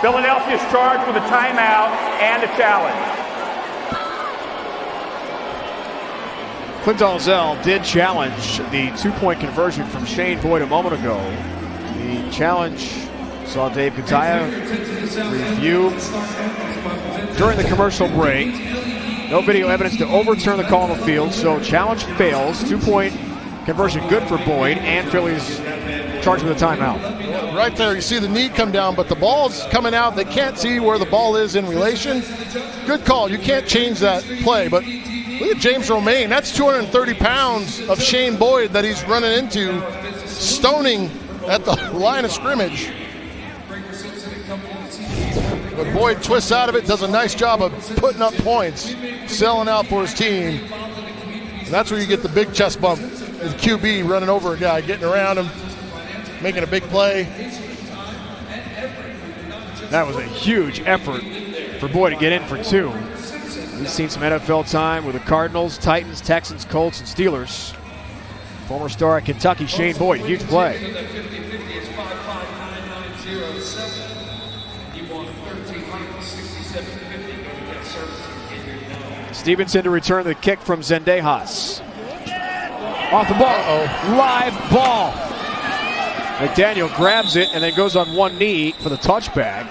Philadelphia's charged with a timeout and a challenge. Clint Dalzell did challenge the 2-point conversion from Shane Boyd a moment ago. The challenge saw Dave Kataya review during the commercial break. No video evidence to overturn the call on the field, so challenge fails. 2-point conversion good for Boyd, and Philly's charged with a timeout. Right there, you see the knee come down, but the ball's coming out. They can't see where the ball is in relation. Good call. You can't change that play, but look at James Romaine. That's 230 pounds of Shane Boyd that he's running into, stoning at the line of scrimmage. But Boyd twists out of it, does a nice job of putting up points, selling out for his team. And that's where you get the big chest bump. The QB running over a guy, getting around him, making a big play. That was a huge effort for Boyd to get in for 2. We've seen some NFL time with the Cardinals, Titans, Texans, Colts, and Steelers. Former star at Kentucky, Shane Boyd, huge play. Stevenson to return the kick from Zendejas. Off the ball. Live ball. McDaniel grabs it and then goes on one knee for the touchback.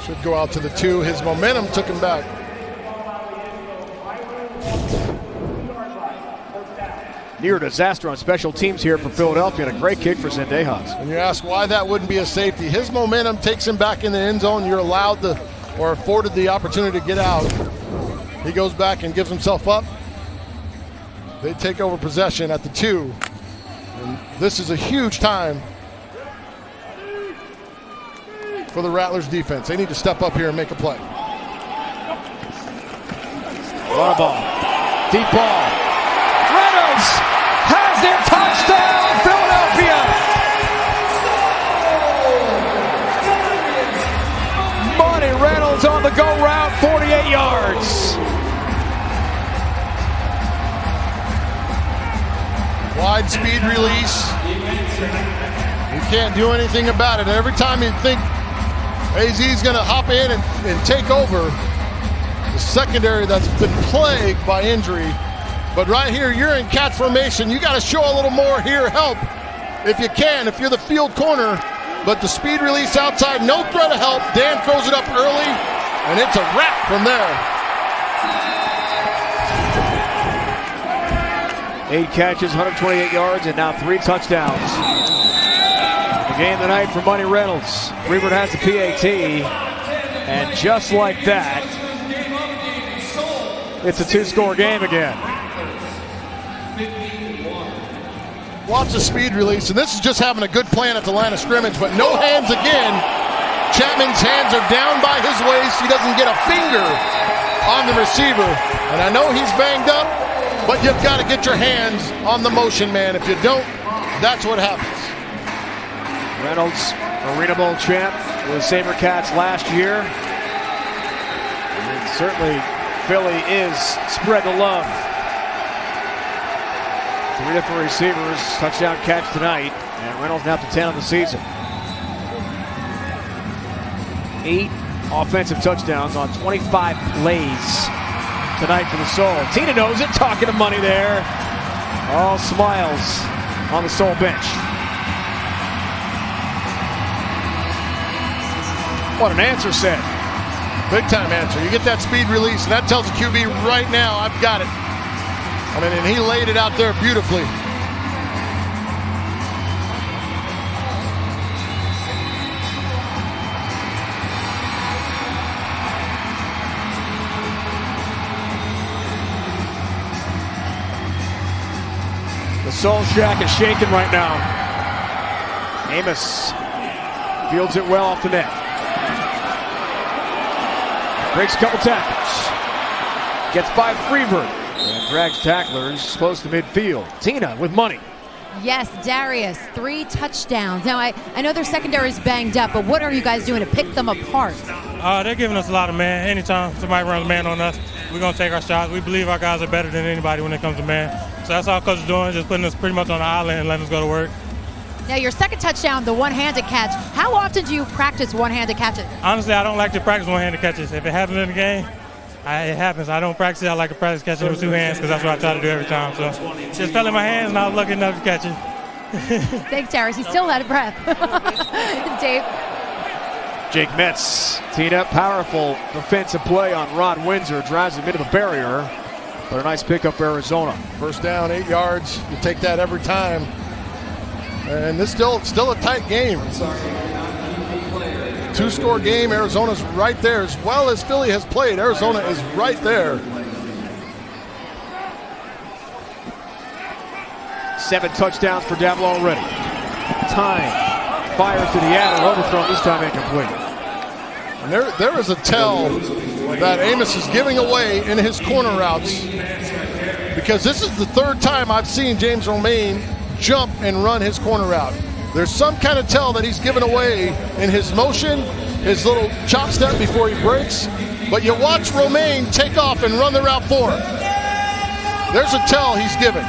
Should go out to the 2. His momentum took him back. Near disaster on special teams here for Philadelphia, and a great kick for Zendejas. And you ask why that wouldn't be a safety. His momentum takes him back in the end zone. You're allowed to or afforded the opportunity to get out. He goes back and gives himself up. They take over possession at the 2. And this is a huge time for the Rattlers defense. They need to step up here and make a play. Run ball. Deep ball. Reynolds has it. Touchdown, Philadelphia. Monty Reynolds on the go route, 48 yards. Wide speed release. You can't do anything about it. Every time you think AZ's going to hop in and take over, the secondary that's been plagued by injury. But right here, you're in catch formation. You got to show a little more here, help if you can, if you're the field corner. But the speed release outside, no threat of help. Dan throws it up early, and it's a wrap from there. 8 catches, 128 yards, and now 3 touchdowns. The game tonight for Monty Reynolds. Freeburg has the PAT, and just like that, it's a 2-score game again. Lots of speed release, and this is just having a good plan at the line of scrimmage, but no hands again. Chapman's hands are down by his waist. He doesn't get a finger on the receiver, and I know he's banged up, but you've got to get your hands on the motion man. If you don't, that's what happens. Reynolds, Arena Bowl champ with SaberCats last year. And certainly Philly is spread the love. 3 different receivers, touchdown catch tonight, and Reynolds now up to 10 on the season. 8 offensive touchdowns on 25 plays tonight for the Soul. Tina knows it, talking to Money there. All smiles on the Soul bench. What an answer set. Big time answer. You get that speed release, and that tells the QB right now, I've got it. I mean, and he laid it out there beautifully. The Soul Shack is shaking right now. Amos fields it well off the net. Breaks a couple tackles. Gets by Freeburg. And drags tacklers close to midfield. Tina with Money. Yes, Darius, 3 touchdowns. Now, I know their secondary is banged up, but what are you guys doing to pick them apart? They're giving us a lot of man. Anytime somebody runs man on us, we're going to take our shots. We believe our guys are better than anybody when it comes to man. So that's all coach is doing, just putting us pretty much on the island and letting us go to work. Now, your second touchdown, the one-handed catch. How often do you practice one-handed catches? Honestly, I don't like to practice one-handed catches. If it happens in the game, it happens. I don't practice it. I like to practice catching with 2 hands because that's what I try to do every time. So just fell in my hands and I was lucky enough to catch it. Thanks, Darius. He's still out of breath. Dave. Jake Metz, teed up, powerful defensive play on Rod Windsor, drives him into the barrier. But a nice pickup for Arizona. First down, 8 yards. You take that every time. And this still a tight game. 2-score game. Arizona's right there. As well as Philly has played, Arizona is right there. 7 touchdowns for Davila already. Time fires to the adder, overthrown, this time incomplete. And there is a tell that Amos is giving away in his corner routes, because this is the 3rd time I've seen James Romaine jump and run his corner route. There's some kind of tell that he's given away in his motion, his little chop step before he breaks. But you watch Romaine take off and run the route 4. There's a tell he's given.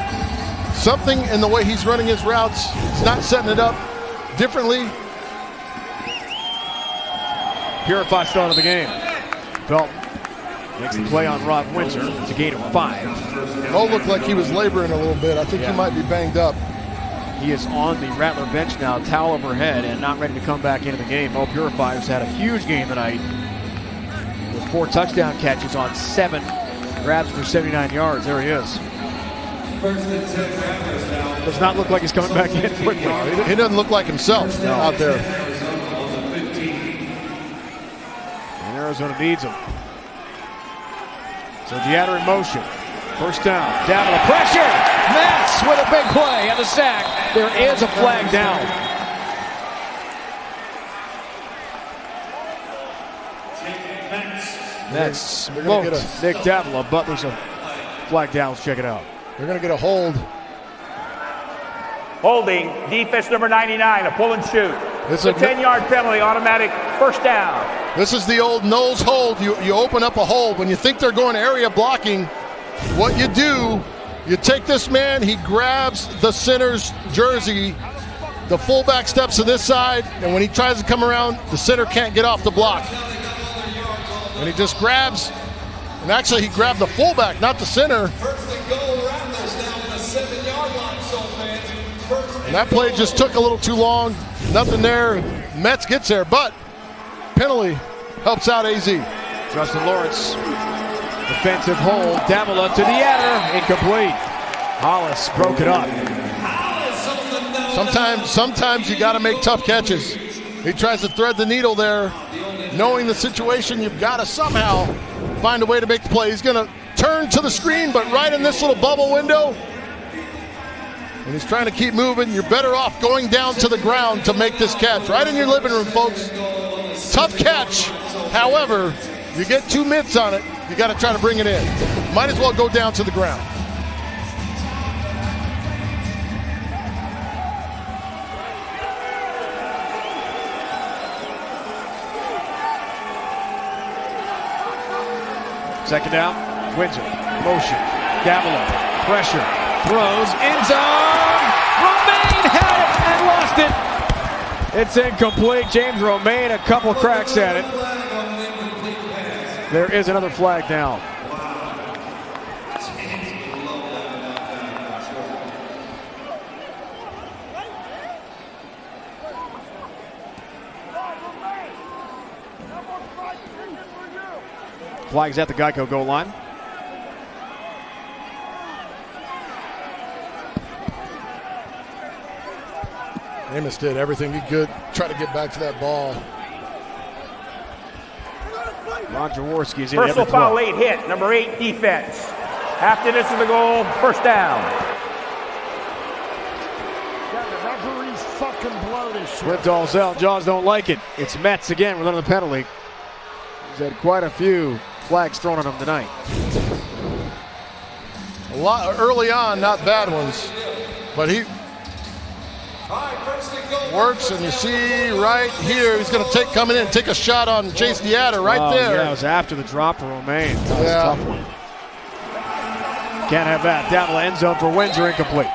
Something in the way he's running his routes. He's not setting it up differently. Purify start of the game. Belton makes the play on Rod Windsor. It's a gain of 5. Mo looked like he was laboring a little bit. I think he might be banged up. He is on the Rattler bench now, towel over head, and not ready to come back into the game. Mo Purifier's had a huge game tonight with 4 touchdown catches on 7 grabs for 79 yards. There he is. Does not look like he's coming back in quickly. He doesn't look like himself out there. And Arizona needs him. So Deatter in motion. First down. Davila pressure. Metz with a big play and a sack. There is a flag down. Metz smoked Nick Davila, but there's a flag down. Let's check it out. They're going to get a hold. Holding, defense number 99, a pull and shoot. It's a 10-yard penalty, automatic first down. This is the old nose hold. You open up a hole. When you think they're going area blocking, what you do, you take this man, he grabs the center's jersey, the fullback steps to this side, and when he tries to come around, the center can't get off the block. And he just grabs, and actually he grabbed the fullback, not the center. And that play just took a little too long. Nothing there. Metz gets there, but penalty helps out AZ. Justin Lawrence, defensive hold. Davila to Deatter, incomplete. Hollis broke it up. Sometimes you got to make tough catches. He tries to thread the needle there. Knowing the situation, you've got to somehow find a way to make the play. He's going to turn to the screen, but right in this little bubble window, and he's trying to keep moving. You're better off going down to the ground to make this catch. Right in your living room, folks. Tough catch. However, you get 2 mitts on it, you got to try to bring it in. Might as well go down to the ground. Second down, Windsor, motion, Davila, pressure. Throws, end zone, Romaine had it and lost it. It's incomplete. James Romaine, a couple cracks at it. There is another flag down. Flags at the Geico goal line. Amos did everything he could, try to get back to that ball. Ron Jaworski's in. Personal foul, late hit, number 8 defense. Half the distance of the goal, first down. The referee's fucking bloated. Clint Dalzell, Jaws don't like it. It's Metz again with another penalty. He's had quite a few flags thrown on him tonight. A lot early on, not bad ones, but he works, and you see right here, he's going to come in and take a shot on Chase Deatter right there. Yeah, it was after the drop for Romaine. That was a tough one. Can't have that. Davila end zone for Windsor, incomplete.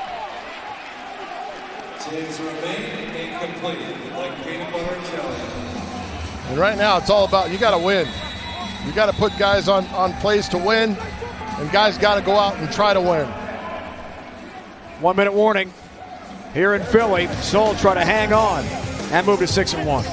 And right now, it's all about, you got to win. You got to put guys on plays to win, and guys got to go out and try to win. 1 minute warning. Here in Philly, Seoul try to hang on and move to 6-1.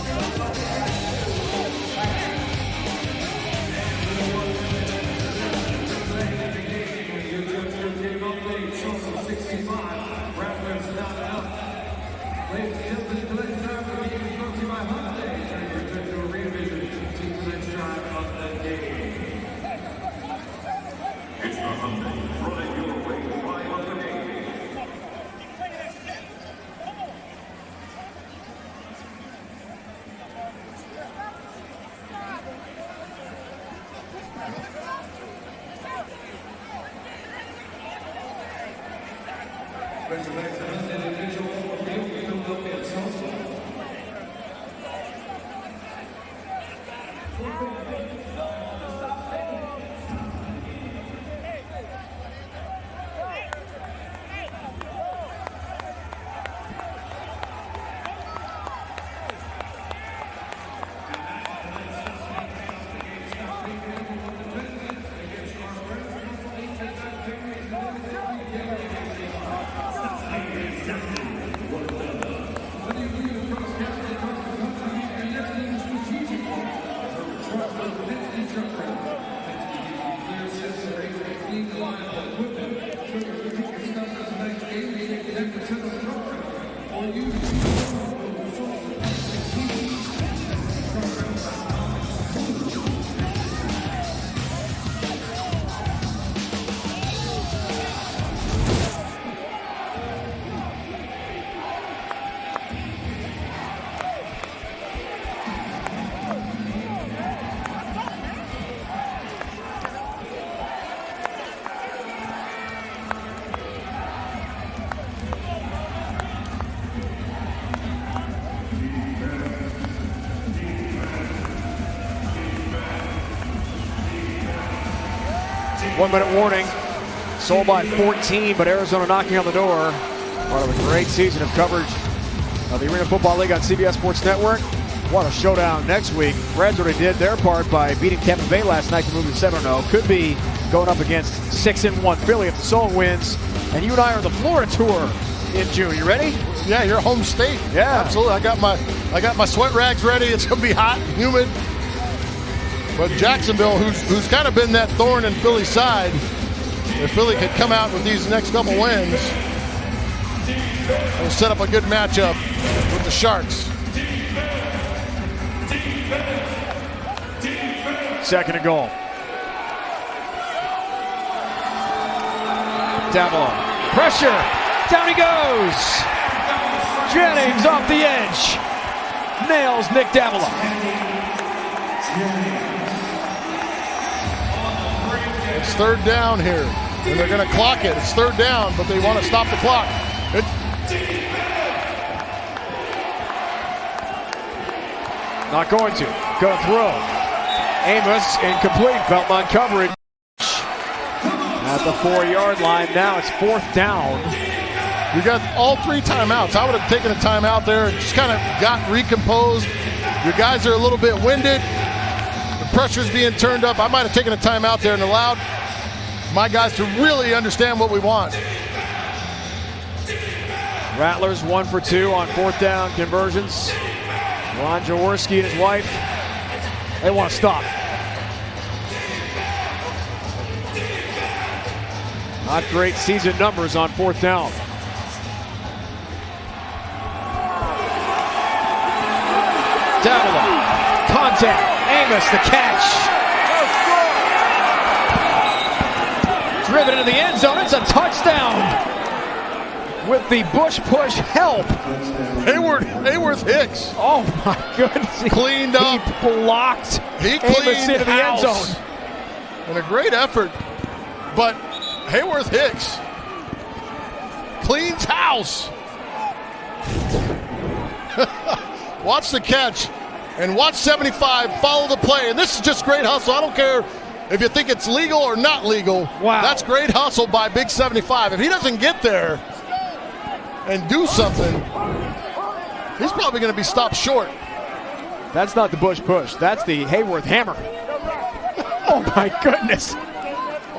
1-minute warning. Sold by 14, but Arizona knocking on the door. Part of a great season of coverage of the Arena Football League on CBS Sports Network. What a showdown next week. Reds already did their part by beating Tampa Bay last night to move to 7-0. Could be going up against 6-1 Philly if the Soul wins. And you and I are on the Florida tour in June. You ready? Yeah, your home state. Yeah, absolutely. I got my sweat rags ready. It's gonna be hot and humid. But Jacksonville, who's kind of been that thorn in Philly's side, if Philly could come out with these next couple wins, it'll set up a good matchup with the Sharks. Second and goal. Davila. Pressure. Down he goes. Jennings off the edge. Nails Nick Davila. It's third down here. And they're going to clock it. It's third down, but they want to stop the clock. Not going to. Going to throw. Amos incomplete. Belmont coverage. At the 4-yard line. Now it's fourth down. You got all 3 timeouts. I would have taken a timeout there and just kind of got recomposed. Your guys are a little bit winded. The pressure's being turned up. I might have taken a timeout there and allowed my guys to really understand what we want. Rattlers 1 for 2 on fourth down conversions. Ron Jaworski and his wife, they want to stop. Not great season numbers on fourth down. Davila, contact, Amos the catch. Driven into the end zone, it's a touchdown. With the Bush push help. Hayworth Hicks. Oh my goodness. Cleaned up. He blocked. He Amos cleaned into the end zone. And a great effort. But Hayworth Hicks cleans house. Watch the catch and watch 75 follow the play. And this is just great hustle. I don't care if you think it's legal or not legal. Wow. That's great hustle by Big 75. If he doesn't get there and do something, he's probably going to be stopped short. That's not the Bush push. That's the Hayworth hammer. Oh my goodness.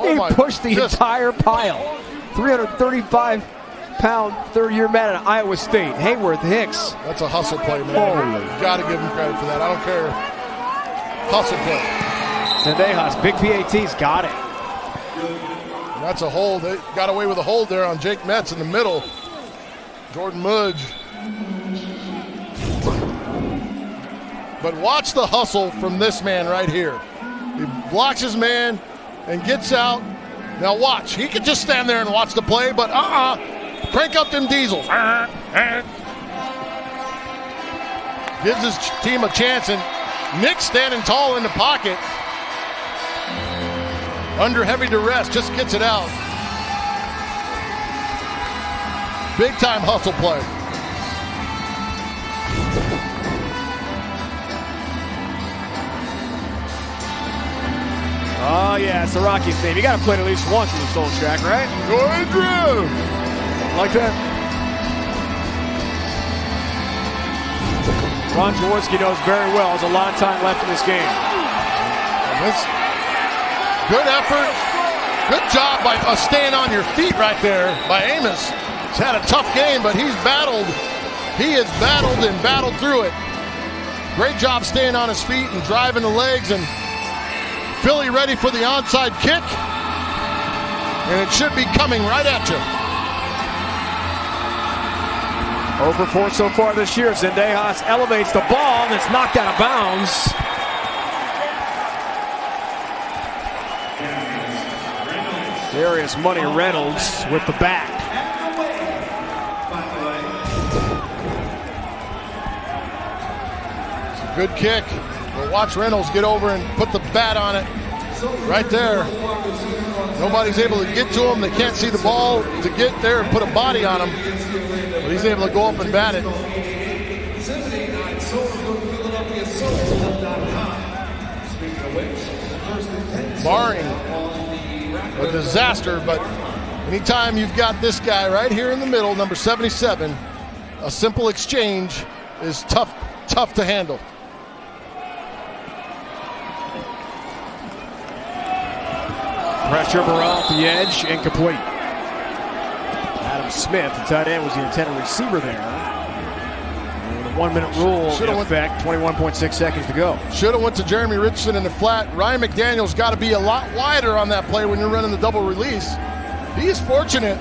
He pushed the entire pile. 335-pound third-year man at Iowa State. Hayworth Hicks. That's a hustle play, man. Got to give him credit for that. I don't care. Hustle play. Zendejas, big PAT's got it. And that's a hold. They got away with a hold there on Jake Metz in the middle. Jordan Mudge. But watch the hustle from this man right here. He blocks his man and gets out. Now watch. He could just stand there and watch the play, but crank up them diesels. Gives his team a chance, and Nick standing tall in the pocket. Under heavy duress, just gets it out. Big time hustle play. Oh yeah, it's the Rockies theme. You got to play it at least once in the Soul Shack, right? Go ahead, Drew. Like that. Ron Jaworski knows very well there's a lot of time left in this game. Good effort. Good job by staying on your feet right there by Amos. He's had a tough game, but he's battled. He has battled and battled through it. Great job staying on his feet and driving the legs, and Philly ready for the onside kick. And it should be coming right at you. 0 for 4 so far this year. Zendejas elevates the ball and it's knocked out of bounds. Darius Money Reynolds with the back. It's a good kick. But watch Reynolds get over and put the bat on it right there. Nobody's able to get to him. They can't see the ball to get there and put a body on him. But he's able to go up and bat it. Barring a disaster, but anytime you've got this guy right here in the middle, number 77, a simple exchange is tough to handle. Pressure, Burrell at the edge, incomplete. Adam Smith, the tight end, was the intended receiver there. And the 1 minute rule in effect, 21.6 seconds to go. Should have went to Jeremy Richardson in the flat. Ryan McDaniel's got to be a lot wider on that play when you're running the double release. He is fortunate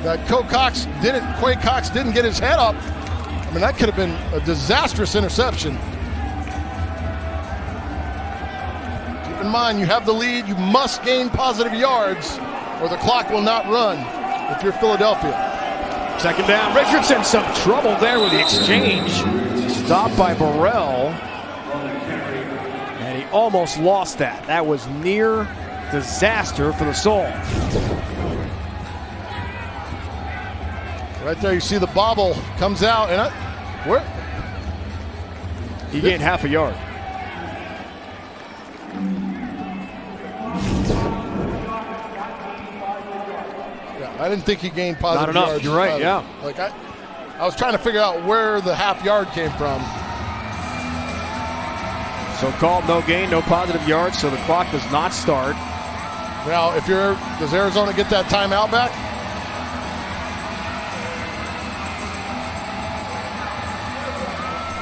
that Quay Cox didn't get his head up. I mean, that could have been a disastrous interception. Keep in mind, you have the lead. You must gain positive yards or the clock will not run if you're Philadelphia. Second down, Richardson, some trouble there with the exchange. Stopped by Burrell. And he almost lost that. That was near disaster for the Soul. Right there, you see the bobble comes out, and where? He gained half a yard. Yeah, I didn't think he gained positive Not enough, yards. you're right, yeah. Like I was trying to figure out where the half yard came from. So called no gain, no positive yards, so the clock does not start. Now, does Arizona get that timeout back?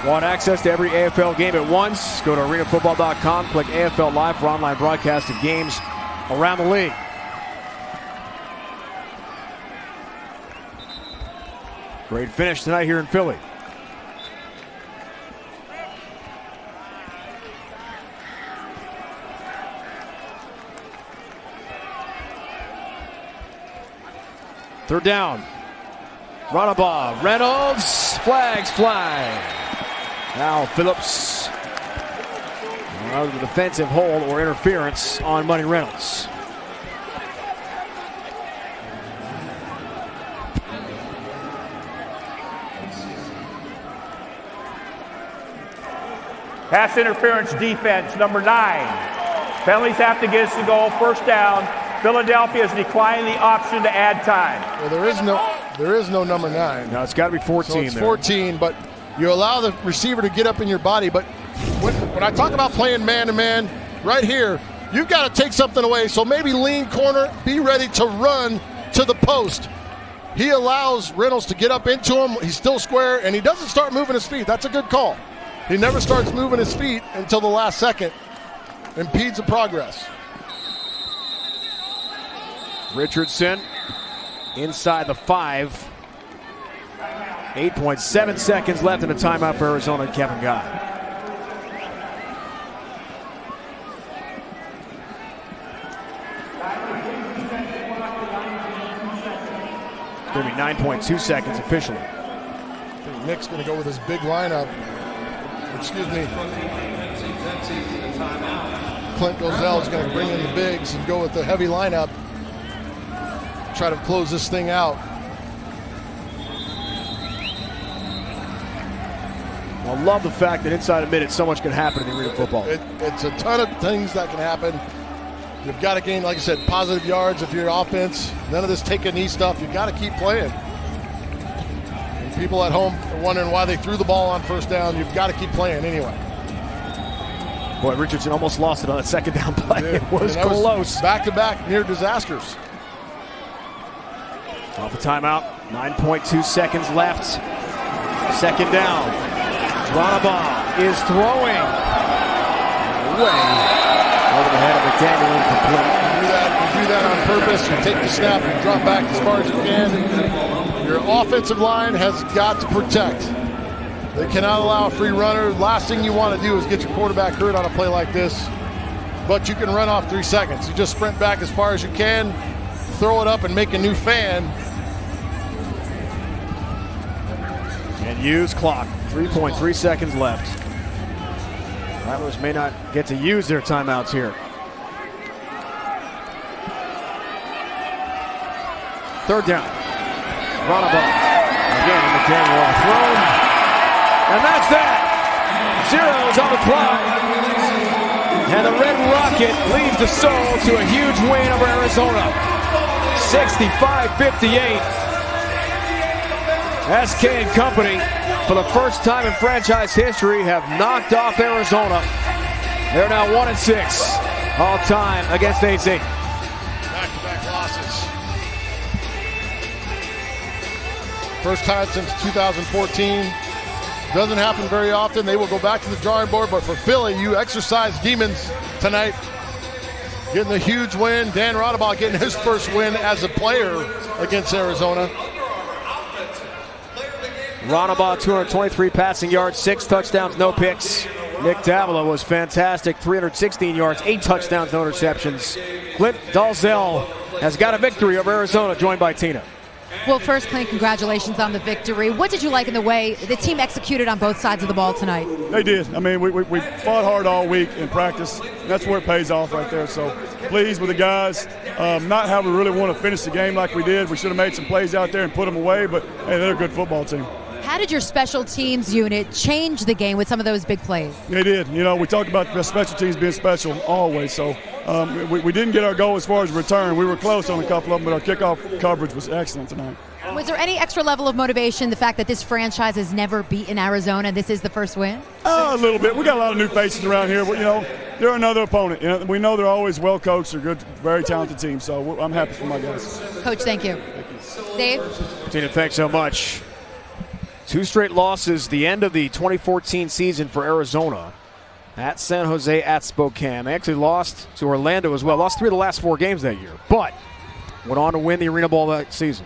Want access to every AFL game at once? Go to arenafootball.com, click AFL Live for online broadcast of games around the league. Great finish tonight here in Philly. Third down. Runabout. Reynolds. Flags fly. Now Phillips out of the defensive hold or interference on Money Reynolds. Pass interference defense, number 9. Penalties have to get us to goal. First down. Philadelphia is declining the option to add time. Well, there is no number 9. No, it's got to be 14 so it's there. 14, but you allow the receiver to get up in your body. But when I talk about playing man-to-man, right here, you've got to take something away. So maybe lean corner, be ready to run to the post. He allows Reynolds to get up into him. He's still square, and he doesn't start moving his feet. That's a good call. He never starts moving his feet until the last second. Impedes the progress. Richardson inside the 5. 8.7 seconds left in a timeout for Arizona and Kevin Guy. It's going to be 9.2 seconds officially. I think Nick's going to go with his big lineup. Excuse me. Clint Dalzell is going to bring in the bigs and go with the heavy lineup. Try to close this thing out. I love the fact that inside a minute so much can happen in the arena football. It's a ton of things that can happen. You've got to gain, like I said, positive yards if you're offense. None of this take a knee stuff. You've got to keep playing. And people at home are wondering why they threw the ball on first down. You've got to keep playing anyway. Boy, Richardson almost lost it on that second down play. It was close. Back-to-back near disasters. Off the timeout. 9.2 seconds left. Second down. Runabout is throwing. Way over the head of McDaniel, incomplete. You do that on purpose. You take the snap and drop back as far as you can. Your offensive line has got to protect. They cannot allow a free runner. Last thing you want to do is get your quarterback hurt on a play like this. But you can run off 3 seconds. You just sprint back as far as you can, throw it up, and make a new fan. And use clock. 3.3 seconds left. Rattlers may not get to use their timeouts here. Third down. Runabout. Again, McDaniel on thrown. And that's that. Zeros on the clock. And the Red Rocket leads the Soul to a huge win over Arizona. 65-58. SK and company, for the first time in franchise history, have knocked off Arizona. They're now 1-6 all time against AC. Back-to-back losses. First time since 2014. Doesn't happen very often. They will go back to the drawing board, but for Philly, you exercise demons tonight. Getting a huge win. Dan Rodabaugh getting his first win as a player against Arizona. Rodabaugh, 223 passing yards, 6 touchdowns, no picks. Nick Davila was fantastic, 316 yards, 8 touchdowns, no interceptions. Clint Dalzell has got a victory over Arizona, joined by Tina. Well, first, Clint, congratulations on the victory. What did you like in the way the team executed on both sides of the ball tonight? They did. I mean, we fought hard all week in practice. That's where it pays off right there. So pleased with the guys. Not how we really want to finish the game like we did. We should have made some plays out there and put them away, but hey, they're a good football team. How did your special teams unit change the game with some of those big plays? They did. You know, we talked about the special teams being special always. So we didn't get our goal as far as return. We were close on a couple of them, but our kickoff coverage was excellent tonight. Was there any extra level of motivation, the fact that this franchise has never beaten Arizona, this is the first win? A little bit. We got a lot of new faces around here. But, you know, they're another opponent. You know, we know they're always well coached. They're good, very talented team. So I'm happy for my guys. Coach, thank you. Dave? Tina, thanks so much. 2 straight losses, the end of the 2014 season for Arizona. At San Jose, at Spokane. They actually lost to Orlando as well. Lost 3 of the last 4 games that year. But went on to win the Arena Bowl that season.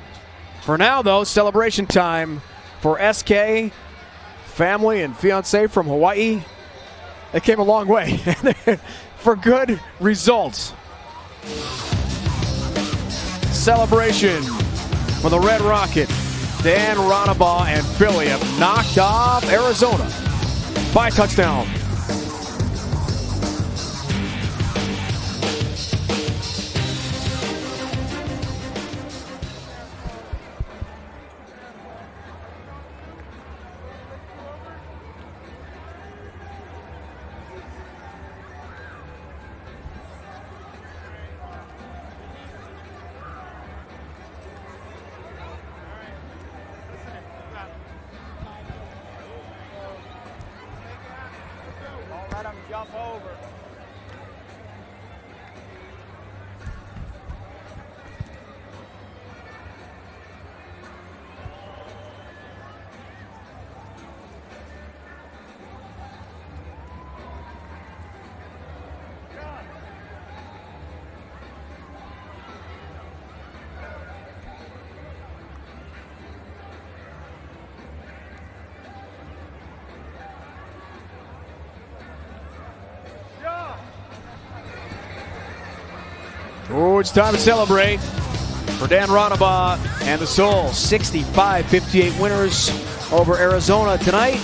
For now, though, celebration time for SK, family and fiance from Hawaii. They came a long way for good results. Celebration for the Red Rocket. Dan Rodabaugh and Philly have knocked off Arizona by touchdown. Oh, it's time to celebrate for Dan Rodabaugh and the Soul. 65-58 winners over Arizona tonight.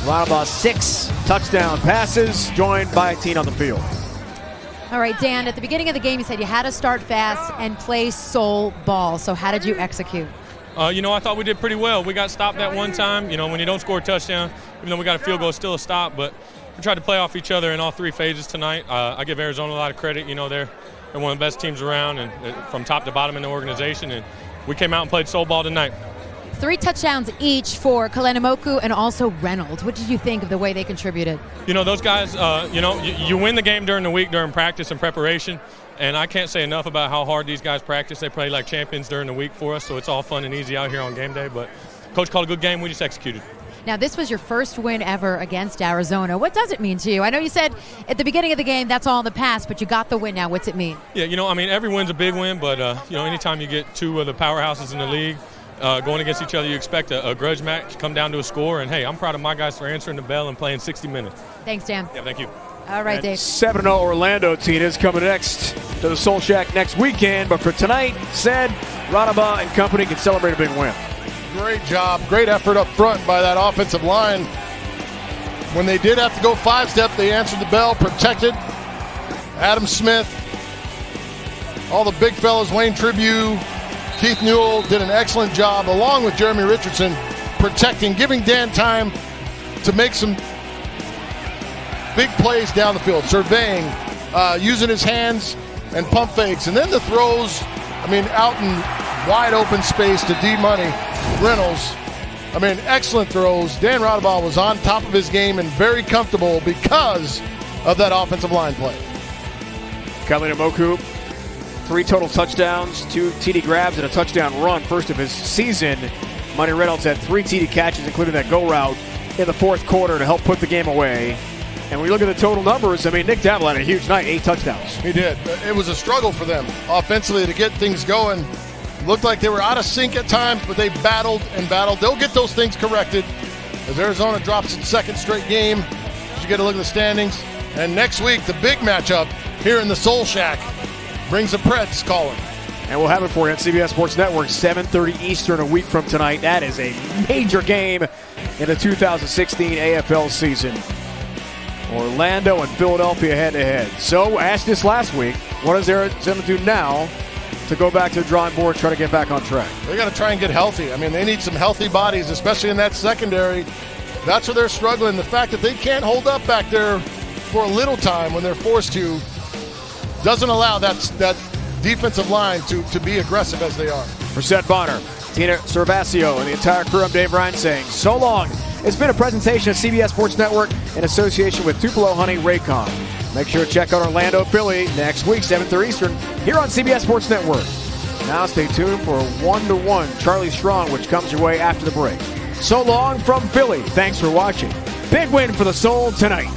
Rodabaugh 6 touchdown passes, joined by Teen on the field. All right, Dan, at the beginning of the game, you said you had to start fast and play Soul ball. So how did you execute? You know, I thought we did pretty well. We got stopped that one time. You know, when you don't score a touchdown, even though we got a field goal, it's still a stop. But we tried to play off each other in all 3 phases tonight. I give Arizona a lot of credit. You know, they're one of the best teams around, and from top to bottom in the organization. And we came out and played soul ball tonight. 3 touchdowns each for Kalenamoku and also Reynolds. What did you think of the way they contributed? You know, those guys, you know, you win the game during the week, during practice and preparation. And I can't say enough about how hard these guys practice. They play like champions during the week for us, so it's all fun and easy out here on game day. But Coach called a good game. We just executed. Now, this was your first win ever against Arizona. What does it mean to you? I know you said at the beginning of the game that's all in the past, but you got the win now. What's it mean? Yeah, you know, I mean, every win's a big win, but, you know, anytime you get 2 of the powerhouses in the league going against each other, you expect a grudge match, come down to a score. And, hey, I'm proud of my guys for answering the bell and playing 60 minutes. Thanks, Dan. Yeah, thank you. All right, Dave. 7-0 Orlando team is coming next to the Soul Shack next weekend. But for tonight, said Rodabaugh and company can celebrate a big win. Great job, great effort up front by that offensive line. When they did have to go 5-step, they answered the bell, protected. Adam Smith, all the big fellas, Wayne Tribune, Keith Newell did an excellent job, along with Jeremy Richardson, protecting, giving Dan time to make some big plays down the field, surveying, using his hands and pump fakes. And then the throws, I mean, out in wide open space to D-Money, Reynolds. I mean, excellent throws. Dan Rattlers was on top of his game and very comfortable because of that offensive line play. Kylie Nwoku, 3 total touchdowns, 2 TD grabs, and a touchdown run, first of his season. Money Reynolds had 3 TD catches, including that go route in the fourth quarter to help put the game away. And when you look at the total numbers, I mean, Nick Dalzell had a huge night, 8 touchdowns. He did. It was a struggle for them offensively to get things going. Looked like they were out of sync at times, but they battled and battled. They'll get those things corrected as Arizona drops its second straight game. You get a look at the standings. And next week, the big matchup here in the Soul Shack brings a Preds calling. And we'll have it for you on CBS Sports Network, 7:30 Eastern a week from tonight. That is a major game in the 2016 AFL season. Orlando and Philadelphia head-to-head. So, I asked this last week, what is Arizona do now to go back to the drawing board and try to get back on track? They got to try and get healthy. I mean, they need some healthy bodies, especially in that secondary. That's where they're struggling. The fact that they can't hold up back there for a little time when they're forced to doesn't allow that defensive line to be aggressive as they are. For Seth Bonner, Tina Cervasio, and the entire crew, I'm Dave Ryan saying so long. It's been a presentation of CBS Sports Network in association with Tupelo Honey Raycom. Make sure to check out Orlando, Philly next week, 7:30 Eastern, here on CBS Sports Network. Now stay tuned for 1-to-1 Charlie Strong, which comes your way after the break. So long from Philly. Thanks for watching. Big win for the Soul tonight.